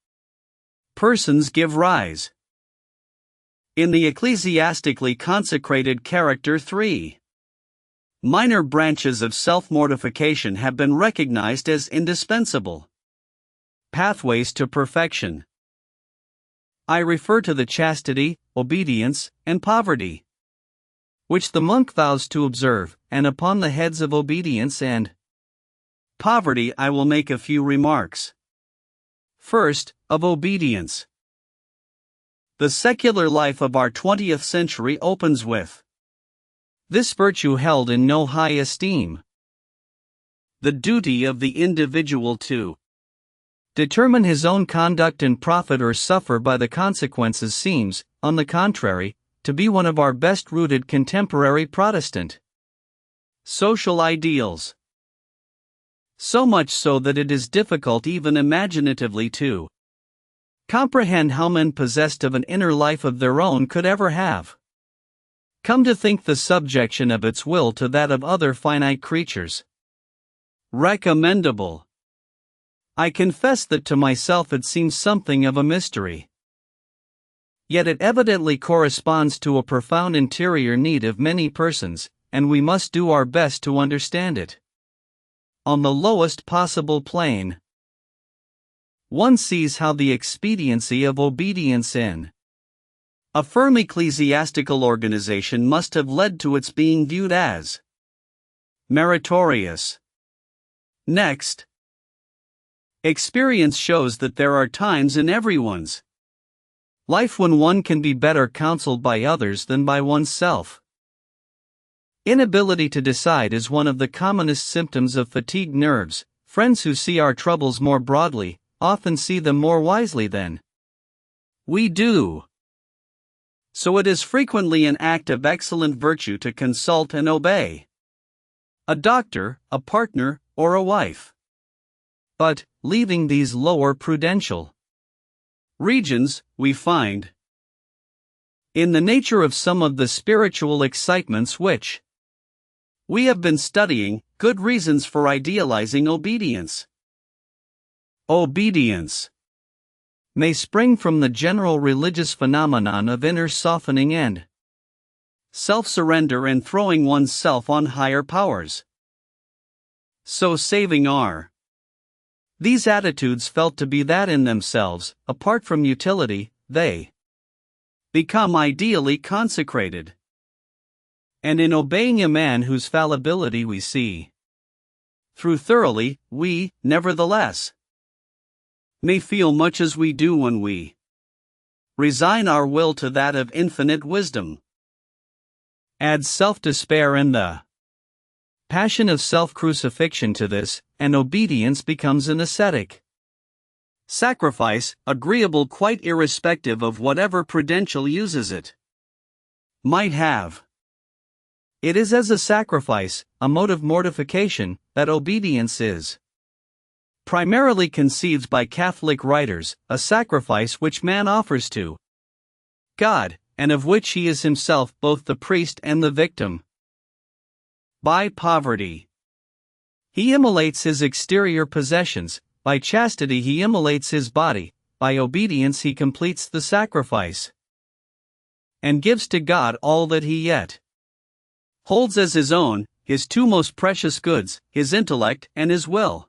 persons give rise. In the ecclesiastically consecrated character 3, minor branches of self-mortification have been recognized as indispensable pathways to perfection. I refer to the chastity, obedience, and poverty, which the monk vows to observe, and upon the heads of obedience and poverty I will make a few remarks. First, of obedience. The secular life of our 20th century opens with this virtue held in no high esteem. The duty of the individual to determine his own conduct and profit or suffer by the consequences seems, on the contrary, to be one of our best-rooted contemporary Protestant social ideals. So much so that it is difficult even imaginatively to comprehend how men possessed of an inner life of their own could ever have come to think the subjection of its will to that of other finite creatures recommendable. I confess that to myself it seems something of a mystery. Yet it evidently corresponds to a profound interior need of many persons, and we must do our best to understand it. On the lowest possible plane, one sees how the expediency of obedience in a firm ecclesiastical organization must have led to its being viewed as meritorious. Next, experience shows that there are times in everyone's life when one can be better counseled by others than by oneself. Inability to decide is one of the commonest symptoms of fatigued nerves. Friends who see our troubles more broadly often see them more wisely than we do. So it is frequently an act of excellent virtue to consult and obey a doctor, a partner, or a wife. But, leaving these lower prudential regions, we find in the nature of some of the spiritual excitements which we have been studying, good reasons for idealizing obedience. Obedience may spring from the general religious phenomenon of inner softening and self-surrender and throwing oneself on higher powers. So saving are these attitudes felt to be that in themselves, apart from utility, they become ideally consecrated. And in obeying a man whose fallibility we see through thoroughly, we, nevertheless, may feel much as we do when we resign our will to that of infinite wisdom. Add self-despair and the passion of self-crucifixion to this, and obedience becomes an ascetic sacrifice, agreeable quite irrespective of whatever prudential uses it might have. It is as a sacrifice, a mode of mortification, that obedience is primarily conceived by Catholic writers, a sacrifice which man offers to God, and of which he is himself both the priest and the victim. By poverty, he immolates his exterior possessions; by chastity he immolates his body; by obedience he completes the sacrifice, and gives to God all that he yet holds as his own, his two most precious goods, his intellect and his will.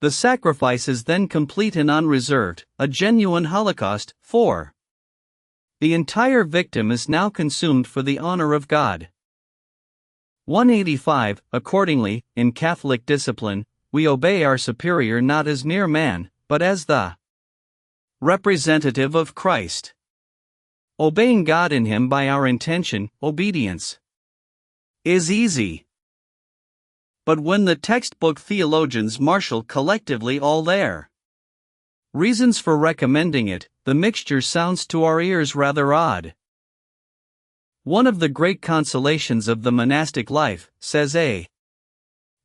The sacrifice is then complete and unreserved, a genuine holocaust, for the entire victim is now consumed for the honor of God. 185. Accordingly, in Catholic discipline, we obey our superior not as mere man, but as the representative of Christ, obeying God in him by our intention. Obedience is easy. But when the textbook theologians marshal collectively all their reasons for recommending it, the mixture sounds to our ears rather odd. One of the great consolations of the monastic life, says a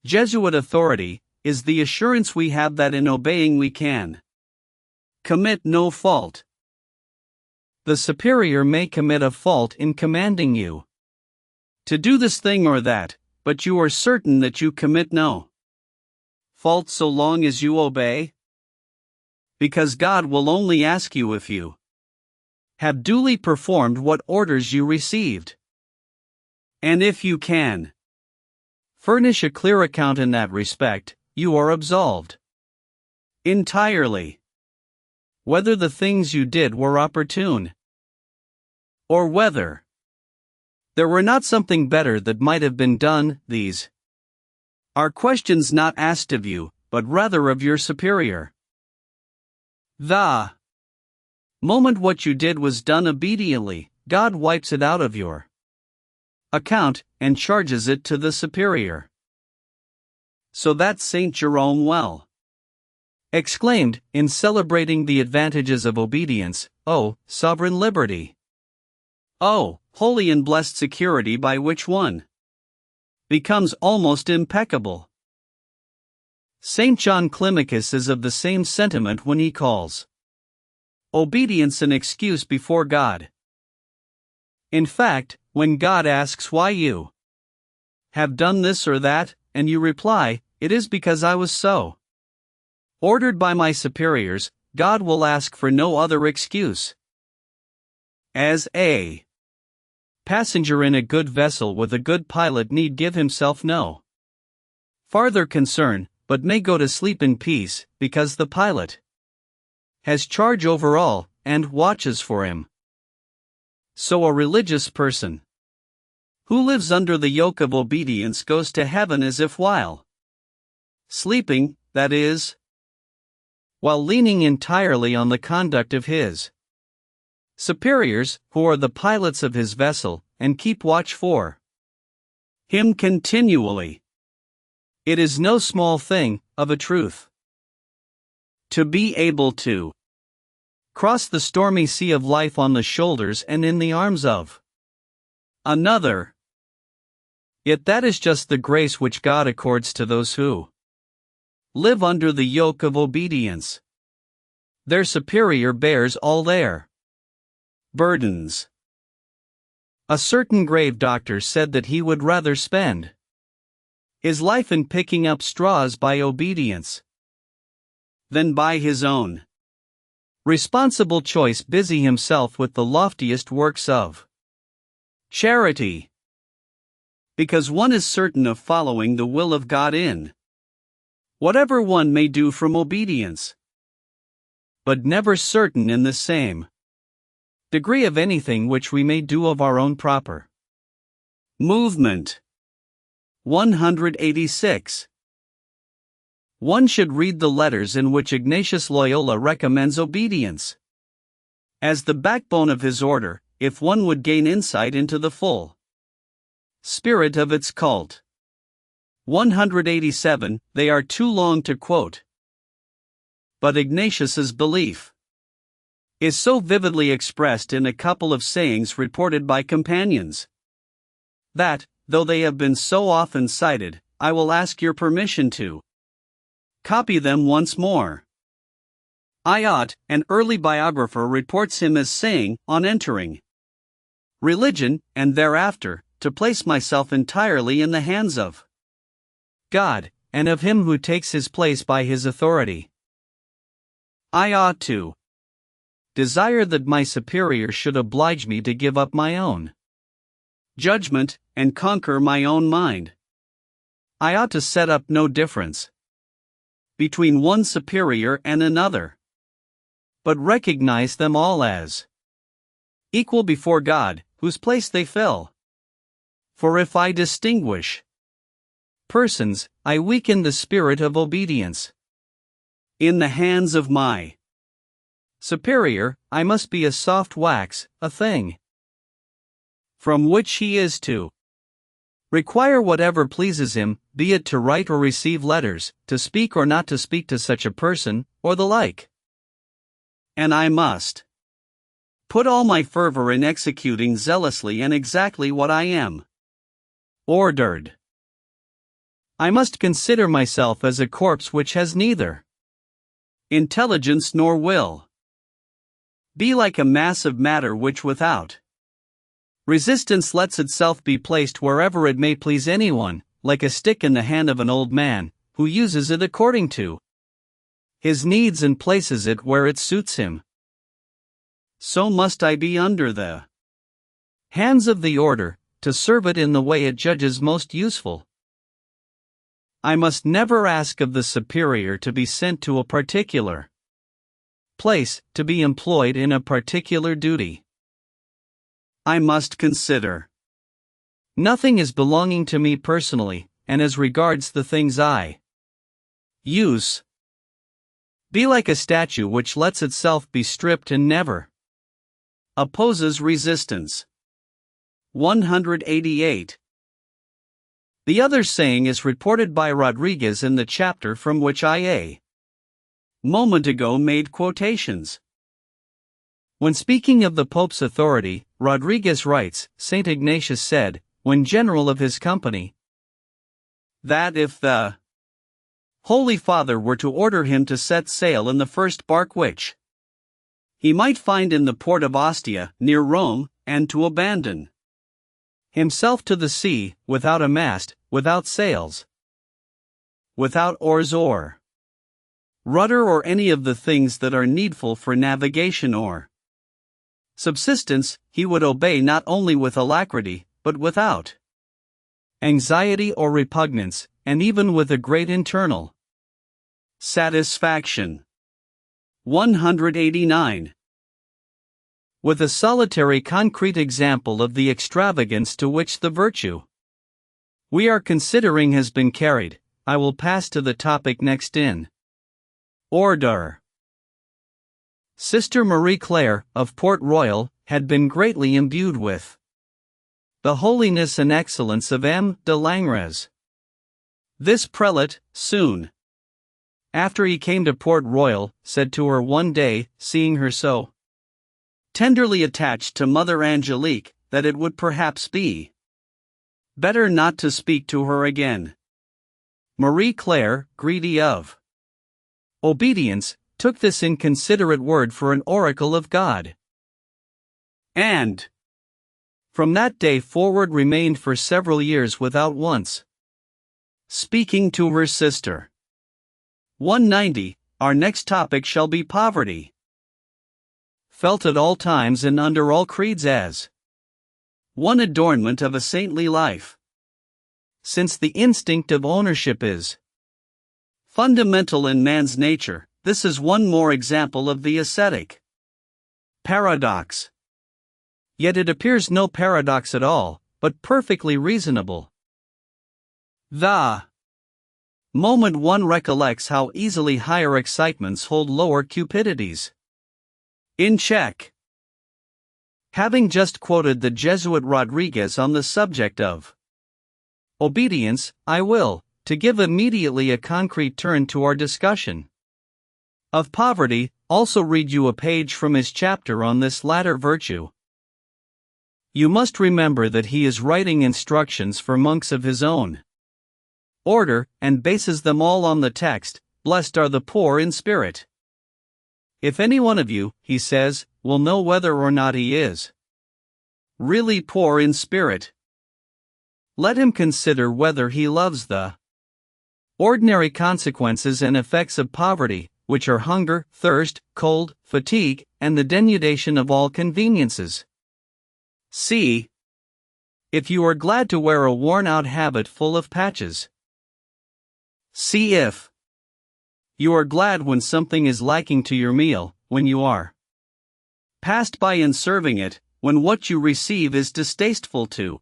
Jesuit authority, is the assurance we have that in obeying we can commit no fault. The superior may commit a fault in commanding you to do this thing or that, but you are certain that you commit no fault so long as you obey, because God will only ask you if you have duly performed what orders you received. And if you can furnish a clear account in that respect, you are absolved entirely. Whether the things you did were opportune, or whether there were not something better that might have been done, these are questions not asked of you, but rather of your superior. The moment what you did was done obediently, God wipes it out of your account, and charges it to the superior. So that St. Jerome well exclaimed, in celebrating the advantages of obedience, "O sovereign liberty! O holy and blessed security by which one becomes almost impeccable!" St. John Climacus is of the same sentiment when he calls obedience an excuse before God. In fact, when God asks why you have done this or that, and you reply, "It is because I was so ordered by my superiors," God will ask for no other excuse. As a passenger in a good vessel with a good pilot need give himself no farther concern, but may go to sleep in peace, because the pilot has charge over all, and watches for him. So a religious person who lives under the yoke of obedience goes to heaven as if while sleeping, that is, while leaning entirely on the conduct of his superiors, who are the pilots of his vessel, and keep watch for him continually. It is no small thing, of a truth, to be able to cross the stormy sea of life on the shoulders and in the arms of another. Yet that is just the grace which God accords to those who live under the yoke of obedience. Their superior bears all their burdens. A certain grave doctor said that he would rather spend his life in picking up straws by obedience than by his own responsible choice busy himself with the loftiest works of charity. Because one is certain of following the will of God in whatever one may do from obedience, but never certain in the same degree of anything which we may do of our own proper movement. 186. One should read the letters in which Ignatius Loyola recommends obedience as the backbone of his order, if one would gain insight into the full spirit of its cult. 187. They are too long to quote, but Ignatius's belief is so vividly expressed in a couple of sayings reported by companions that, though they have been so often cited, I will ask your permission to Copy them once more. Xiii, an early biographer, reports him as saying, on entering religion, and thereafter, to place myself entirely in the hands of God, and of him who takes his place by his authority. I ought to desire that my superior should oblige me to give up my own judgment, and conquer my own mind. I ought to set up no difference between one superior and another, but recognize them all as equal before God, whose place they fill. For if I distinguish persons, I weaken the spirit of obedience. In the hands of my superior, I must be a soft wax, a thing from which he is to require whatever pleases him, be it to write or receive letters, to speak or not to speak to such a person, or the like. And I must put all my fervor in executing zealously and exactly what I am ordered. I must consider myself as a corpse which has neither intelligence nor will. Be like a mass of matter which without resistance lets itself be placed wherever it may please anyone, like a stick in the hand of an old man, who uses it according to his needs and places it where it suits him. So must I be under the hands of the order, to serve it in the way it judges most useful. I must never ask of the superior to be sent to a particular place, to be employed in a particular duty. I must consider nothing as belonging to me personally, and as regards the things I use. Be like a statue which lets itself be stripped and never opposes resistance. 188. The other saying is reported by Rodriguez in the chapter from which I a moment ago made quotations. When speaking of the Pope's authority, Rodriguez writes, St. Ignatius said, when general of his company, that if the Holy Father were to order him to set sail in the first bark which he might find in the port of Ostia, near Rome, and to abandon himself to the sea, without a mast, without sails, without oars or rudder or any of the things that are needful for navigation or subsistence, he would obey not only with alacrity, but without anxiety or repugnance, and even with a great internal satisfaction. 189. With a solitary concrete example of the extravagance to which the virtue we are considering has been carried, I will pass to the topic next in order. Sister Marie Claire, of Port Royal, had been greatly imbued with the holiness and excellence of M. de Langres. This prelate, soon after he came to Port Royal, said to her one day, seeing her so tenderly attached to Mother Angelique, that it would perhaps be better not to speak to her again. Marie Claire, greedy of obedience, took this inconsiderate word for an oracle of God, and from that day forward remained for several years without once speaking to her sister. 190. Our next topic shall be poverty, felt at all times and under all creeds as one adornment of a saintly life. Since the instinct of ownership is fundamental in man's nature, this is one more example of the ascetic paradox. Yet it appears no paradox at all, but perfectly reasonable. The moment one recollects how easily higher excitements hold lower cupidities in check. Having just quoted the Jesuit Rodriguez on the subject of obedience, I will, to give immediately a concrete turn to our discussion of poverty, also read you a page from his chapter on this latter virtue. You must remember that he is writing instructions for monks of his own order, and bases them all on the text, blessed are the poor in spirit. If any one of you, he says, will know whether or not he is really poor in spirit, let him consider whether he loves the ordinary consequences and effects of poverty, which are hunger, thirst, cold, fatigue, and the denudation of all conveniences. See if you are glad to wear a worn-out habit full of patches. See if you are glad when something is lacking to your meal, when you are passed by in serving it, when what you receive is distasteful to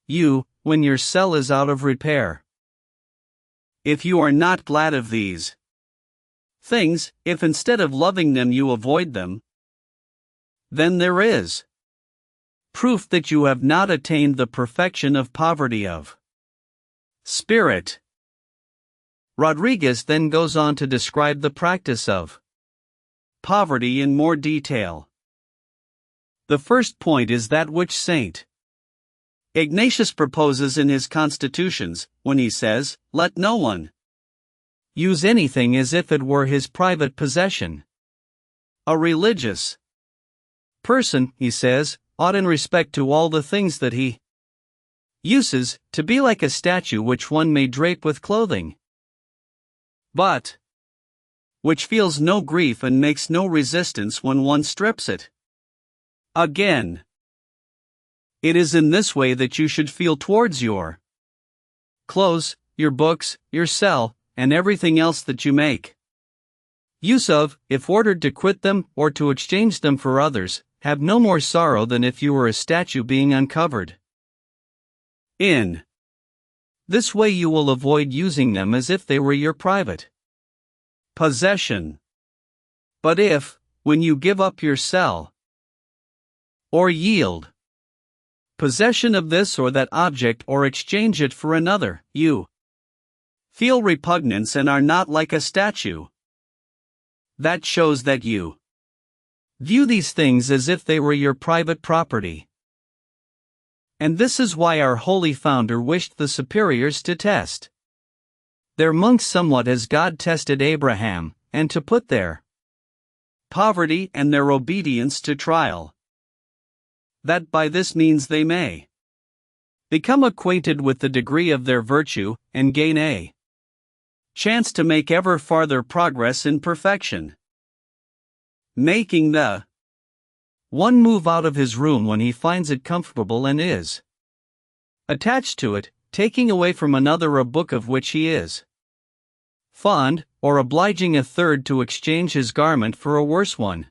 you, when your cell is out of repair. If you are not glad of these things, if instead of loving them you avoid them, then there is proof that you have not attained the perfection of poverty of spirit. Rodriguez then goes on to describe the practice of poverty in more detail. The first point is that which St. Ignatius proposes in his Constitutions, when he says, "Let no one use anything as if it were his private possession." A religious person, he says, ought in respect to all the things that he uses, to be like a statue which one may drape with clothing, but which feels no grief and makes no resistance when one strips it. Again, it is in this way that you should feel towards your clothes, your books, your cell, and everything else that you make use of, if ordered to quit them or to exchange them for others. Have no more sorrow than if you were a statue being uncovered. In this way you will avoid using them as if they were your private possession. But if, when you give up your cell, or yield possession of this or that object or exchange it for another, you feel repugnance and are not like a statue, that shows that you view these things as if they were your private property. And this is why our holy founder wished the superiors to test their monks somewhat as God tested Abraham, and to put their poverty and their obedience to trial, that by this means they may become acquainted with the degree of their virtue, and gain a chance to make ever farther progress in perfection. Making the one move out of his room when he finds it comfortable and is attached to it, taking away from another a book of which he is fond, or obliging a third to exchange his garment for a worse one.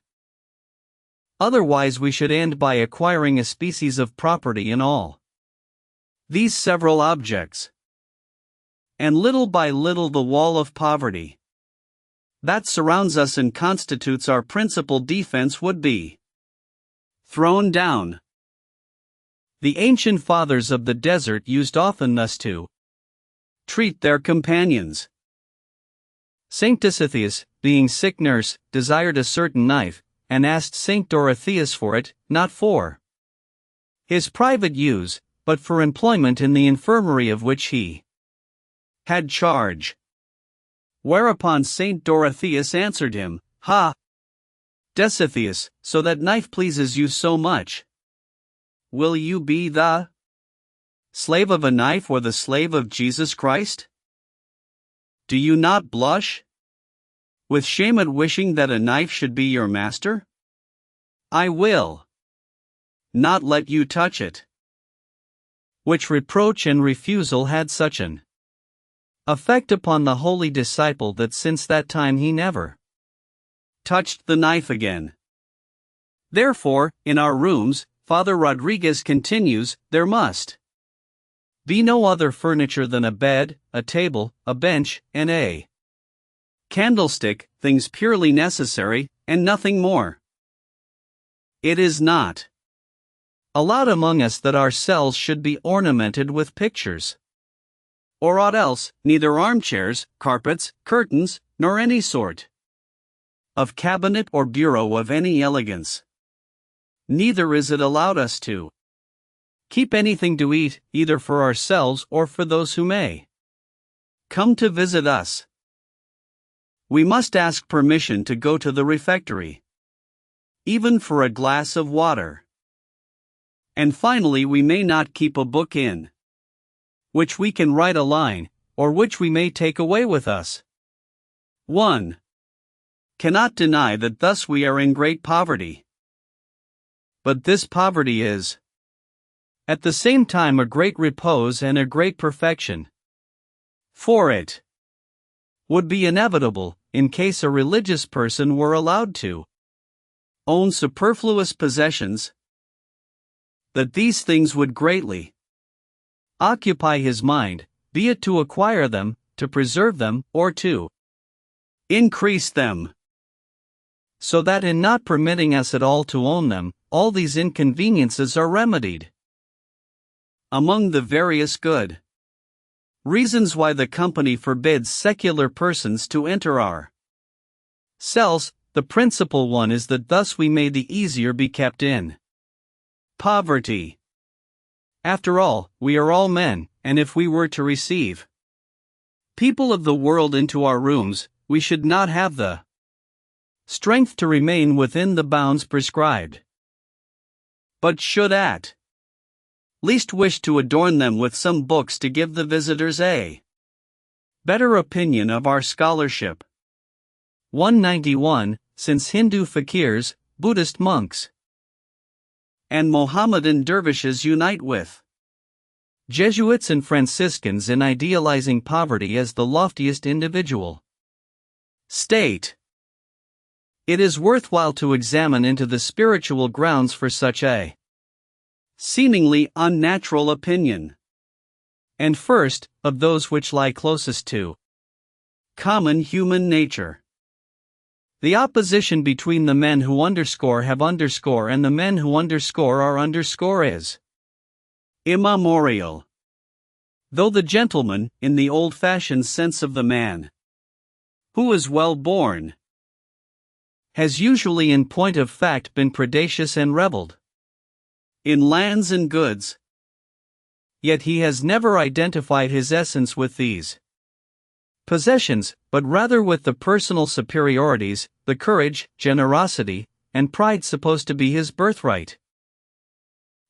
Otherwise we should end by acquiring a species of property in all these several objects, and little by little the wall of poverty that surrounds us and constitutes our principal defense would be thrown down. The ancient fathers of the desert used often thus to treat their companions. Saint Dositheus, being sick nurse, desired a certain knife, and asked Saint Dorotheus for it, not for his private use, but for employment in the infirmary of which he had charge. Whereupon Saint Dorotheus answered him, "Ha, Dositheus, so that knife pleases you so much. Will you be the slave of a knife or the slave of Jesus Christ? Do you not blush with shame at wishing that a knife should be your master? I will not let you touch it." Which reproach and refusal had such an effect upon the holy disciple that since that time he never touched the knife again. Therefore, in our rooms, Father Rodriguez continues, there must be no other furniture than a bed, a table, a bench, and a candlestick, things purely necessary, and nothing more. It is not allowed among us that our cells should be ornamented with pictures, or aught else, neither armchairs, carpets, curtains, nor any sort of cabinet or bureau of any elegance. Neither is it allowed us to keep anything to eat, either for ourselves or for those who may come to visit us. We must ask permission to go to the refectory, even for a glass of water. And finally, we may not keep a book in which we can write a line, or which we may take away with us. 1. Cannot deny that thus we are in great poverty. But this poverty is, at the same time, a great repose and a great perfection. For it would be inevitable, in case a religious person were allowed to own superfluous possessions, that these things would greatly occupy his mind, be it to acquire them, to preserve them, or to increase them. So that in not permitting us at all to own them, all these inconveniences are remedied. Among the various good reasons why the company forbids secular persons to enter our cells, the principal one is that thus we may the easier be kept in poverty. After all, we are all men, and if we were to receive people of the world into our rooms, we should not have the strength to remain within the bounds prescribed, but should at least wish to adorn them with some books to give the visitors a better opinion of our scholarship. 191. Since Hindu fakirs, Buddhist monks, and Mohammedan dervishes unite with Jesuits and Franciscans in idealizing poverty as the loftiest individual state, it is worthwhile to examine into the spiritual grounds for such a seemingly unnatural opinion. And first, of those which lie closest to common human nature. The opposition between the men who have and the men who are is immemorial. Though the gentleman, in the old-fashioned sense of the man who is well born, has usually in point of fact been predacious and rebelled in lands and goods, yet he has never identified his essence with these possessions, but rather with the personal superiorities, the courage, generosity, and pride supposed to be his birthright.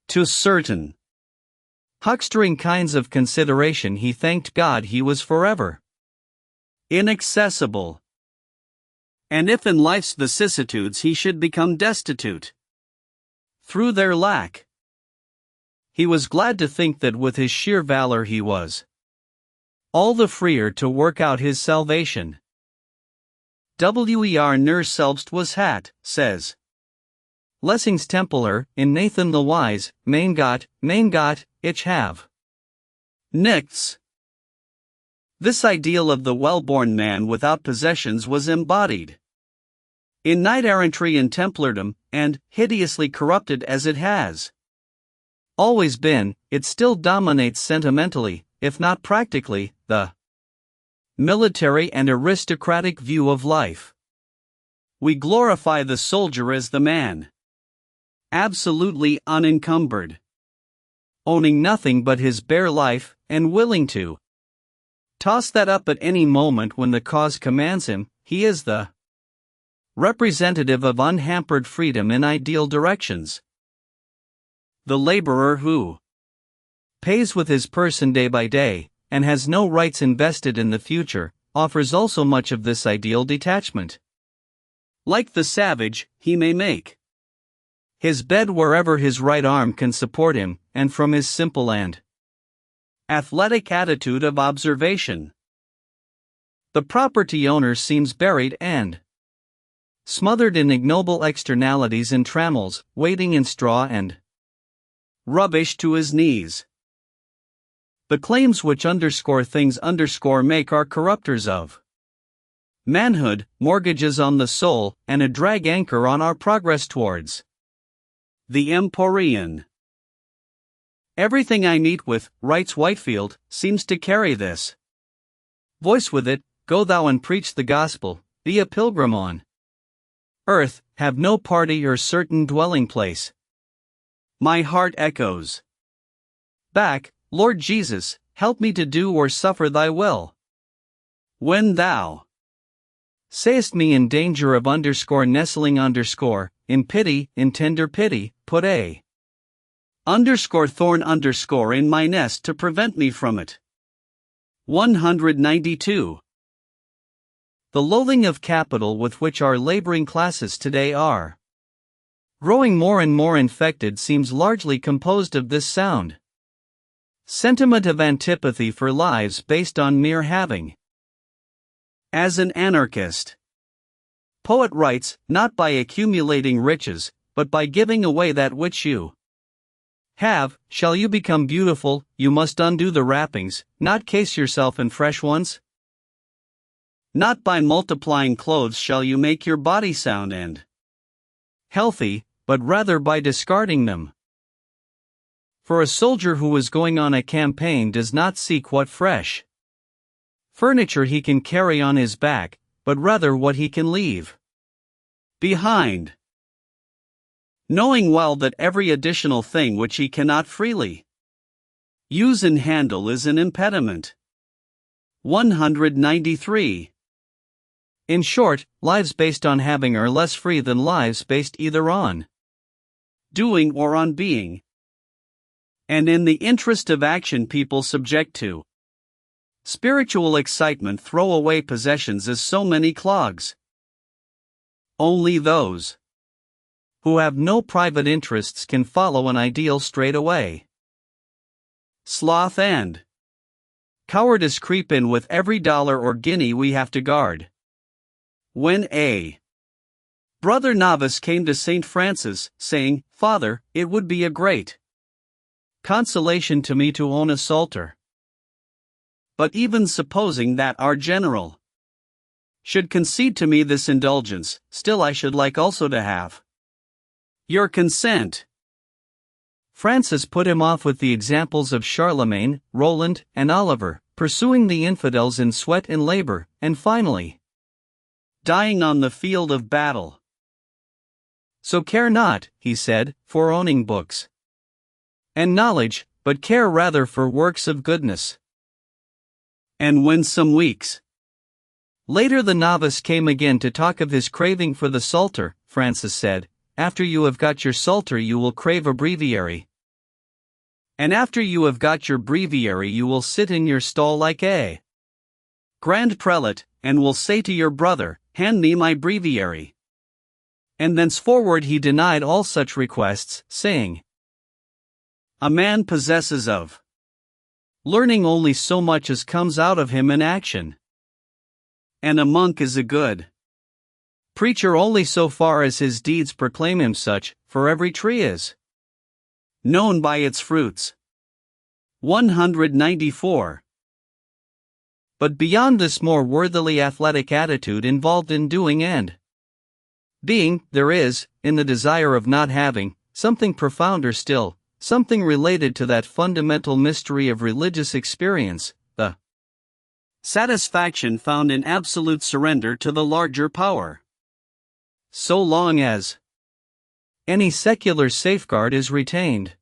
To certain huckstering kinds of consideration he thanked God he was forever inaccessible, and if in life's vicissitudes he should become destitute through their lack, he was glad to think that with his sheer valor he was all the freer to work out his salvation. Wer nur selbst was hat, says Lessing's Templar, in Nathan the Wise, mein Gott, ich have nichts. This ideal of the well-born man without possessions was embodied in knight-errantry and Templardom, and, hideously corrupted as it has always been, it still dominates sentimentally, if not practically, the military and aristocratic view of life. We glorify the soldier as the man, absolutely unencumbered, owning nothing but his bare life, and willing to toss that up at any moment when the cause commands him. He is the representative of unhampered freedom in ideal directions. The laborer who pays with his person day by day, and has no rights invested in the future, offers also much of this ideal detachment. Like the savage, he may make his bed wherever his right arm can support him, and from his simple and athletic attitude of observation, the property owner seems buried and smothered in ignoble externalities and trammels, wading in straw and rubbish to his knees. The claims which things make are corrupters of manhood, mortgages on the soul, and a drag anchor on our progress towards the Empyrean. Everything I meet with, writes Whitefield, seems to carry this voice with it: go thou and preach the gospel, be a pilgrim on earth, have no party or certain dwelling place. My heart echoes back, Lord Jesus, help me to do or suffer thy will. When thou Sayest me in danger of nestling in pity, in tender pity, put a thorn in my nest to prevent me from it. 192. The loathing of capital with which our laboring classes today are growing more and more infected seems largely composed of this sound sentiment of antipathy for lives based on mere having. As an anarchist, poet writes, not by accumulating riches, but by giving away that which you have. Shall you become beautiful, you must undo the wrappings, not case yourself in fresh ones. Not by multiplying clothes shall you make your body sound and healthy, but rather by discarding them. For a soldier who is going on a campaign does not seek what fresh furniture he can carry on his back, but rather what he can leave behind, knowing well that every additional thing which he cannot freely use and handle is an impediment. 193. In short, lives based on having are less free than lives based either on doing or on being. And in the interest of action, people subject to spiritual excitement throw away possessions as so many clogs. Only those who have no private interests can follow an ideal straight away. Sloth and cowardice creep in with every dollar or guinea we have to guard. When a brother novice came to St. Francis, saying, "Father, it would be a great consolation to me to own a psalter. But even supposing that our general should concede to me this indulgence, still I should like also to have your consent." Francis put him off with the examples of Charlemagne, Roland, and Oliver, pursuing the infidels in sweat and labor, and finally dying on the field of battle. So care not, he said, for owning books and knowledge, but care rather for works of goodness. And when some weeks later the novice came again to talk of his craving for the psalter, Francis said, "After you have got your psalter you will crave a breviary. And after you have got your breviary you will sit in your stall like a grand prelate, and will say to your brother, 'Hand me my breviary.'" And thenceforward he denied all such requests, saying, "A man possesses of learning only so much as comes out of him in action. And a monk is a good preacher only so far as his deeds proclaim him such, for every tree is known by its fruits." 194. But beyond this more worthily athletic attitude involved in doing and being, there is, in the desire of not having, something profounder still, something related to that fundamental mystery of religious experience, the satisfaction found in absolute surrender to the larger power. So long as any secular safeguard is retained,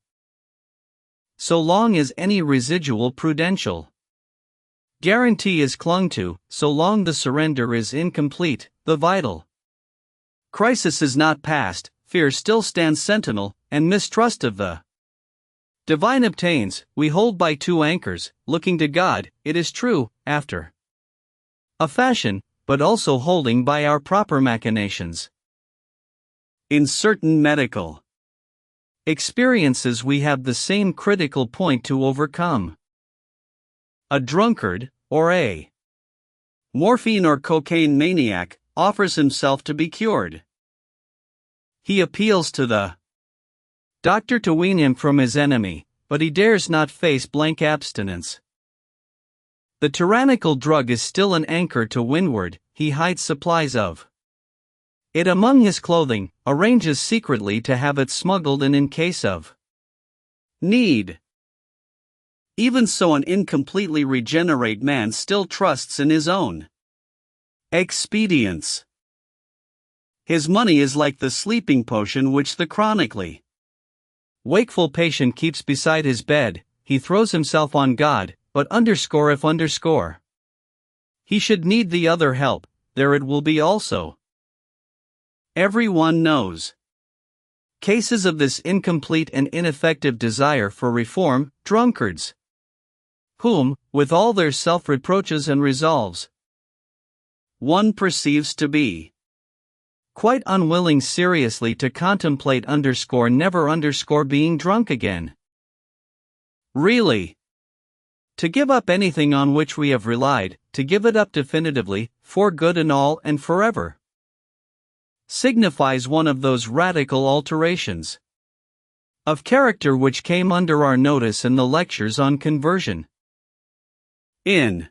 so long as any residual prudential guarantee is clung to, so long the surrender is incomplete, the vital crisis is not past, fear still stands sentinel, and mistrust of the divine obtains. We hold by two anchors, looking to God, it is true, after a fashion, but also holding by our proper machinations. In certain medical experiences we have the same critical point to overcome. A drunkard, or a morphine or cocaine maniac, offers himself to be cured. He appeals to the doctor to wean him from his enemy, but he dares not face blank abstinence. The tyrannical drug is still an anchor to windward, he hides supplies of it among his clothing, arranges secretly to have it smuggled in case of need. Even so, an incompletely regenerate man still trusts in his own expedients. His money is like the sleeping potion which the chronically wakeful patient keeps beside his bed. He throws himself on God, but if he should need the other help, there it will be also. Everyone knows cases of this incomplete and ineffective desire for reform, drunkards, whom, with all their self-reproaches and resolves, one perceives to be quite unwilling seriously to contemplate never being drunk again. Really, to give up anything on which we have relied, to give it up definitively, for good and all and forever, signifies one of those radical alterations of character which came under our notice in the lectures on conversion. In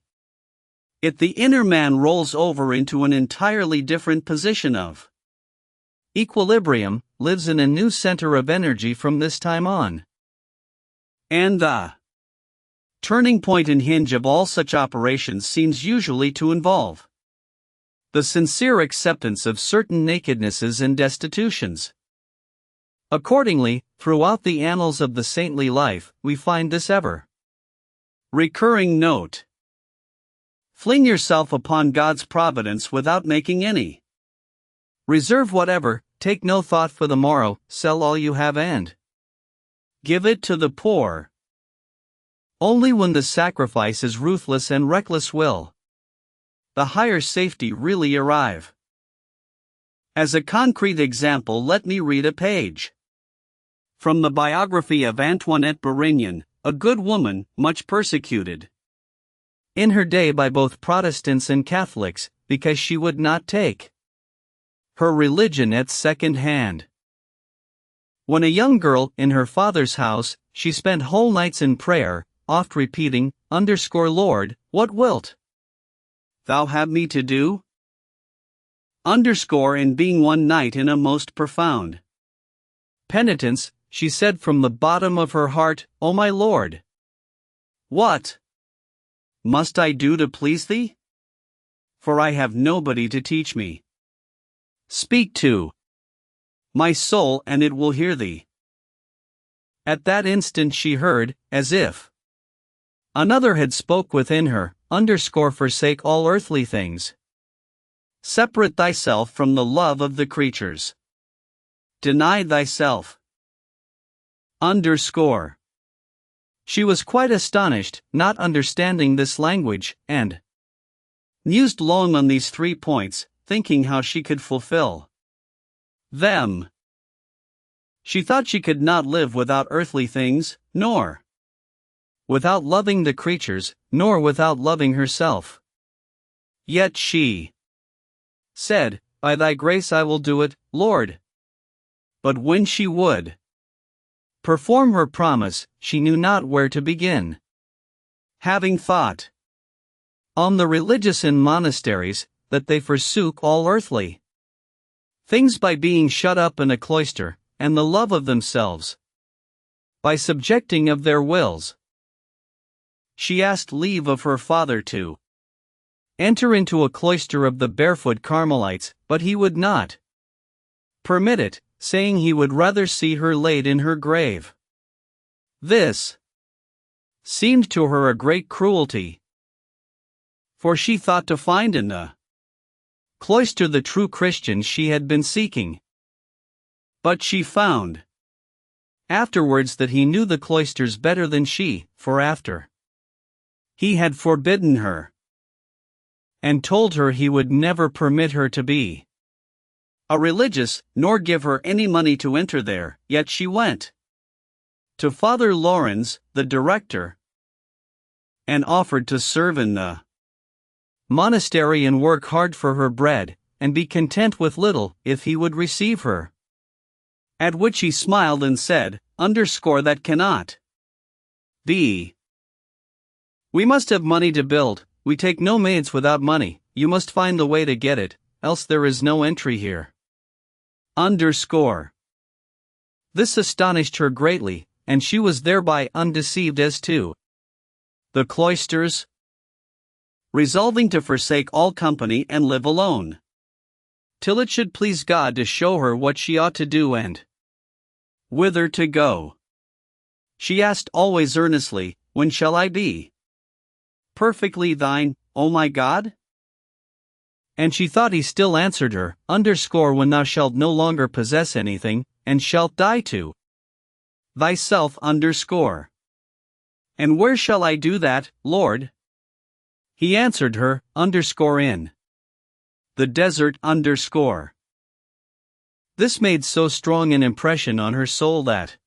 it, the inner man rolls over into an entirely different position of equilibrium, lives in a new center of energy from this time on. And the turning point and hinge of all such operations seems usually to involve the sincere acceptance of certain nakednesses and destitutions. Accordingly, throughout the annals of the saintly life, we find this ever recurring note: fling yourself upon God's providence without making any reserve whatever, take no thought for the morrow, sell all you have and give it to the poor. Only when the sacrifice is ruthless and reckless will the higher safety really arrive. As a concrete example, let me read a page from the biography of Antoinette Bourignon, a good woman, much persecuted in her day by both Protestants and Catholics, because she would not take her religion at second hand. When a young girl in her father's house, she spent whole nights in prayer, oft repeating, Lord, what wilt thou have me to do? And being one night in a most profound penitence, she said from the bottom of her heart, O my Lord, what must I do to please thee? For I have nobody to teach me. Speak to my soul and it will hear thee. At that instant she heard, as if another had spoke within her, forsake all earthly things. Separate thyself from the love of the creatures. Deny thyself. She was quite astonished, not understanding this language, and mused long on these 3 points, thinking how she could fulfill them. She thought she could not live without earthly things, nor without loving the creatures, nor without loving herself. Yet she said, By thy grace I will do it, Lord. But when she would perform her promise, she knew not where to begin. Having thought on the religious in monasteries, that they forsook all earthly things by being shut up in a cloister, and the love of themselves by subjecting of their wills, she asked leave of her father to enter into a cloister of the barefoot Carmelites, but he would not permit it, saying he would rather see her laid in her grave. This seemed to her a great cruelty, for she thought to find in the cloister the true Christian she had been seeking. But she found afterwards that he knew the cloisters better than she, for after he had forbidden her and told her he would never permit her to be a religious, nor give her any money to enter there, yet she went to Father Laurens, the director, and offered to serve in the monastery and work hard for her bread, and be content with little, if he would receive her. At which he smiled and said, that cannot be. We must have money to build, we take no maids without money, you must find the way to get it, else there is no entry here. This astonished her greatly, and she was thereby undeceived as to the cloisters, resolving to forsake all company and live alone, till it should please God to show her what she ought to do and whither to go. She asked always earnestly, When shall I be perfectly thine, O my God? And she thought he still answered her, when thou shalt no longer possess anything, and shalt die to thyself. And where shall I do that, Lord? He answered her, in the desert. This made so strong an impression on her soul that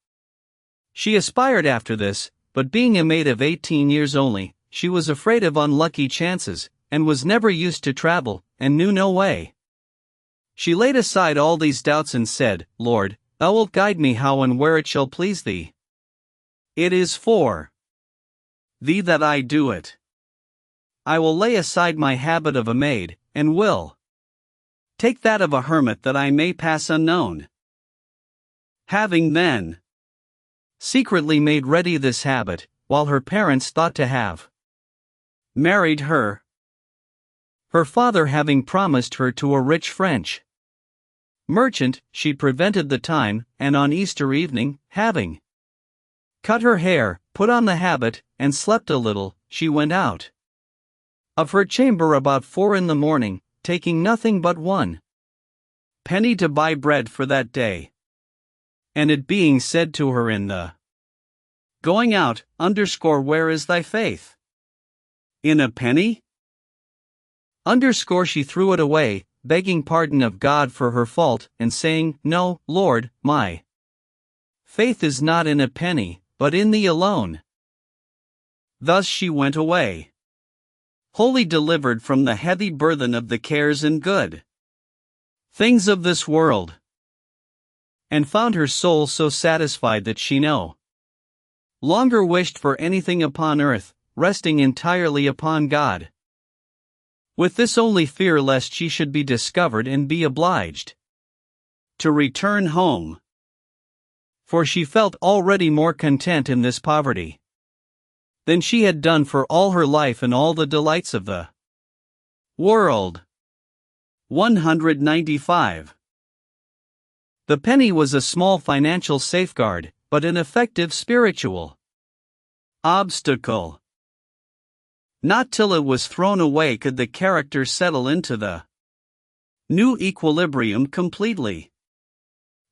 she aspired after this, but being a maid of 18 years only, she was afraid of unlucky chances, and was never used to travel, and knew no way. She laid aside all these doubts and said, Lord, thou wilt guide me how and where it shall please thee. It is for thee that I do it. I will lay aside my habit of a maid, and will take that of a hermit that I may pass unknown. Having then secretly made ready this habit, while her parents thought to have married her, her father having promised her to a rich French merchant, she prevented the time, and on Easter evening, having cut her hair, put on the habit, and slept a little, she went out of her chamber about 4 in the morning, taking nothing but 1 penny to buy bread for that day. And it being said to her in the going out, where is thy faith? In a penny? She threw it away, begging pardon of God for her fault, and saying, No, Lord, my faith is not in a penny, but in thee alone. Thus she went away, wholly delivered from the heavy burthen of the cares and good things of this world, and found her soul so satisfied that she no longer wished for anything upon earth, resting entirely upon God, with this only fear lest she should be discovered and be obliged to return home. For she felt already more content in this poverty than she had done for all her life in all the delights of the world. 195. The penny was a small financial safeguard, but an effective spiritual obstacle. Not till it was thrown away could the character settle into the new equilibrium completely.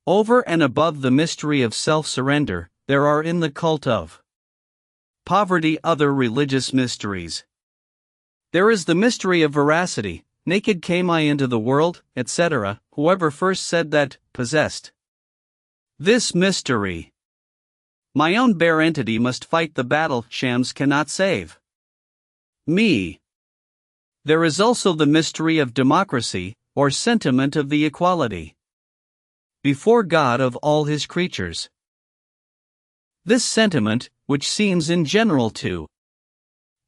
Over and above the mystery of self-surrender, there are in the cult of poverty other religious mysteries. There is the mystery of veracity, naked came I into the world, etc. Whoever first said that, possessed this mystery. My own bare entity must fight the battle, shams cannot save me. There is also the mystery of democracy, or sentiment of the equality before God of all his creatures. This sentiment, which seems in general to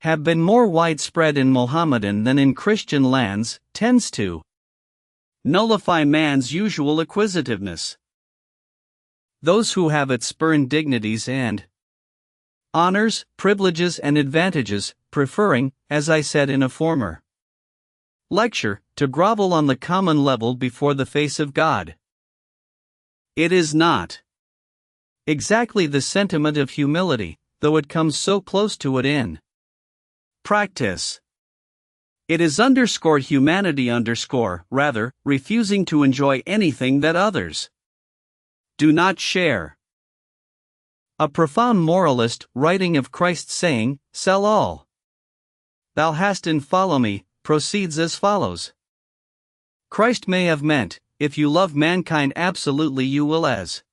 have been more widespread in Mohammedan than in Christian lands, tends to nullify man's usual acquisitiveness. Those who have it spurn dignities and honors, privileges and advantages, preferring, as I said in a former lecture, to grovel on the common level before the face of God. It is not exactly the sentiment of humility, though it comes so close to it in practice. It is humanity rather, refusing to enjoy anything that others do not share. A profound moralist, writing of Christ saying, Sell all thou hast and follow me, proceeds as follows. Christ may have meant, if you love mankind absolutely you will as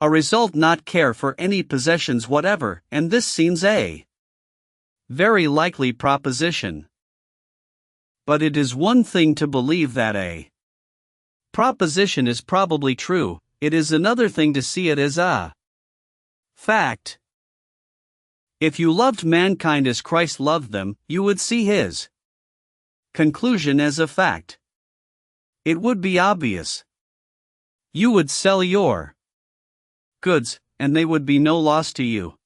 a result not care for any possessions whatever, and this seems a very likely proposition. But it is one thing to believe that a proposition is probably true, it is another thing to see it as a fact. If you loved mankind as Christ loved them, you would see his conclusion as a fact. It would be obvious. You would sell your goods, and they would be no loss to you.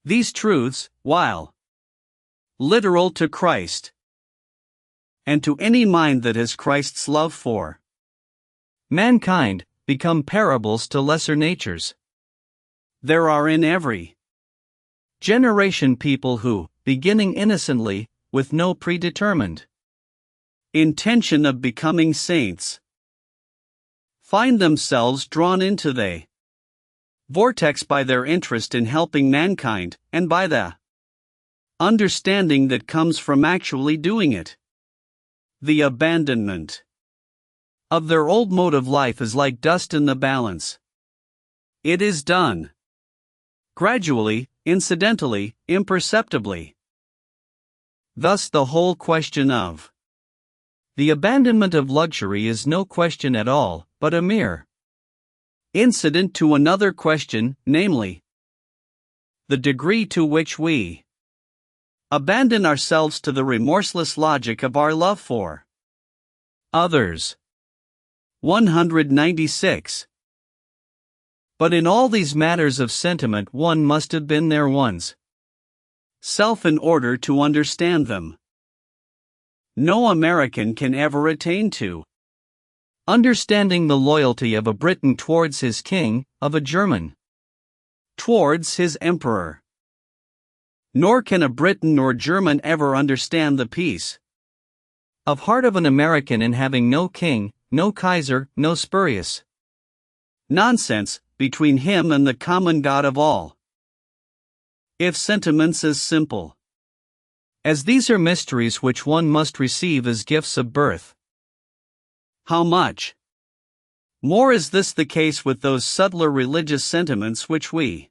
These truths, while literal to Christ, and to any mind that has Christ's love for mankind, become parables to lesser natures. There are in every generation people who, beginning innocently, with no predetermined intention of becoming saints, find themselves drawn into the vortex by their interest in helping mankind, and by the understanding that comes from actually doing it. The abandonment of their old mode of life is like dust in the balance. It is done gradually, incidentally, imperceptibly. Thus the whole question of the abandonment of luxury is no question at all, but a mere incident to another question, namely, the degree to which we abandon ourselves to the remorseless logic of our love for others. 196. But in all these matters of sentiment one must have been there one's self in order to understand them. No American can ever attain to understanding the loyalty of a Briton towards his king, of a German towards his emperor. Nor can a Briton or German ever understand the peace of heart of an American in having no king, no Kaiser, no spurious nonsense between him and the common God of all. If sentiments as simple as these are mysteries which one must receive as gifts of birth, how much more is this the case with those subtler religious sentiments which we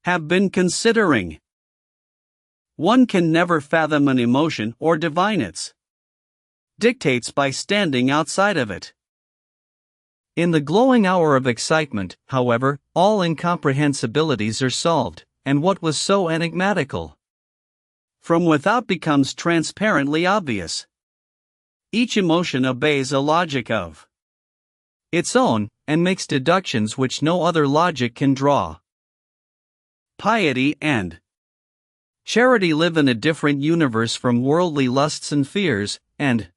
have been considering? One can never fathom an emotion or divine its dictates by standing outside of it. In the glowing hour of excitement, however, all incomprehensibilities are solved, and what was so enigmatical from without becomes transparently obvious. Each emotion obeys a logic of its own, and makes deductions which no other logic can draw. Piety and charity live in a different universe from worldly lusts and fears, and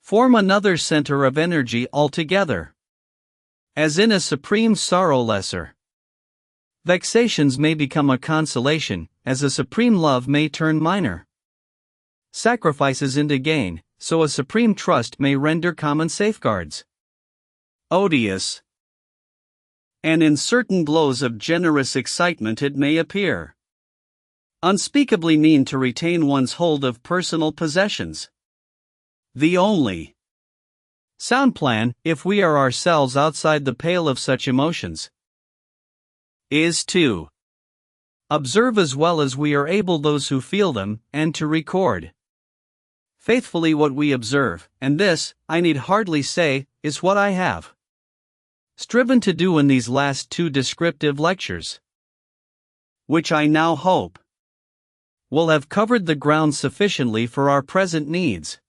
form another center of energy altogether. As in a supreme sorrow lesser vexations may become a consolation, as a supreme love may turn minor sacrifices into gain, so a supreme trust may render common safeguards odious, and in certain glows of generous excitement it may appear unspeakably mean to retain one's hold of personal possessions. The only sound plan, if we are ourselves outside the pale of such emotions, is to observe as well as we are able those who feel them, and to record faithfully what we observe, and this, I need hardly say, is what I have striven to do in these last 2 descriptive lectures, which I now hope will have covered the ground sufficiently for our present needs.